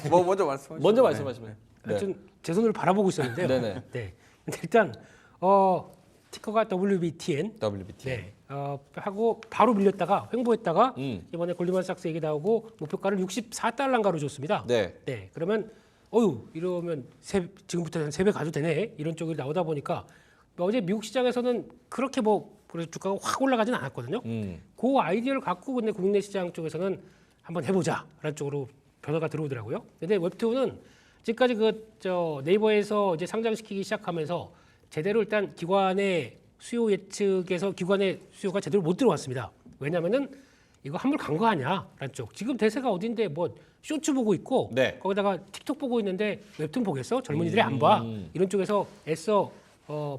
뭐 먼저 말씀하시죠. 먼저 말씀하시면. 네. 하여튼 제 손을 바라보고 있었는데요. 네네. 네. 근데 일단 티커가 WBTN. WBT. 네. 하고 바로 밀렸다가 횡보했다가 이번에 골드만삭스 얘기 나오고 목표가를 64달러인가로 줬습니다. 네. 네. 그러면 이러면 지금부터 한 3배 가도 되네 이런 쪽이 나오다 보니까 어제 미국 시장에서는 그렇게 그래서 주가가 확 올라가진 않았거든요. 그 아이디어를 갖고 근데 국내 시장 쪽에서는 한번 해보자라는 쪽으로 변화가 들어오더라고요. 근데 웹툰은 지금까지 네이버에서 이제 상장시키기 시작하면서 제대로 일단 기관의 수요 예측에서 기관의 수요가 제대로 못 들어왔습니다. 왜냐하면은 이거 한물 간 거 아니야라는 쪽. 지금 대세가 어딘데 쇼츠 보고 있고 네. 거기다가 틱톡 보고 있는데 웹툰 보겠어? 젊은이들이 안 봐. 이런 쪽에서 애써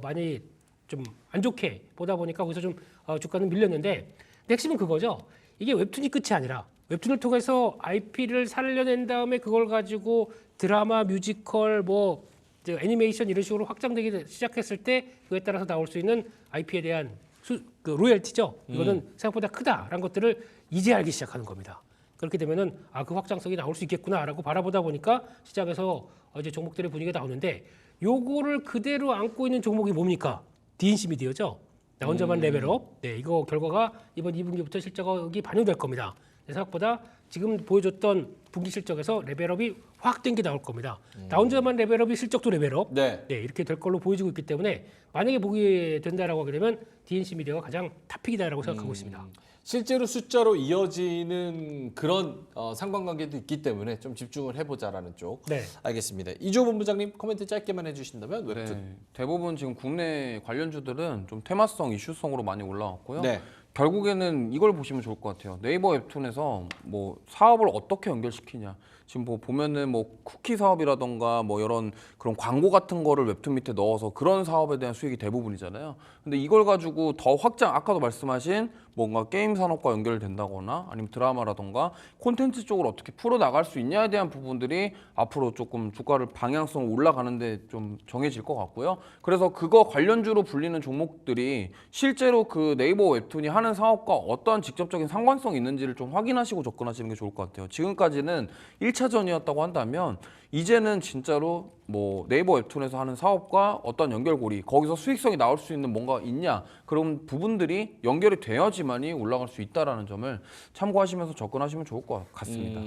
많이 좀 안 좋게 보다 보니까 거기서 좀 주가는 밀렸는데 핵심은 그거죠. 이게 웹툰이 끝이 아니라 웹툰을 통해서 IP를 살려낸 다음에 그걸 가지고 드라마, 뮤지컬, 애니메이션 이런 식으로 확장되기 시작했을 때 그에 따라서 나올 수 있는 IP에 대한 로열티죠. 이거는 생각보다 크다라는 것들을 이제 알기 시작하는 겁니다. 그렇게 되면은 그 확장성이 나올 수 있겠구나라고 바라보다 보니까 시장에서 이제 종목들의 분위기가 나오는데 요거를 그대로 안고 있는 종목이 뭡니까? DNC 미디어죠. 나 혼자만 레벨업. 네, 이거 결과가 이번 2분기부터 실적이 반영될 겁니다. 생각보다 지금 보여줬던 분기 실적에서 레벨업이 확 땡겨 나올 겁니다. 나 혼자만 레벨업이 실적도 레벨업. 네. 네, 이렇게 될 걸로 보여지고 있기 때문에 만약에 보게 된다라고 하게 되면 DNC 미디어가 가장 탑픽이다라고 생각하고 있습니다. 실제로 숫자로 이어지는 그런 상관관계도 있기 때문에 좀 집중을 해보자라는 쪽. 네. 알겠습니다. 이조 본부장님 코멘트 짧게만 해주신다면 웹툰. 네, 대부분 지금 국내 관련주들은 좀 테마성, 이슈성으로 많이 올라왔고요. 네. 결국에는 이걸 보시면 좋을 것 같아요. 네이버 웹툰에서 뭐 사업을 어떻게 연결시키냐. 지금 뭐 보면은 뭐 쿠키 사업이라던가 뭐 이런 그런 광고 같은 거를 웹툰 밑에 넣어서 그런 사업에 대한 수익이 대부분이잖아요. 근데 이걸 가지고 더 확장, 아까도 말씀하신 뭔가 게임 산업과 연결된다거나 아니면 드라마라던가 콘텐츠 쪽으로 어떻게 풀어 나갈 수 있냐에 대한 부분들이 앞으로 조금 주가를 방향성 올라가는데 좀 정해질 것 같고요. 그래서 그거 관련주로 불리는 종목들이 실제로 그 네이버 웹툰이 하는 사업과 어떠한 직접적인 상관성이 있는지를 좀 확인하시고 접근하시는 게 좋을 것 같아요. 지금까지는 1차전이었다고 한다면 이제는 진짜로 뭐 네이버 웹툰에서 하는 사업과 어떤 연결고리, 거기서 수익성이 나올 수 있는 뭔가 있냐, 그런 부분들이 연결이 되어야지만이 올라갈 수 있다는 점을 참고하시면서 접근하시면 좋을 것 같습니다.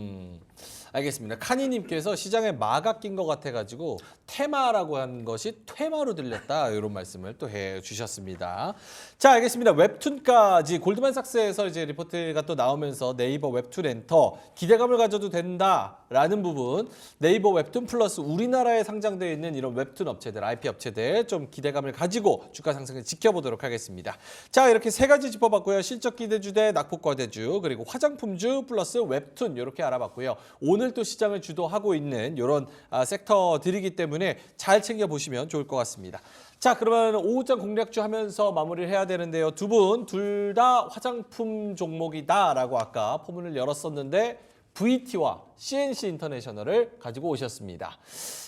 알겠습니다. 카니님께서 시장에 마가 낀 것 같아가지고 테마라고 한 것이 퇴마로 들렸다 이런 말씀을 또 해주셨습니다. 자, 알겠습니다. 웹툰까지 골드만삭스에서 이제 리포트가 또 나오면서 네이버 웹툰 엔터 기대감을 가져도 된다라는 부분, 네이버 웹툰 플러스 우리나라에 상장되어 있는 이런 웹툰 업체들, IP 업체들 좀 기대감을 가지고 주가 상승을 지켜보도록 하겠습니다. 자, 이렇게 세 가지 짚어봤고요. 실적 기대주 대 낙폭과대주, 그리고 화장품주 플러스 웹툰 이렇게 알아봤고요. 오늘 또 시장을 주도하고 있는 이런 섹터들이기 때문에 잘 챙겨보시면 좋을 것 같습니다. 자, 그러면 오후장 공략주 하면서 마무리를 해야 되는데요. 두 분 둘 다 화장품 종목이다라고 아까 포문을 열었었는데 VT와 CNC 인터내셔널을 가지고 오셨습니다.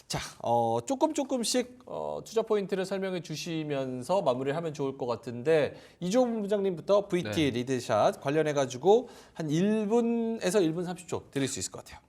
자, 조금씩 투자 포인트를 설명해 주시면서 마무리를 하면 좋을 것 같은데 이조 본부장님부터 VT 리드샷 관련해가지고 한 1분에서 1분 30초 드릴 수 있을 것 같아요.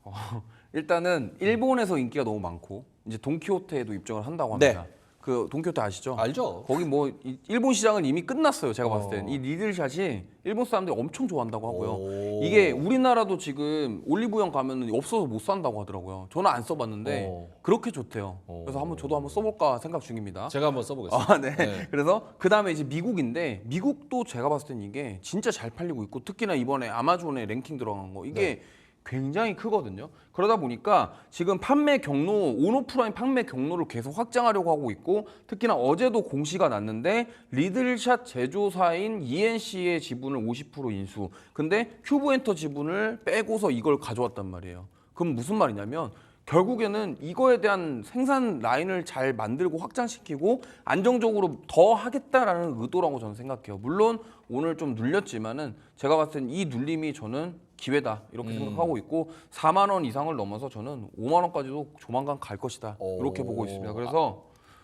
일단은 일본에서 인기가 너무 많고 이제 돈키호테에도 입점을 한다고 합니다. 네. 그 돈키호테 아시죠? 알죠? 거기 뭐 일본 시장은 이미 끝났어요. 제가 봤을 때는 이 리들샷이 일본 사람들이 엄청 좋아한다고 하고요. 오. 이게 우리나라도 지금 올리브영 가면은 없어서 못 산다고 하더라고요. 저는 안 써봤는데 그렇게 좋대요. 그래서 저도 한번 써볼까 생각 중입니다. 제가 한번 써보겠습니다. 네. 그래서 그 다음에 이제 미국인데 미국도 제가 봤을 땐 이게 진짜 잘 팔리고 있고 특히나 이번에 아마존에 랭킹 들어간 거 이게 굉장히 크거든요. 그러다 보니까 지금 판매 경로, 온오프라인 판매 경로를 계속 확장하려고 하고 있고 특히나 어제도 공시가 났는데 리들샷 제조사인 ENC의 지분을 50% 인수. 근데 큐브엔터 지분을 빼고서 이걸 가져왔단 말이에요. 그럼 무슨 말이냐면 결국에는 이거에 대한 생산 라인을 잘 만들고 확장시키고 안정적으로 더 하겠다라는 의도라고 저는 생각해요. 물론 오늘 좀 눌렸지만은 제가 봤을 땐 이 눌림이 저는 기회다 이렇게 생각하고 있고 4만 원 이상을 넘어서 저는 5만 원까지도 조만간 갈 것이다 이렇게 보고 있습니다. 그래서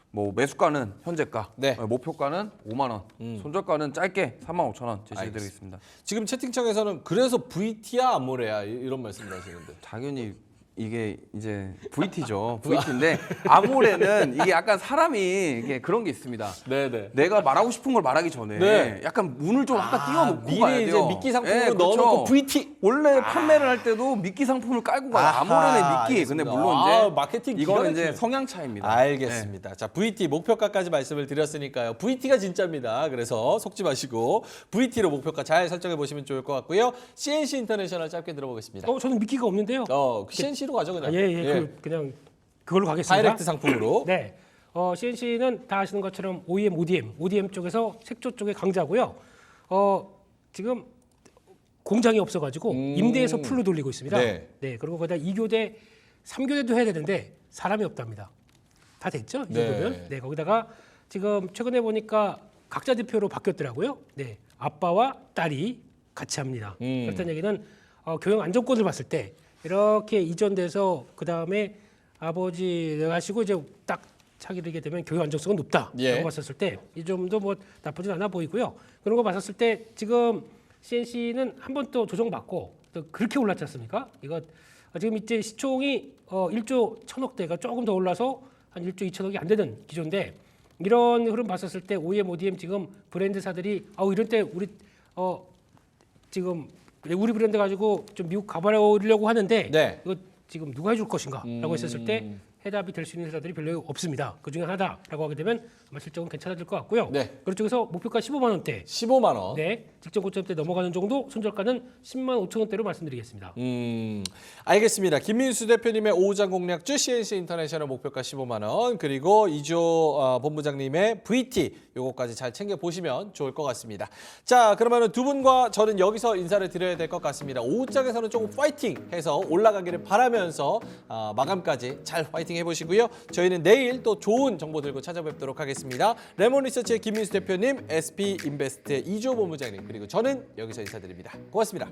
뭐 매수가는 현재가, 네. 목표가는 5만 원, 손절가는 짧게 3만 5천 원 제시해드리겠습니다. 지금 채팅창에서는 그래서 VT야 아모레야 이런 말씀을 하시는데 당연히 이게 이제 VT죠. VT인데 아모레는 이게 약간 사람이 이게 그런 게 있습니다. 네네. 내가 말하고 싶은 걸 말하기 전에 네. 약간 문을 좀 아까 띄워놓고 가야 미리 돼요. 이제 미끼 상품으로 네, 그렇죠. 넣어놓고 VT. 원래 판매를 할 때도 미끼 상품을 깔고 가요. 아모레는 미끼. 근데 알겠습니다. 물론 이제 마케팅 이거는 기가 이제 막히네. 성향 차이입니다. 알겠습니다. 자, VT 목표가까지 말씀을 드렸으니까요. VT가 진짜입니다. 그래서 속지 마시고 VT로 목표가 잘 설정해 보시면 좋을 것 같고요. CNC 인터내셔널 짧게 들어보겠습니다. 저는 미끼가 없는데요. CNC로 가죠 그냥. 그냥 그걸로 가겠습니다. 다이렉트 상품으로. 네. CNC는 다 아시는 것처럼 OEM, ODM 쪽에서 색조 쪽의 강자고요. 지금 공장이 없어가지고 임대해서 풀로 돌리고 있습니다. 네. 그리고 거기다 2교대, 3교대도 해야 되는데 사람이 없답니다. 다 됐죠? 이 정도면. 네. 거기다가 지금 최근에 보니까 각자 대표로 바뀌었더라고요. 네. 아빠와 딸이 같이 합니다. 그렇다는 얘기는 교양 안정권을 봤을 때 이렇게 이전돼서 그 다음에 아버지가 하시고 이제 딱 차기를 하게 되면 교육 안정성은 높다라고 예. 봤었을 때 이 점도 뭐 나쁘진 않아 보이고요. 그런 거 봤었을 때 지금 CNC는 한 번 또 조정받고 또 그렇게 올랐지 않습니까? 이거 지금 이제 시총이 1조 1,000억대가 조금 더 올라서 한 1조 2천억이 안 되는 기조인데 이런 흐름 봤었을 때 OEM, ODM 지금 브랜드사들이 이런 때 우리 지금 우리 브랜드 가지고 좀 미국 가버리려고 하는데 네. 이거 지금 누가 해줄 것인가라고 했었을 때 해답이 될 수 있는 회사들이 별로 없습니다. 그 중에 하나다라고 하게 되면 아마 실적은 괜찮아질 것 같고요. 네. 그런 쪽에서 목표가 15만 원대, 15만 원. 네, 직전 고점대 넘어가는 정도, 손절가는 10만 5천 원대로 말씀드리겠습니다. 알겠습니다. 김민수 대표님의 오후장 공략주 CNC 인터내셔널 목표가 15만 원 그리고 이조 본부장님의 VT 요거까지 잘 챙겨 보시면 좋을 것 같습니다. 자, 그러면은 두 분과 저는 여기서 인사를 드려야 될 것 같습니다. 오후장에서는 조금 파이팅해서 올라가기를 바라면서 마감까지 잘 파이팅 해보시고요. 저희는 내일 또 좋은 정보 들고 찾아뵙도록 하겠습니다. 레몬리서치의 김민수 대표님, SP인베스트의 이조 본부장님 그리고 저는 여기서 인사드립니다. 고맙습니다.